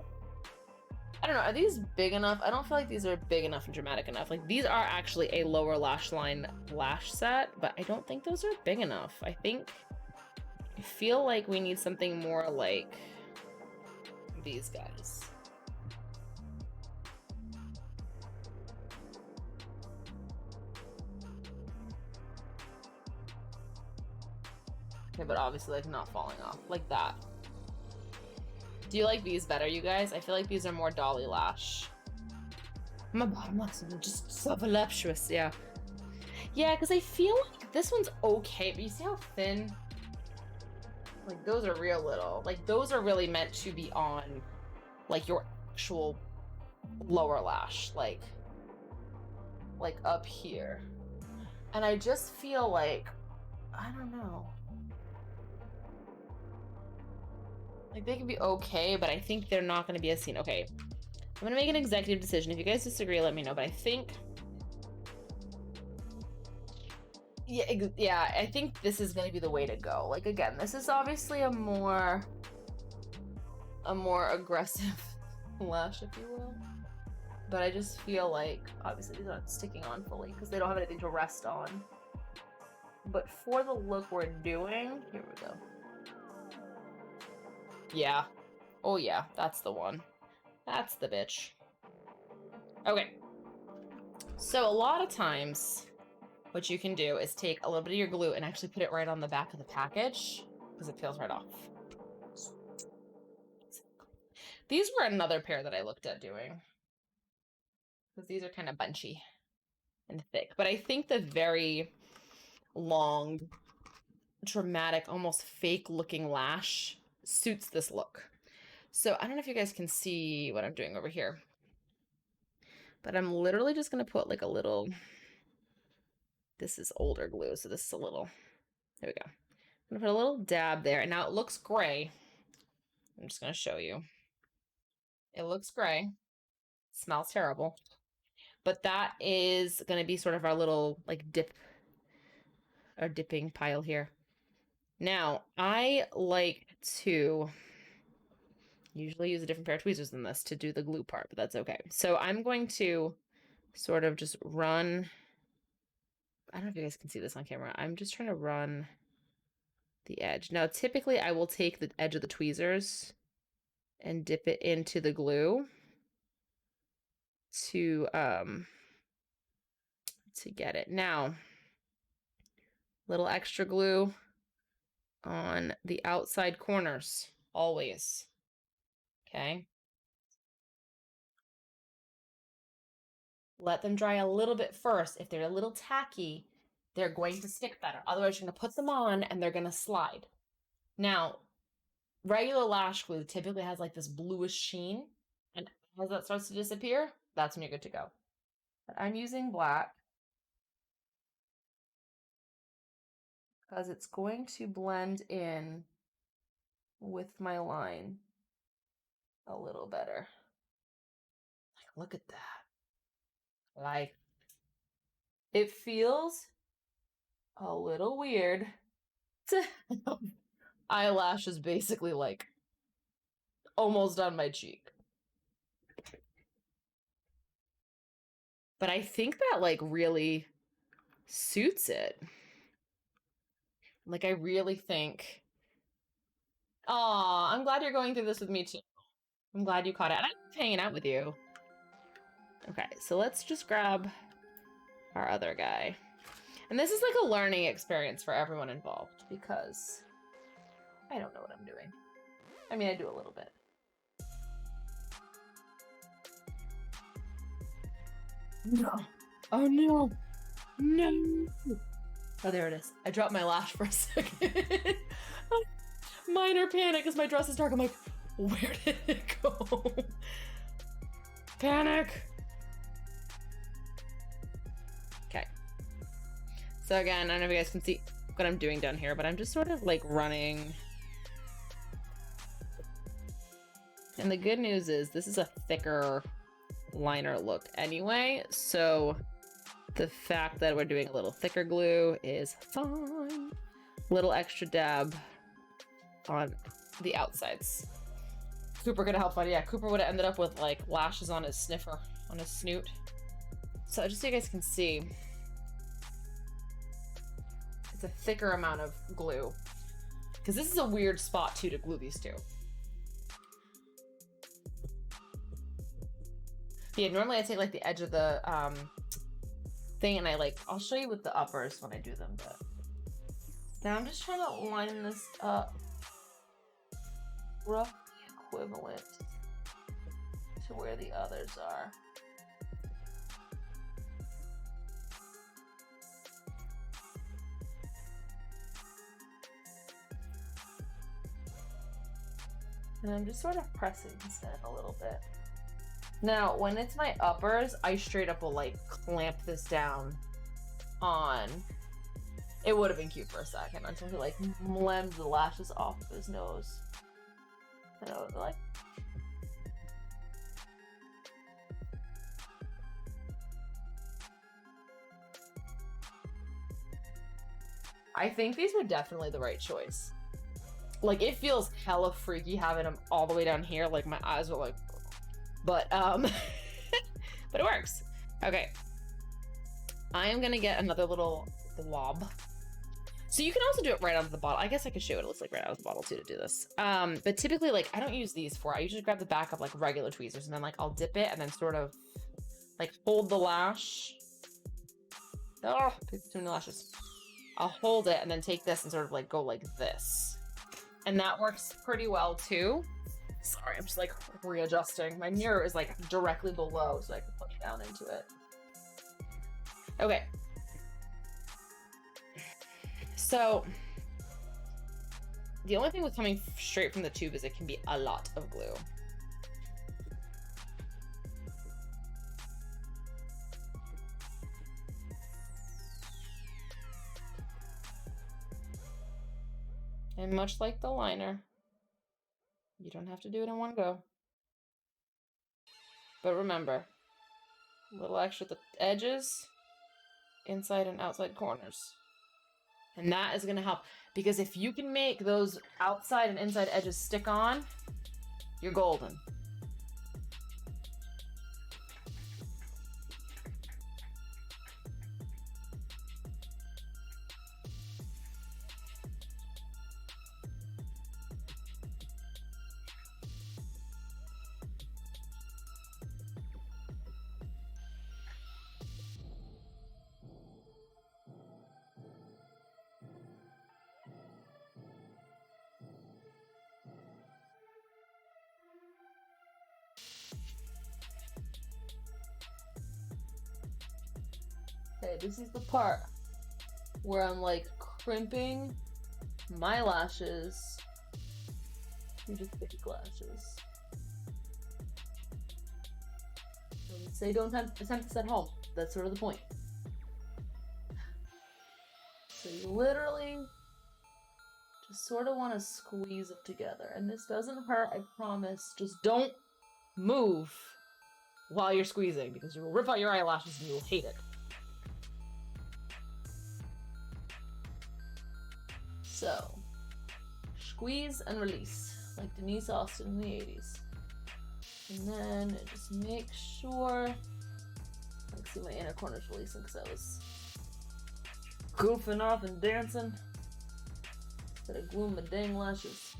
I don't know, are these big enough? I don't feel like these are big enough and dramatic enough. Like, these are actually a lower lash line lash set, but I don't think those are big enough. I feel like we need something more like these guys. Okay, but obviously like not falling off like that. Do you like these better, you guys? I feel like these are more dolly lash. My bottom lash is just so voluptuous, yeah. Yeah, because I feel like this one's okay, but you see how thin? Like, those are real little. Like, those are really meant to be on, like, your actual lower lash, like up here. And I just feel like, I don't know. Like they can be okay, but I think they're not going to be as seen. Okay, I'm going to make an executive decision. If you guys disagree, let me know. But I think, yeah, I think this is going to be the way to go. Like again, this is obviously a more aggressive lash, if you will. But I just feel like, obviously these aren't sticking on fully because they don't have anything to rest on. But for the look we're doing, here we go. Yeah. Oh yeah, that's the one. That's the bitch. Okay. So a lot of times, what you can do is take a little bit of your glue and actually put it right on the back of the package because it peels right off. These were another pair that I looked at doing because these are kind of bunchy and thick. But I think the very long, dramatic, almost fake looking lash suits this look. So I don't know if you guys can see what I'm doing over here, but I'm literally just going to put like a little, this is older glue, so this is a little, there we go. I'm going to put a little dab there, and now it looks gray. I'm just going to show you. It looks gray. It smells terrible. But that is going to be sort of our little like dipping pile here. Now, I like to usually use a different pair of tweezers than this to do the glue part, but that's okay. So I'm going to sort of just run, I don't know if you guys can see this on camera. I'm just trying to run the edge. Now, typically I will take the edge of the tweezers and dip it into the glue to get it. Now, little extra glue on the outside corners, always. Okay. Let them dry a little bit first. If they're a little tacky, they're going to stick better. Otherwise, you're going to put them on and they're going to slide. Now, regular lash glue typically has like this bluish sheen. And as that starts to disappear, that's when you're good to go. But I'm using black because it's going to blend in with my line a little better. Like, look at that. Like, it feels a little weird to have eyelashes basically like almost on my cheek. But I think that like really suits it. Like I really think, I'm glad you're going through this with me too. I'm glad you caught it. And I'm hanging out with you. Okay, so let's just grab our other guy. And this is like a learning experience for everyone involved because I don't know what I'm doing. I mean, I do a little bit. No. Oh no. No. Oh, there it is. I dropped my lash for a second. Minor panic as my dress is dark. I'm like, where did it go? Panic. Okay. So again, I don't know if you guys can see what I'm doing down here, but I'm just sort of like running. And the good news is this is a thicker liner look anyway, so the fact that we're doing a little thicker glue is fine. Little extra dab on the outsides. Cooper could have helped, but yeah, Cooper would have ended up with like lashes on his sniffer, on his snoot. So just so you guys can see, it's a thicker amount of glue because this is a weird spot too to glue these two. Yeah, normally I take like the edge of the thing and I'll show you with the uppers when I do them, but now I'm just trying to line this up roughly equivalent to where the others are. And I'm just sort of pressing this in a little bit. Now, when it's my uppers, I straight up will like clamp this down on. It would have been cute for a second until he like lemmed the lashes off of his nose. And I would be like, I think these were definitely the right choice. Like, it feels hella freaky having them all the way down here. Like, my eyes were like, but but it works. Okay. I am gonna get another little blob. So you can also do it right out of the bottle. I guess I could show what it looks like right out of the bottle too to do this. But typically, like, I don't use these for. I usually grab the back of like regular tweezers and then like I'll dip it and then sort of like hold the lash. Oh, pick between the lashes. I'll hold it and then take this and sort of like go like this. And that works pretty well too. Sorry, I'm just like readjusting. My mirror is like directly below so I can push down into it. Okay. So the only thing with coming straight from the tube is it can be a lot of glue. And much like the liner, you don't have to do it in one go. But remember, a little extra at the edges, inside and outside corners. And that is going to help, because if you can make those outside and inside edges stick on, you're golden. Okay, this is the part where I'm like crimping my lashes to just fake lashes. Don't say don't attempt this at home. That's sort of the point. So you literally just sort of want to squeeze it together. And this doesn't hurt, I promise. Just don't move while you're squeezing, because you will rip out your eyelashes and you will hate it. So, squeeze and release, like Denise Austin in the 80s. And then just make sure, like, see my inner corner's releasing because I was goofing off and dancing. Instead of gluing my dang lashes.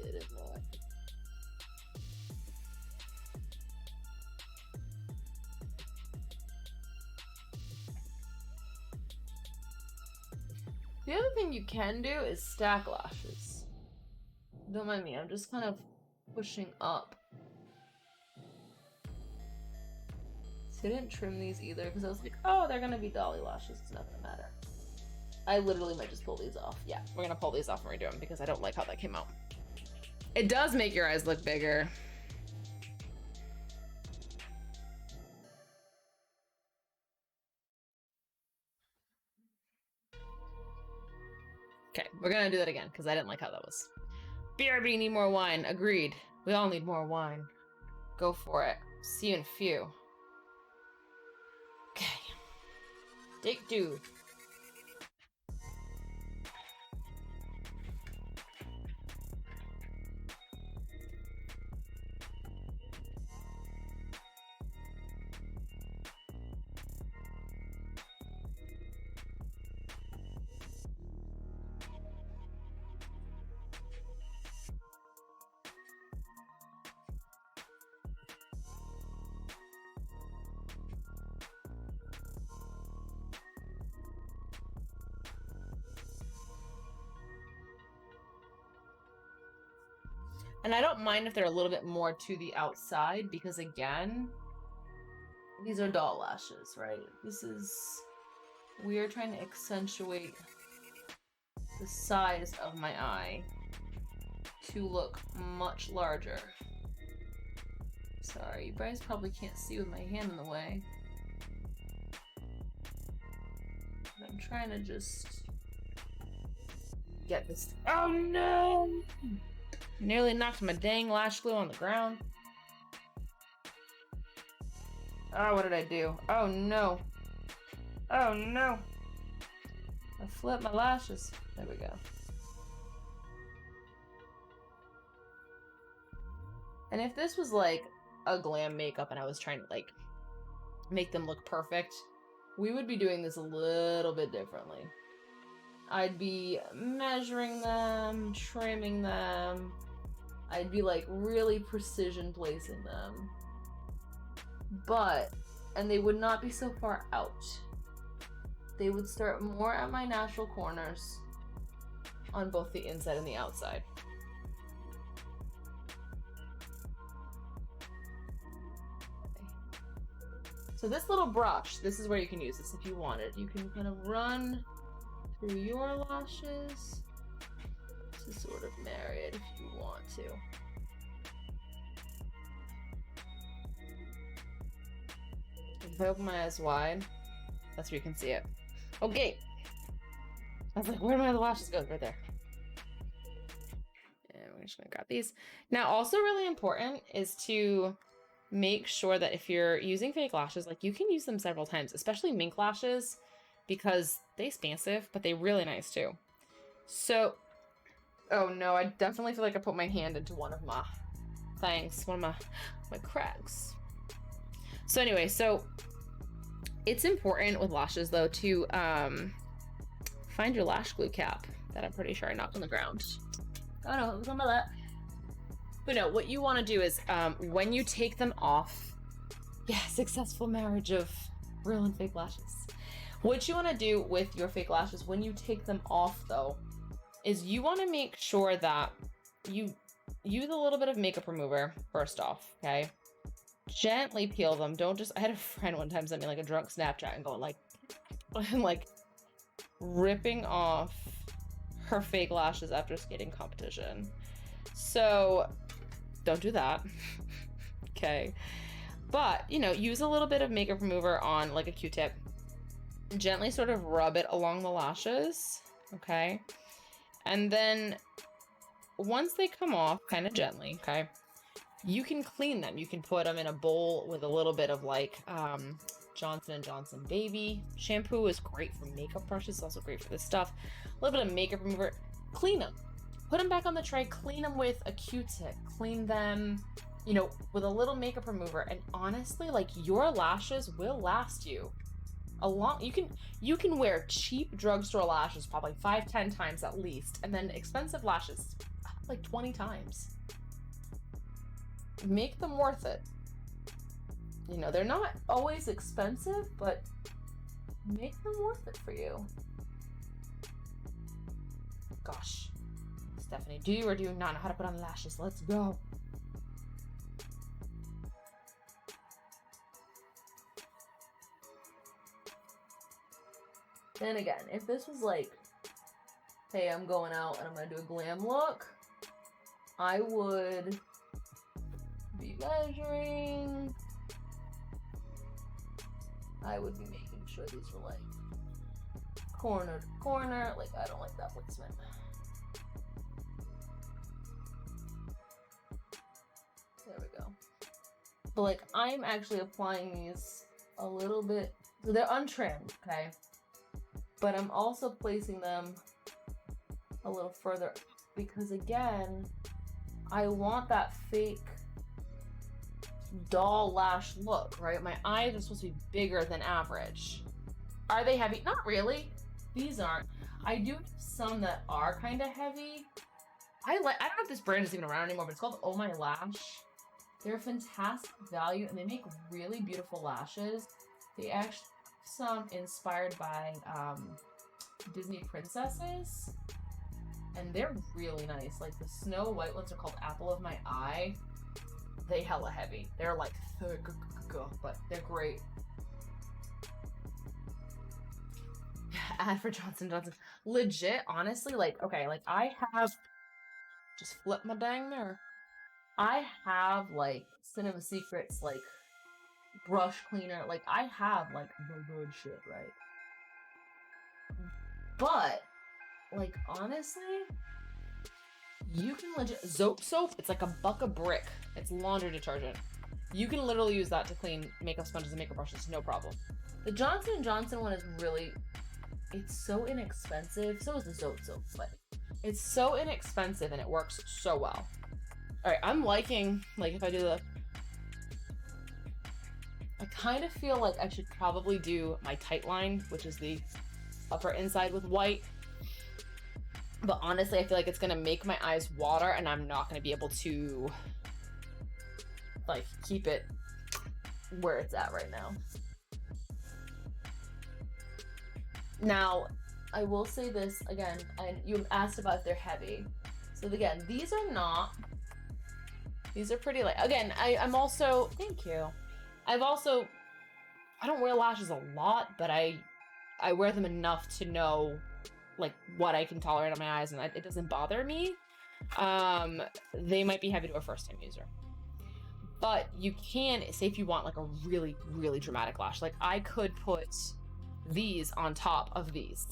Get it, boy. The other thing you can do is stack lashes. Don't mind me, I'm just kind of pushing up. So I didn't trim these either because I was like, oh, they're gonna be dolly lashes, it's not gonna matter. I literally might just pull these off. Yeah, we're gonna pull these off and redo them because I don't like how that came out. It does make your eyes look bigger. Okay, we're gonna do that again because I didn't like how that was. BRB, need more wine. Agreed. We all need more wine. Go for it. See you in a few. Okay. Take two. And I don't mind if they're a little bit more to the outside because, again, these are doll lashes, right? We are trying to accentuate the size of my eye to look much larger. Sorry, you guys probably can't see with my hand in the way. But I'm trying to just get this. Oh no! Nearly knocked my dang lash glue on the ground. Oh, what did I do? Oh no. Oh no. I flipped my lashes. There we go. And if this was like a glam makeup and I was trying to like make them look perfect, we would be doing this a little bit differently. I'd be measuring them, trimming them. I'd be like really precision placing them. And they would not be so far out. They would start more at my natural corners on both the inside and the outside. So this little brush, this is where you can use this if you wanted. You can kind of run through your lashes to sort of marry it if you want to. If I open my eyes wide, that's where you can see it. Okay. I was like, where do my other lashes go? Right there. And we're just gonna grab these. Now, also really important is to make sure that if you're using fake lashes, like you can use them several times, especially mink lashes, because they're expensive, but they're really nice too. So, oh no, I definitely feel like I put my hand into one of my things, one of my cracks. So anyway, so it's important with lashes though to find your lash glue cap that I'm pretty sure I knocked on the ground. Oh no, it was on my lap. But no, what you want to do is when you take them off, yeah, successful marriage of real and fake lashes. What you want to do with your fake lashes when you take them off though, is you want to make sure that you use a little bit of makeup remover first off, okay? Gently peel them. Don't just, I had a friend one time send me like a drunk Snapchat and going like, and like ripping off her fake lashes after skating competition. So don't do that. Okay. But, you know, use a little bit of makeup remover on like a Q-tip. Gently sort of rub it along the lashes. Okay. And then once they come off, kind of gently, okay, you can clean them. You can put them in a bowl with a little bit of like Johnson & Johnson baby shampoo is great for makeup brushes. It's also great for this stuff. A little bit of makeup remover. Clean them. Put them back on the tray. Clean them with a Q-tip. Clean them, you know, with a little makeup remover. And honestly, like your lashes will last you a long. You can wear cheap drugstore lashes probably 5-10 times at least, and then expensive lashes like 20 times. Make them worth it. You know, they're not always expensive, but make them worth it for you. Gosh. Stephanie, do you or do you not know how to put on lashes? Let's go. Then again, if this was like, hey, I'm going out and I'm going to do a glam look, I would be measuring. I would be making sure these were like corner to corner. Like, I don't like that placement. There we go. But like, I'm actually applying these a little bit, so they're untrimmed, okay? But I'm also placing them a little further because again, I want that fake doll lash look, right? My eyes are supposed to be bigger than average. Are they heavy? Not really. These aren't. I do have some that are kind of heavy. I don't know if this brand is even around anymore, but it's called Oh My Lash. They're a fantastic value and they make really beautiful lashes. They actually some inspired by Disney princesses, and and they're really nice. Like the Snow White ones are called Apple of My Eye. They hella heavy. They're like thick, but they're great. Ad for Johnson & Johnson. Legit, honestly, like, okay, like I have, just flip my dang mirror. I have like Cinema Secrets, like brush cleaner. Like I have like the good shit, right? But like honestly, you can legit Zope soap. It's like $1 a brick. It's laundry detergent. You can literally use that to clean makeup sponges and makeup brushes, no problem. The Johnson & Johnson one is really, it's so inexpensive. So is the Zope soap, but it's so inexpensive and it works so well. All right, I'm liking, like if I do the, I kind of feel like I should probably do my tight line, which is the upper inside with white. But honestly, I feel like it's gonna make my eyes water and I'm not gonna be able to like keep it where it's at right now. Now, I will say this again, and you asked about if they're heavy. So again, these are not, these are pretty light. Again, I'm also, thank you. I don't wear lashes a lot, but I wear them enough to know like what I can tolerate on my eyes, and it doesn't bother me. They might be heavy to a first-time user. But you can, say if you want like a really, really dramatic lash, like I could put these on top of these,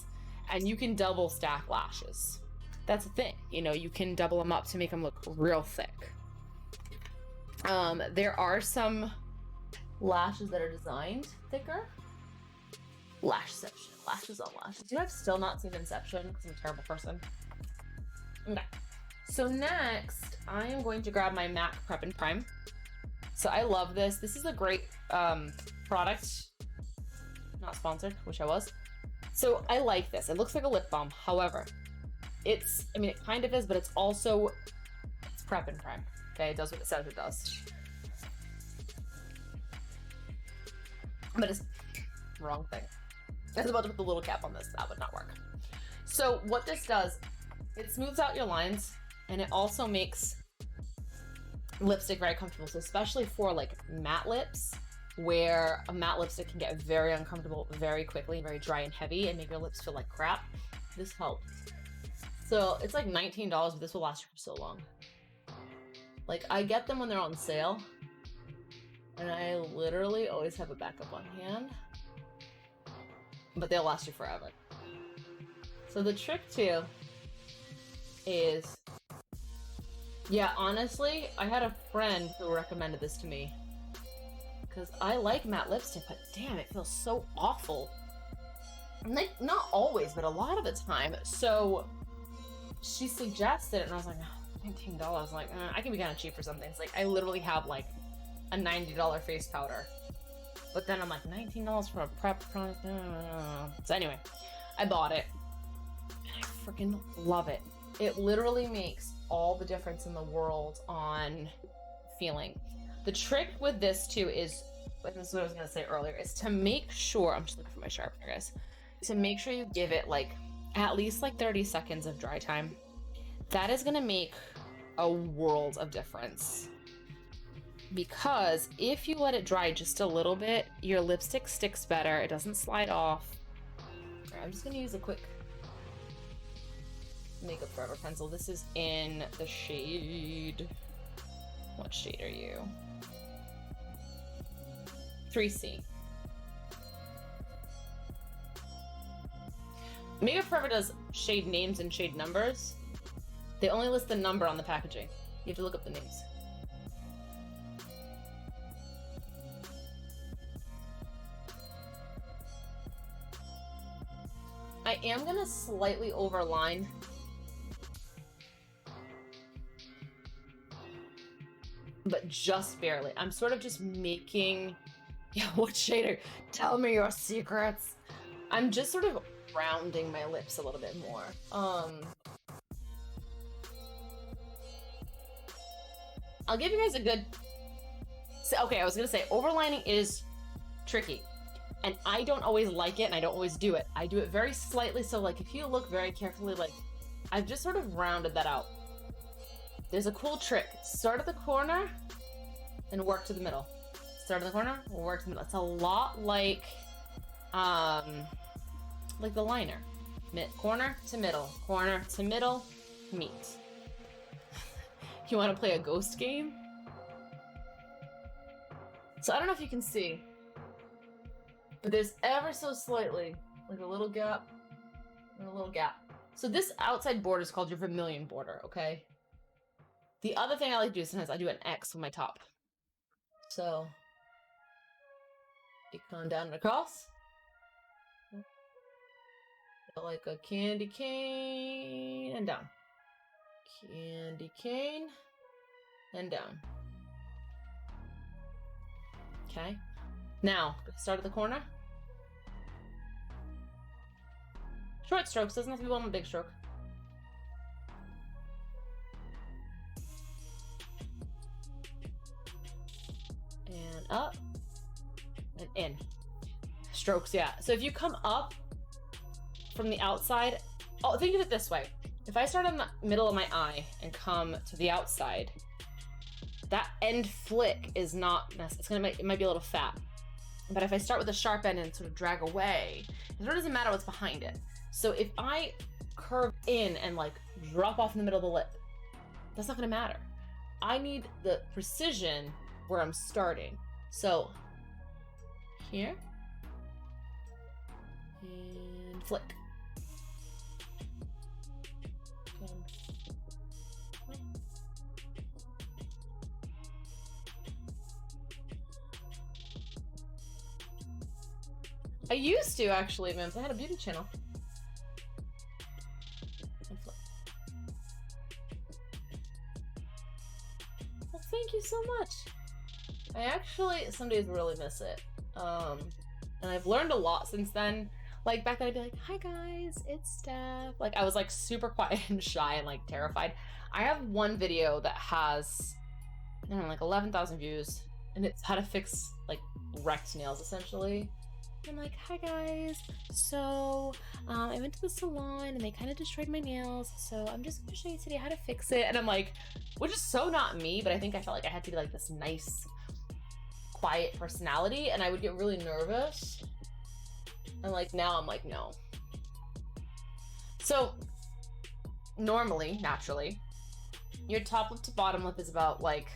and you can double stack lashes. That's a thing, you know, you can double them up to make them look real thick. There are some lashes that are designed thicker. Lashception, lashes on lashes. You know, I've still not seen Inception because I'm a terrible person. Okay. So next, I am going to grab my MAC Prep and Prime. So I love this. This is a great product. Not sponsored, wish I was. So I like this. It looks like a lip balm. However, it's, I mean, it kind of is, but it's also, it's Prep and Prime. Okay, it does what it says it does. But it's wrong thing. I was about to put the little cap on this. That would not work. So what this does, it smooths out your lines, and it also makes lipstick very comfortable. So especially for like matte lips, where a matte lipstick can get very uncomfortable very quickly, very dry and heavy, and make your lips feel like crap. This helps. So it's like $19, but this will last you for so long. Like I get them when they're on sale, and I literally always have a backup on hand, but they'll last you forever. So the trick too is, yeah, honestly, I had a friend who recommended this to me because I like matte lipstick, but damn, it feels so awful. Like, not always, but a lot of the time. So she suggested it, and I was like, oh, $19. Like, I can be kind of cheap for something. It's like, I literally have like a $90 face powder. But then I'm like, $19 for a prep product? No. So anyway, I bought it. And I freaking love it. It literally makes all the difference in the world on feeling. The trick with this too is, and this is what I was going to say earlier, is to make sure, I'm just looking for my sharpener, guys, to make sure you give it like at least like 30 seconds of dry time. That is going to make a world of difference. Because if you let it dry just a little bit, your lipstick sticks better. It doesn't slide off. Right, I'm just going to use a quick Makeup Forever pencil. This is in the shade... What shade are you? 3C. Makeup Forever does shade names and shade numbers. They only list the number on the packaging. You have to look up the names. I am gonna slightly overline. But just barely. I'm sort of just making... Yeah, what shade are... Tell me your secrets. I'm just sort of rounding my lips a little bit more. I'll give you guys a good... So, okay, I was gonna say, overlining is tricky. And I don't always like it, and I don't always do it. I do it very slightly, so like if you look very carefully, like I've just sort of rounded that out. There's a cool trick. Start at the corner and work to the middle. Start at the corner, work to the middle. It's a lot like the liner. Corner to middle, meet. You want to play a ghost game? So I don't know if you can see, but there's ever so slightly, like a little gap and a little gap. So this outside border is called your vermilion border, okay? The other thing I like to do sometimes, I do an X with my top. So you come down and across. Like a candy cane and down. Candy cane and down. Okay. Now, start at the corner. Short strokes, doesn't have to be one big stroke. And up. And in. Strokes, yeah. So if you come up from the outside, oh, think of it this way. If I start on the middle of my eye and come to the outside, that end flick is not necessary. It might be a little fat. But if I start with a sharp end and sort of drag away, it sort of doesn't matter what's behind it. So if I curve in and like drop off in the middle of the lip, that's not gonna matter. I need the precision where I'm starting. So here and flick. I used to actually, Mims. I had a beauty channel. Well, thank you so much. I actually some days really miss it. And I've learned a lot since then. Like back then I'd be like, hi guys, it's Steph. Like I was like super quiet and shy and like terrified. I have one video that has, I don't know, like 11,000 views, and it's how to fix like wrecked nails essentially. I'm like, hi guys, so I went to the salon and they kind of destroyed my nails, so I'm just gonna show you today how to fix it. And I'm like, which is so not me, but I think I felt like I had to be like this nice, quiet personality, and I would get really nervous. And like now I'm like, no. So normally, naturally, your top lip to bottom lip is about like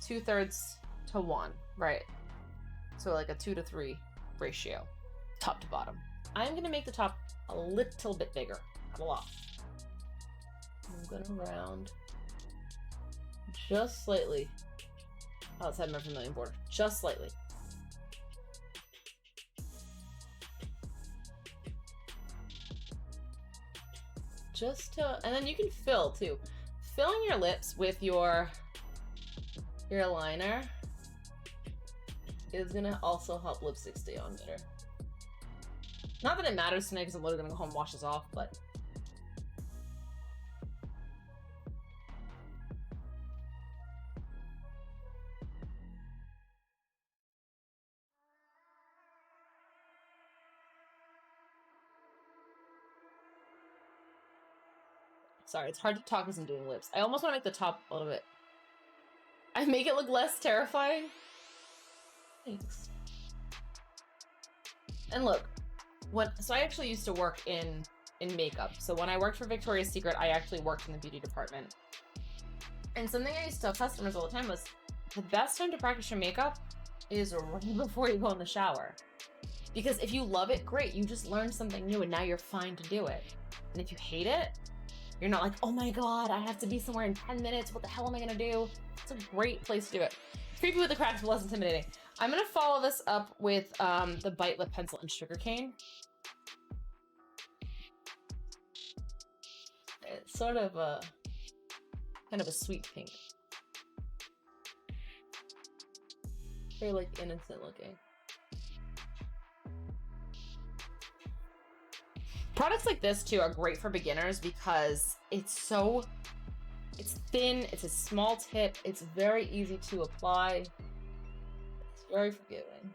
2/3 to 1, right? So like a 2 to 3 ratio, top to bottom. I'm gonna make the top a little bit bigger, not a lot. I'm gonna round just slightly outside my vermilion border, just slightly. Just to, and then you can fill too. Filling your lips with your liner is gonna also help lipstick stay on better. Not that it matters tonight because I'm literally gonna go home and wash this off, but sorry, it's hard to talk as I'm doing lips. I almost want to make the top a little bit. I make it look less terrifying. Thanks. And look, so I actually used to work in makeup. So when I worked for Victoria's Secret, I actually worked in the beauty department. And something I used to tell customers all the time was, the best time to practice your makeup is right before you go in the shower. Because if you love it, great, you just learned something new and now you're fine to do it. And if you hate it, you're not like, oh my God, I have to be somewhere in 10 minutes. What the hell am I gonna do? It's a great place to do it. Creepy with the cracks, but less intimidating. I'm gonna follow this up with the Bite Lip Pencil and Sugarcane. It's sort of a, kind of a sweet pink. Very like innocent looking. Products like this too are great for beginners because it's thin, it's a small tip, it's very easy to apply, it's very forgiving.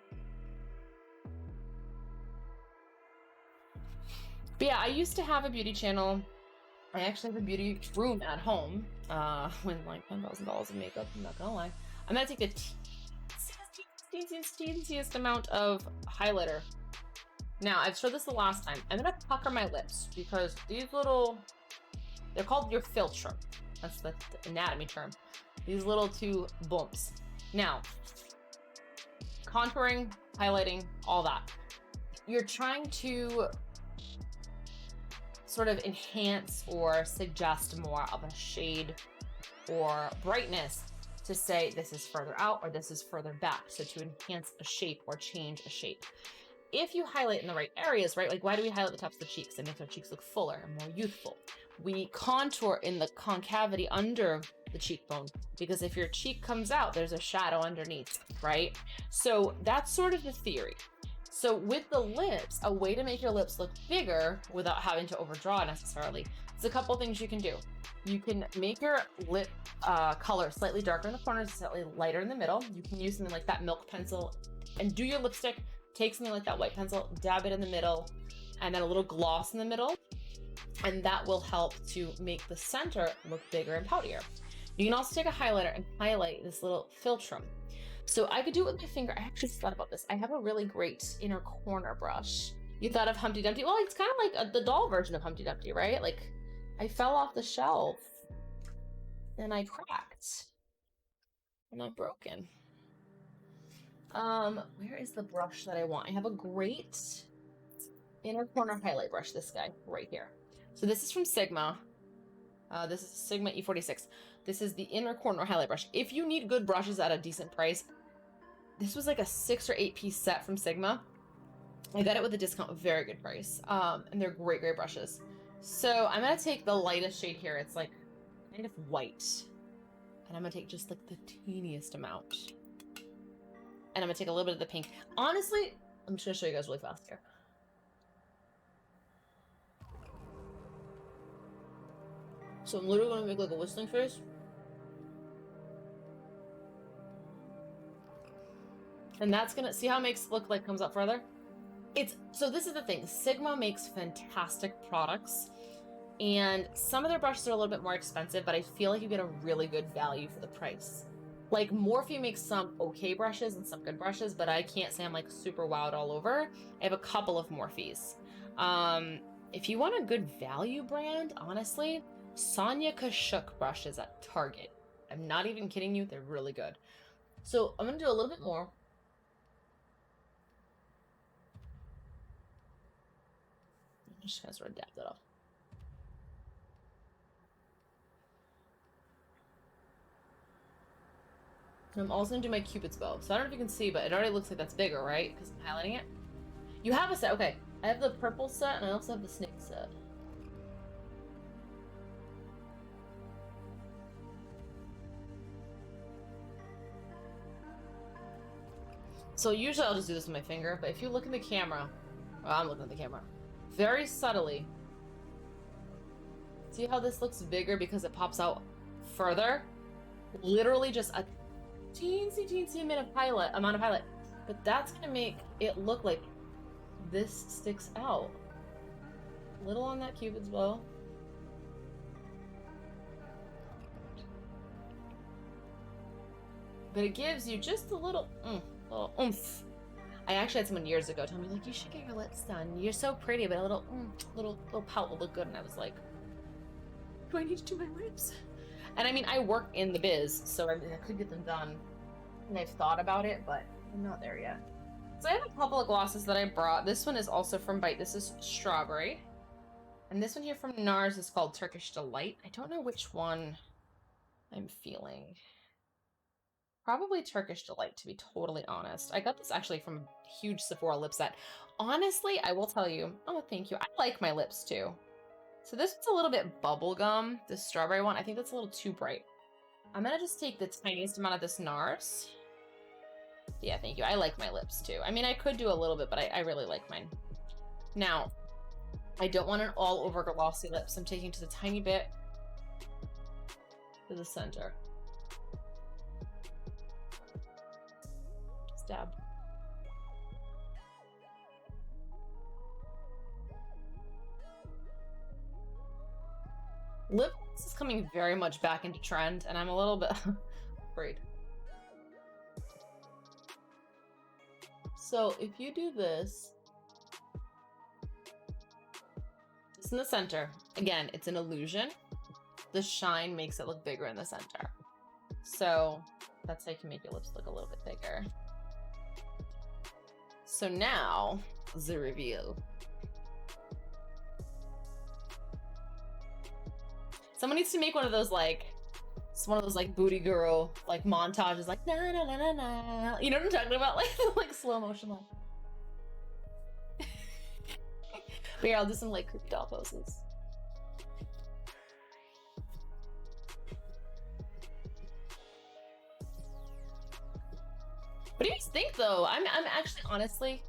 But yeah, I used to have a beauty channel I actually have a beauty room at home with like $10,000 of makeup. I'm not gonna lie. I'm gonna take the teensiest amount of highlighter. Now, I've showed this the last time. I'm gonna pucker my lips because these little, they're called your philtrum. That's the anatomy term. These little two bumps. Now, contouring, highlighting, all that. You're trying to sort of enhance or suggest more of a shade or brightness to say this is further out or this is further back. So to enhance a shape or change a shape. If you highlight in the right areas, right? Like why do we highlight the tops of the cheeks? It makes our cheeks look fuller and more youthful. We contour in the concavity under the cheekbone because if your cheek comes out, there's a shadow underneath, right? So that's sort of the theory. So with the lips, a way to make your lips look bigger without having to overdraw necessarily, there's a couple things you can do. You can make your lip color slightly darker in the corners, slightly lighter in the middle. You can use something like that milk pencil and do your lipstick. Take something like that white pencil, dab it in the middle, and then a little gloss in the middle. And that will help to make the center look bigger and poutier. You can also take a highlighter and highlight this little philtrum. So I could do it with my finger. I actually thought about this. I have a really great inner corner brush. You thought of Humpty Dumpty? Well, it's kind of like the doll version of Humpty Dumpty, right? Like I fell off the shelf and I cracked and I'm broken. Where is the brush that I want? I have a great inner corner highlight brush, this guy right here. So this is from Sigma. This is Sigma E46. This is the inner corner highlight brush. If you need good brushes at a decent price, this was like a 6 or 8 piece set from Sigma. I got it with a discount, a very good price. And they're great, great brushes. So I'm gonna take the lightest shade here. It's like kind of white. And I'm gonna take just like the teeniest amount. And I'm gonna take a little bit of the pink. Honestly, I'm just gonna show you guys really fast here. So I'm literally gonna make like a whistling face. And that's gonna, see how it makes it look like comes up further? So this is the thing, Sigma makes fantastic products and some of their brushes are a little bit more expensive, but I feel like you get a really good value for the price. Like Morphe makes some okay brushes and some good brushes, but I can't say I'm like super wowed all over. I have a couple of Morphes. If you want a good value brand, honestly, Sonia Kashuk brushes at Target. I'm not even kidding you, they're really good. So I'm gonna do a little bit more. I'm just gonna sort of dab that off. I'm also gonna do my Cupid's bow. So I don't know if you can see, but it already looks like that's bigger, right? Because I'm highlighting it. You have a set, okay. I have the purple set and I also have the snake set. So usually I'll just do this with my finger, but if you look in the camera, well, I'm looking at the camera, very subtly, see how this looks bigger because it pops out further? Literally just a teensy amount of highlight, but that's gonna make it look like this sticks out. Little on that Cupid's bow. But it gives you just a little oomph. I actually had someone years ago tell me, like, you should get your lips done. You're so pretty, but a little pout will look good. And I was like, do I need to do my lips? And I mean, I work in the biz, so I could get them done. And I've thought about it, but I'm not there yet. So I have a couple of glosses that I brought. This one is also from Bite. This is Strawberry. And this one here from NARS is called Turkish Delight. I don't know which one I'm feeling. Probably Turkish Delight, to be totally honest. I got this actually from a huge Sephora lip set. Honestly, I will tell you, oh, thank you. I like my lips too. So this one's a little bit bubblegum, this strawberry one. I think that's a little too bright. I'm gonna just take the tiniest amount of this NARS. Yeah, thank you. I like my lips too. I mean, I could do a little bit, but I really like mine. Now, I don't want an all over glossy lips. I'm taking just a tiny bit to the center. Dab. Lip gloss is coming very much back into trend, and I'm a little bit afraid. So if you do this in the center, again, it's an illusion. The shine makes it look bigger in the center. So that's how you can make your lips look a little bit bigger. So now, the reveal. Someone needs to make one of those like booty girl like montages, like na na na na na. You know what I'm talking about? Like slow motion, like. But yeah, I'll do some like creepy doll poses. What do you guys think though? I'm actually honestly,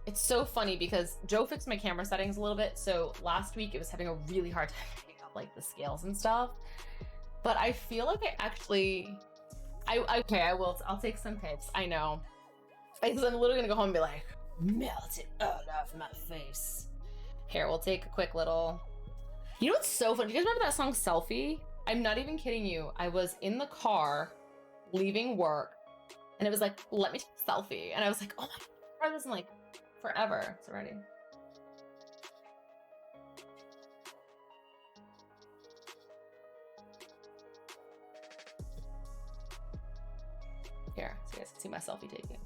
it's so funny because Joe fixed my camera settings a little bit. So last week it was having a really hard time picking up like the scales and stuff. But I feel like I'll take some pics. I know. Because I'm literally gonna go home and be like, melt it all off my face. Here, we'll take a quick little. You know what's so funny? Do you guys remember that song Selfie? I'm not even kidding you. I was in the car leaving work and it was like, let me take a selfie. And I was like, oh my God, I've this in like forever. It's already. Here, so you guys can see my selfie taking.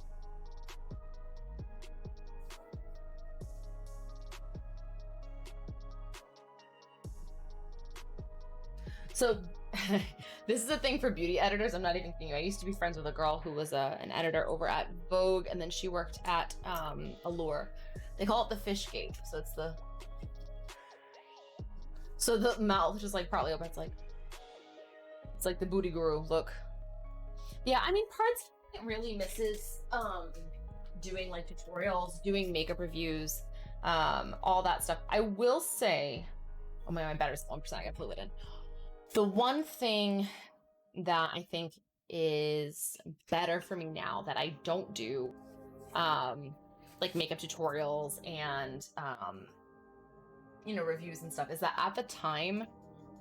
So this is a thing for beauty editors. I'm not even kidding you. I used to be friends with a girl who was an editor over at Vogue, and then she worked at Allure. They call it the fish gate. So the mouth just like partly open. It's like the booty guru look. Yeah, I mean, parts really misses doing like tutorials, doing makeup reviews, all that stuff. I will say, oh my battery's 1%. I got fluid in. The one thing that I think is better for me now that I don't do, like makeup tutorials and, reviews and stuff, is that at the time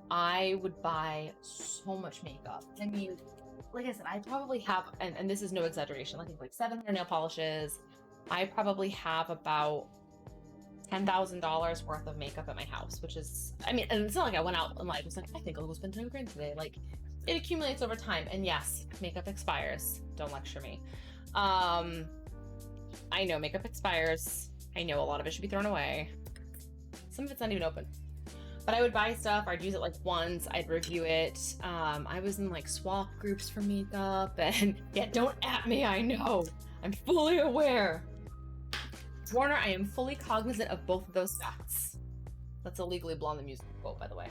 I would buy so much makeup. I mean, like I said, I probably have, and this is no exaggeration, like 700 nail polishes. I probably have about $10,000 worth of makeup at my house, which is, I mean, and it's not like I went out and like was like, I think I'll go spend 10 grand today. Like, it accumulates over time, and yes, makeup expires. Don't lecture me. I know makeup expires. I know a lot of it should be thrown away. Some of it's not even open. But I would buy stuff. I'd use it like once. I'd review it. I was in like swap groups for makeup, and yeah, don't at me. I know. I'm fully aware. Warner, I am fully cognizant of both of those facts. That's a Legally Blonde the music quote, by the way.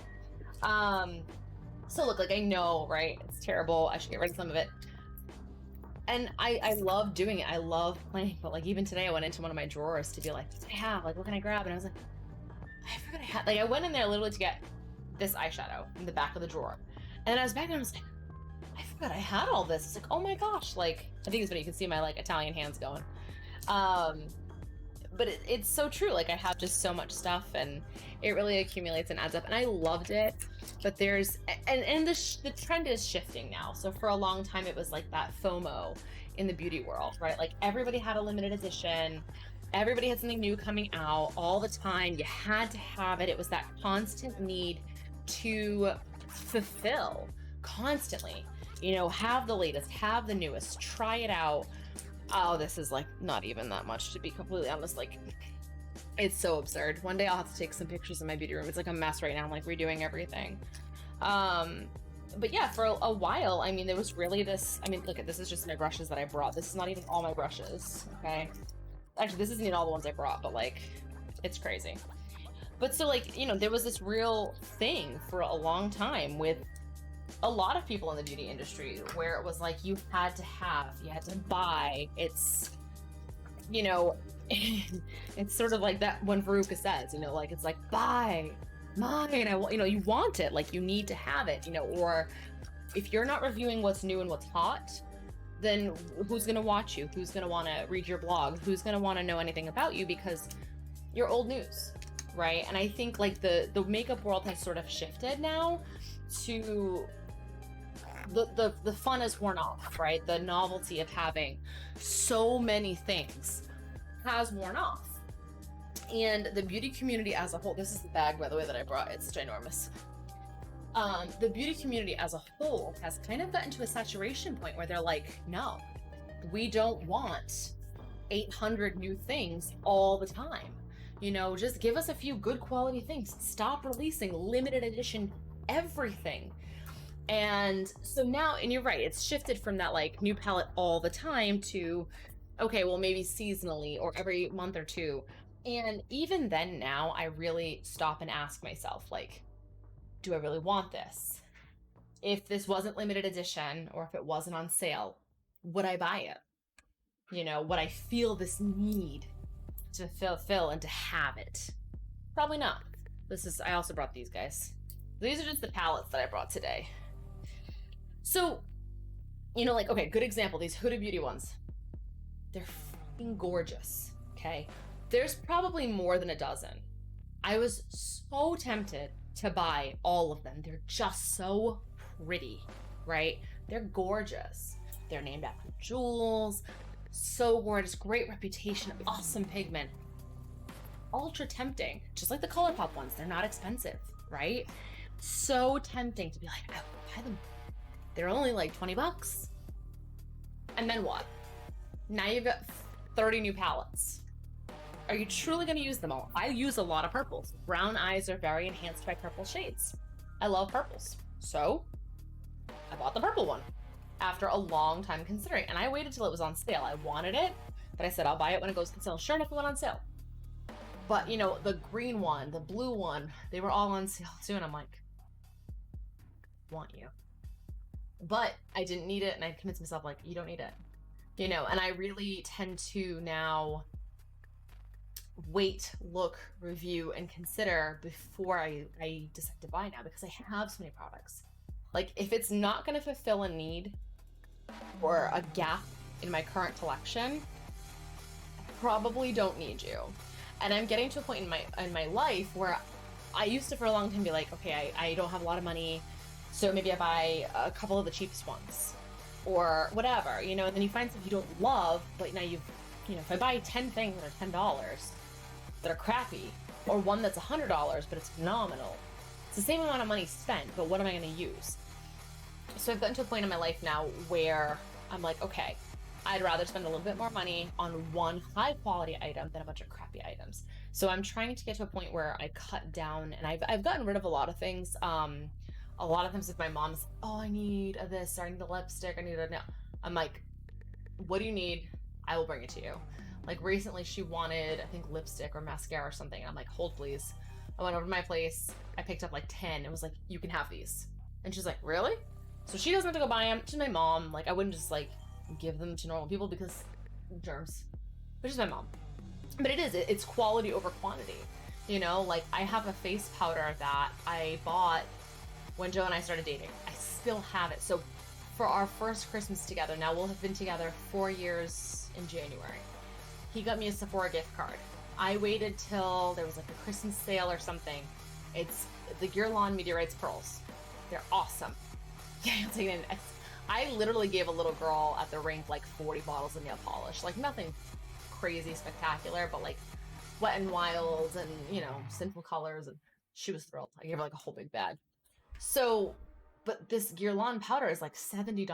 So look, like I know, right? It's terrible. I should get rid of some of it. And I love doing it. I love playing. But like even today, I went into one of my drawers to be like, what do I have? Like, what can I grab? And I was like, I forgot I had. Like I went in there literally to get this eyeshadow in the back of the drawer, and then I was back and I was like, I forgot I had all this. It's like, oh my gosh! Like I think it's funny. You can see my like Italian hands going. But it's so true. Like I have just so much stuff, and it really accumulates and adds up. And I loved it. But there's and the trend is shifting now. So for a long time, it was like that FOMO in the beauty world, right? Like everybody had a limited edition. Everybody had something new coming out all the time. You had to have it. It was that constant need to fulfill constantly. You know, have the latest, have the newest, try it out. Oh, this is like not even that much, to be completely honest. Like, it's so absurd. One day I'll have to take some pictures in my beauty room. It's like a mess right now. I'm like redoing everything. But yeah, for a while, I mean, there was really this. I mean, look at this is just my brushes that I brought. This is not even all my brushes. Okay. Actually, this isn't even all the ones I brought, but like, it's crazy. But so like, you know, there was this real thing for a long time with a lot of people in the beauty industry where it was like, you had to buy. It's, you know, it's sort of like that when Veruca says, you know, like, it's like, buy mine. You know, you want it, like you need to have it, you know, or if you're not reviewing what's new and what's hot, then who's going to watch you? Who's going to want to read your blog? Who's going to want to know anything about you? Because you're old news. right? And I think like the makeup world has sort of shifted now to the fun is worn off, right? The novelty of having so many things has worn off. And the beauty community as a whole, this is the bag, by the way, that I brought. It's ginormous. The beauty community as a whole has kind of gotten to a saturation point where they're like, no, we don't want 800 new things all the time. You know, just give us a few good quality things. Stop releasing limited edition everything. And so now, and you're right, it's shifted from that like new palette all the time to, okay, well, maybe seasonally or every month or two. And even then, now I really stop and ask myself, like, do I really want this? If this wasn't limited edition or if it wasn't on sale, would I buy it? You know, would I feel this need to fulfill and to have it? Probably not. I also brought these guys. These are just the palettes that I brought today. So, you know, like, okay, good example, these Huda Beauty ones. They're fucking gorgeous, okay? There's probably more than a dozen. I was so tempted to buy all of them. They're just so pretty, right? They're gorgeous. They're named after jewels. So gorgeous, great reputation, awesome pigment. Ultra tempting, just like the ColourPop ones. They're not expensive, right? So tempting to be like, I will buy them. They're only like 20 bucks. And then what? Now you've got 30 new palettes. Are you truly going to use them all? I use a lot of purples. Brown eyes are very enhanced by purple shades. I love purples. So I bought the purple one after a long time considering. And I waited till it was on sale. I wanted it, but I said, I'll buy it when it goes on sale. Sure enough, it went on sale. But, you know, the green one, the blue one, they were all on sale too. And I'm like, want you. But I didn't need it. And I convinced myself, like, you don't need it. You know, and I really tend to now wait, look, review, and consider before I decide to buy now, because I have so many products. Like, if it's not going to fulfill a need or a gap in my current collection, I probably don't need you. And I'm getting to a point in my life where I used to for a long time be like, okay, I don't have a lot of money, so maybe I buy a couple of the cheapest ones or whatever, you know, and then you find something you don't love, but now you know, if I buy 10 things that are $10 that are crappy, or one that's $100 but it's phenomenal, it's the same amount of money spent, but what am I going to use? So I've gotten to a point in my life now where I'm like, okay, I'd rather spend a little bit more money on one high quality item than a bunch of crappy items. So I'm trying to get to a point where I cut down, and I've gotten rid of a lot of things. A lot of times if my mom's, oh, I need this, or I need a lipstick, I need a nail, I'm like, what do you need? I will bring it to you. Like recently she wanted, I think, lipstick or mascara or something. And I'm like, hold please. I went over to my place. I picked up like 10 and was like, you can have these. And she's like, really? So she doesn't have to go buy them. She's my mom. Like, I wouldn't just like give them to normal people because germs. But she's my mom. But it's quality over quantity. You know, like I have a face powder that I bought when Joe and I started dating. I still have it. So for our first Christmas together, now we'll have been together 4 years in January. He got me a Sephora gift card. I waited till there was like a Christmas sale or something. It's the Guerlain Meteorites Pearls. They're awesome. Yeah, I'll take it in. I literally gave a little girl at the rink like 40 bottles of nail polish. Like nothing crazy spectacular, but like Wet n Wild and, you know, Sinful Colors. And she was thrilled. I gave her like a whole big bag. So, but this Guerlain powder is like $70.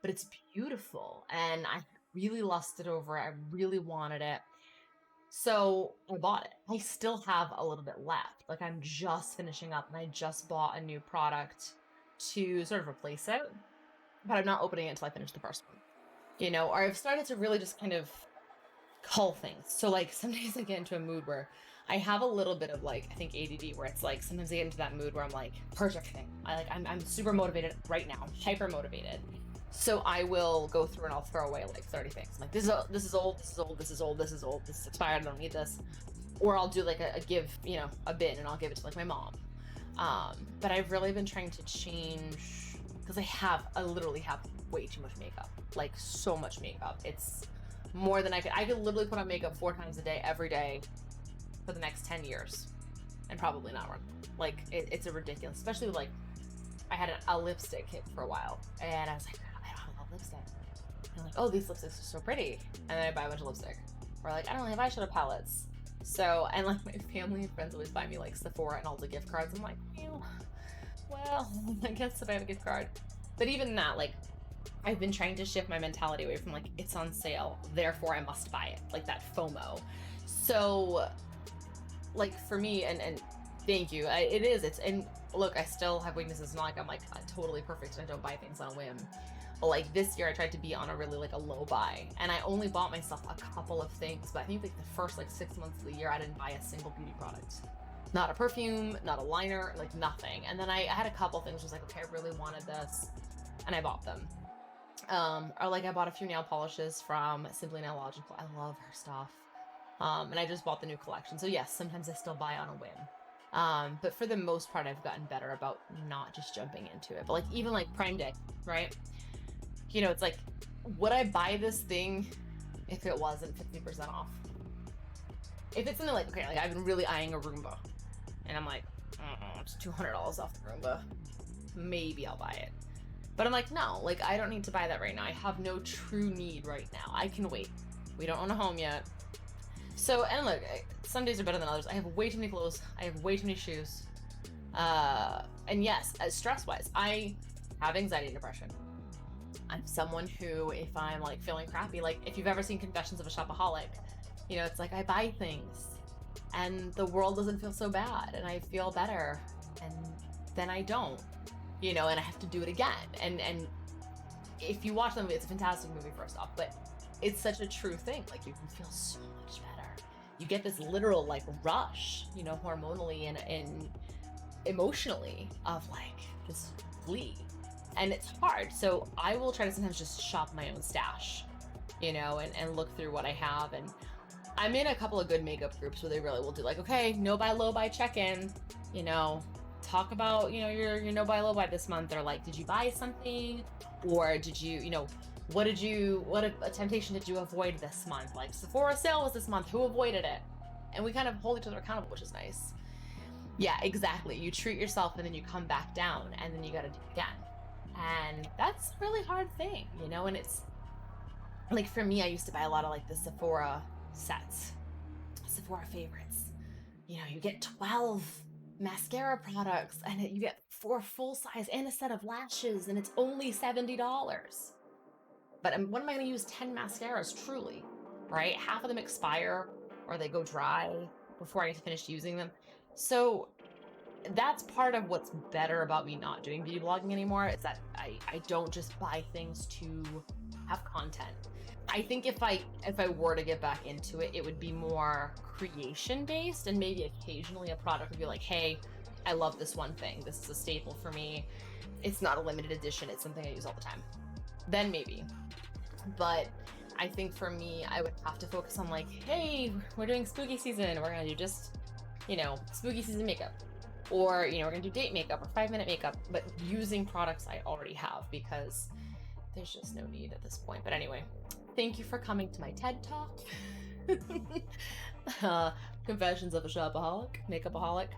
But it's beautiful. And I really lusted over it. I really wanted it. So I bought it. I still have a little bit left. Like I'm just finishing up and I just bought a new product to sort of replace it. But I'm not opening it until I finish the first one. You know, or I've started to really just kind of cull things. So like some days I get into a mood where I have a little bit of like, I think ADD, where it's like sometimes I get into that mood where I'm like, purge everything. I'm super motivated right now, hyper motivated. So I will go through and I'll throw away like 30 things. I'm like, this is old, this is old, this is old, this is old, this is old, this is expired, I don't need this. Or I'll do like a give, you know, a bin, and I'll give it to like my mom. But I've really been trying to change, because I literally have way too much makeup, like so much makeup. It's more than I could literally put on makeup 4 times a day, every day, for the next 10 years and probably not run. Like, it's a ridiculous, especially with, like, I had a lipstick kit for a while, and I was like, I don't have a lot of lipstick. And I'm like, oh, these lipsticks are so pretty. And then I buy a bunch of lipstick. Or like, I don't have eyeshadow palettes. So, and like my family and friends always buy me like Sephora and Ulta gift cards. I'm like, well, I guess if I have a gift card. But even that, like, I've been trying to shift my mentality away from like, it's on sale, therefore I must buy it. Like that FOMO. So, like for me, and thank you, it is, and look, I still have weaknesses. It's not like I'm like totally perfect and I don't buy things on a whim. But like this year I tried to be on a really like a low buy, and I only bought myself a couple of things, but I think like the first like 6 months of the year I didn't buy a single beauty product. Not a perfume, not a liner, like nothing. And then I had a couple things, was like, okay, I really wanted this, and I bought them. Or like I bought a few nail polishes from Simply Nailogical. I love her stuff. And I just bought the new collection. So yes, sometimes I still buy on a whim. But for the most part, I've gotten better about not just jumping into it. But like even like Prime Day, right? You know, it's like, would I buy this thing if it wasn't 50% off? If it's something like, okay, like I've been really eyeing a Roomba, and I'm like, it's $200 off the Roomba, maybe I'll buy it. But I'm like, no, like I don't need to buy that right now. I have no true need right now. I can wait. We don't own a home yet. So, and look, some days are better than others. I have way too many clothes. I have way too many shoes. And yes, stress-wise, I have anxiety and depression. I'm someone who, if I'm like feeling crappy, like if you've ever seen Confessions of a Shopaholic, you know, it's like I buy things and the world doesn't feel so bad and I feel better, and then I don't, you know, and I have to do it again. And if you watch the movie, it's a fantastic movie, first off, but it's such a true thing. Like you can feel so much better. You get this literal like rush, you know, hormonally and emotionally of like this glee. And it's hard. So I will try to sometimes just shop my own stash, you know, and look through what I have. And I'm in a couple of good makeup groups where they really will do like, okay, no buy, low buy check-in, you know, talk about, you know, your no buy, low buy this month. Or like, did you buy something? Or did you, you know, what a temptation did you avoid this month? Like Sephora sale was this month, who avoided it? And we kind of hold each other accountable, which is nice. Yeah, exactly. You treat yourself and then you come back down and then you got to do it again. And that's a really hard thing, you know? And it's like for me, I used to buy a lot of like the Sephora sets, Sephora favorites. You know, you get 12 mascara products and you get 4 full size and a set of lashes, and it's only $70. But when am I going to use 10 mascaras truly, right? Half of them expire or they go dry before I finish using them. So that's part of what's better about me not doing beauty blogging anymore, is that I don't just buy things to have content. I think if I were to get back into it, it would be more creation based, and maybe occasionally a product would be like, hey, I love this one thing. This is a staple for me. It's not a limited edition. It's something I use all the time. Then maybe. But I think for me, I would have to focus on like, hey, we're doing spooky season. We're going to do just, you know, spooky season makeup. Or, you know, we're going to do date makeup or 5-minute makeup, but using products I already have, because there's just no need at this point. But anyway, thank you for coming to my TED Talk. Confessions of a Shopaholic, Makeupaholic.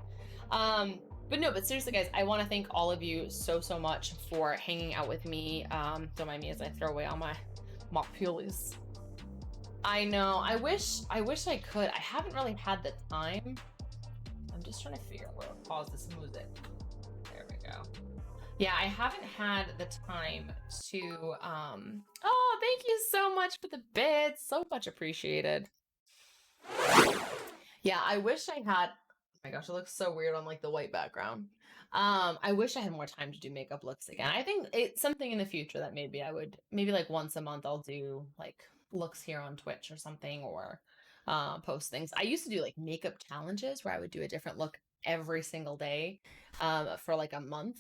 But seriously, guys, I want to thank all of you so much for hanging out with me. Don't mind me as I throw away all my pulies. I know. I wish I could. I haven't really had the time. I'm just trying to figure out where to pause this music. There we go. Yeah, I haven't had the time to oh, thank you so much for the bits. So much appreciated. Yeah, I wish I had, oh my gosh, it looks so weird on like the white background. I wish I had more time to do makeup looks again. I think it's something in the future that maybe I would, maybe like once a month I'll do like looks here on Twitch or something, or post things. I used to do like makeup challenges where I would do a different look every single day for like a month.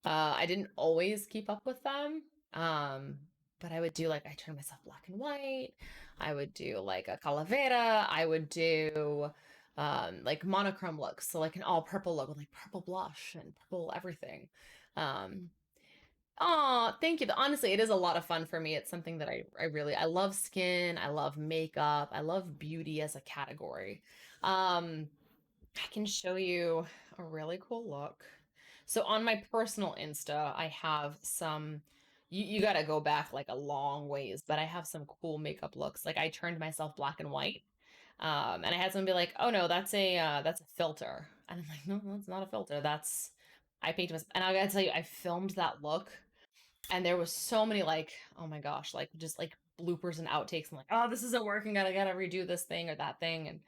I didn't always keep up with them. But I would do like, I turned myself black and white. I would do like a calavera. I would do like monochrome looks, so like an all purple look with like purple blush and purple everything. Oh, thank you. Honestly, it is a lot of fun for me. It's something that I love skin, I love makeup, I love beauty as a category. Um, I can show you a really cool look. So on my personal Insta, I have some you gotta go back like a long ways, but I have some cool makeup looks. Like I turned myself black and white. And I had someone be like, "Oh no, that's a filter." And I'm like, "No, that's not a filter. That's I painted myself." And I gotta tell you, I filmed that look and there was so many like, oh my gosh, like just like bloopers and outtakes. I'm like, oh, this isn't working. Gotta redo this thing or that thing. And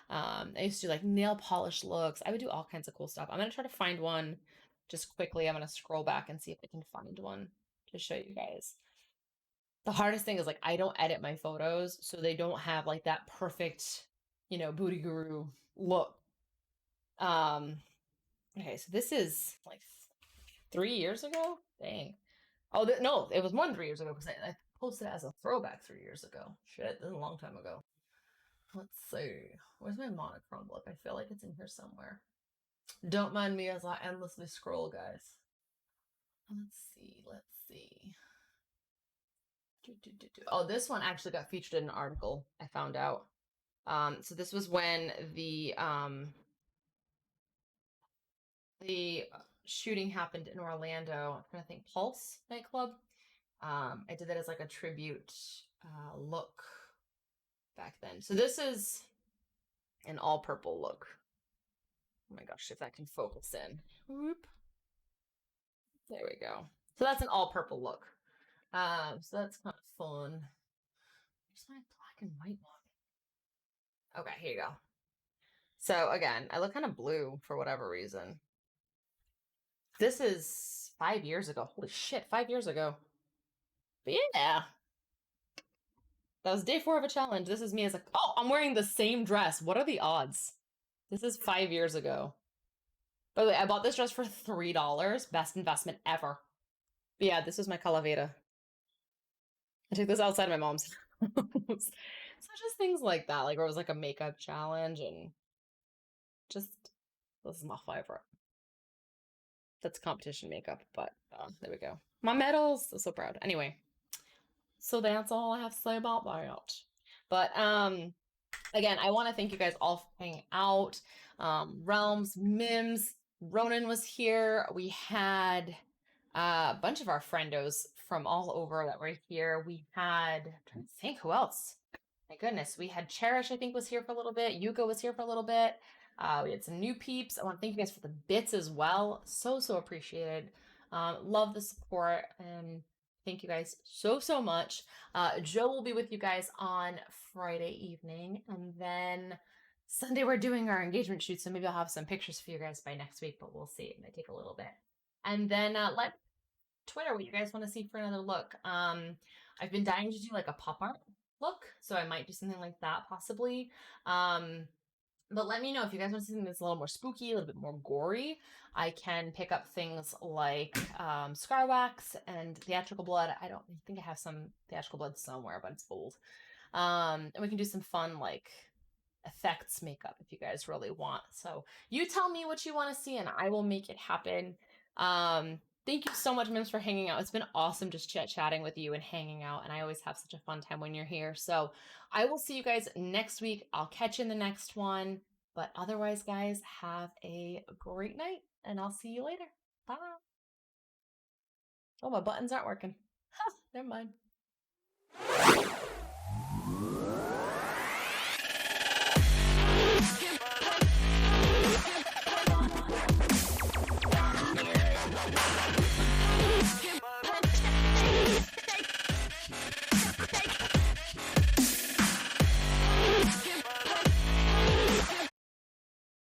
I used to do like nail polish looks. I would do all kinds of cool stuff. I'm gonna try to find one just quickly. I'm gonna scroll back and see if I can find one to show you guys. The hardest thing is like I don't edit my photos, so they don't have like that perfect, booty guru look. Um, okay, so this is like 3 years ago. Dang. Oh, no, it was more than 3 years ago because I posted it as a throwback 3 years ago. Shit, this is a long time ago. Let's see. Where's my monochrome look? I feel like it's in here somewhere. Don't mind me as I endlessly scroll, guys. Let's see. Let's see. Oh, this one actually got featured in an article I found out. So this was when the shooting happened in Orlando. I'm trying to think, Pulse nightclub. I did that as like a tribute look back then. So this is an all purple look. Oh my gosh, if that can focus in. Whoop. There we go. So that's an all purple look. So that's kind of fun. Where's my black and white one? Okay, here you go. So again, I look kind of blue for whatever reason. This is 5 years ago. Holy shit, 5 years ago. But yeah, that was day 4 of a challenge. This is me as like, oh, I'm wearing the same dress. What are the odds? This is 5 years ago. By the way, I bought this dress for $3. Best investment ever. But yeah, this was my Calavera. I took this outside of my mom's house. So just things like that. Like, where it was like a makeup challenge and just, this is my favorite. That's competition makeup, but there we go. My medals. I'm so proud. Anyway, so that's all I have to say about that. But again, I want to thank you guys all for hanging out. Realms, Mims, Ronan was here. We had a bunch of our friendos from all over that were here. We had, I'm trying to think who else. My goodness, we had Cherish, I think, was here for a little bit. Yuko was here for a little bit. We had some new peeps. I want to thank you guys for the bits as well. So, so appreciated. Love the support and thank you guys so, so much. Joe will be with you guys on Friday evening. And then Sunday, we're doing our engagement shoot. So maybe I'll have some pictures for you guys by next week, but we'll see. It might take a little bit. And then let Twitter what you guys want to see for another look. I've been dying to do like a pop art look, so I might do something like that possibly. But let me know if you guys want something that's a little more spooky, a little bit more gory. I can pick up things like scar wax and theatrical blood. I think I have some theatrical blood somewhere, but it's bold. And we can do some fun like effects makeup if you guys really want. So you tell me what you want to see and I will make it happen. Thank you so much, Mims, for hanging out. It's been awesome just chatting with you and hanging out. And I always have such a fun time when you're here. So I will see you guys next week. I'll catch you in the next one. But otherwise, guys, have a great night and I'll see you later. Bye. Oh, my buttons aren't working. Never mind.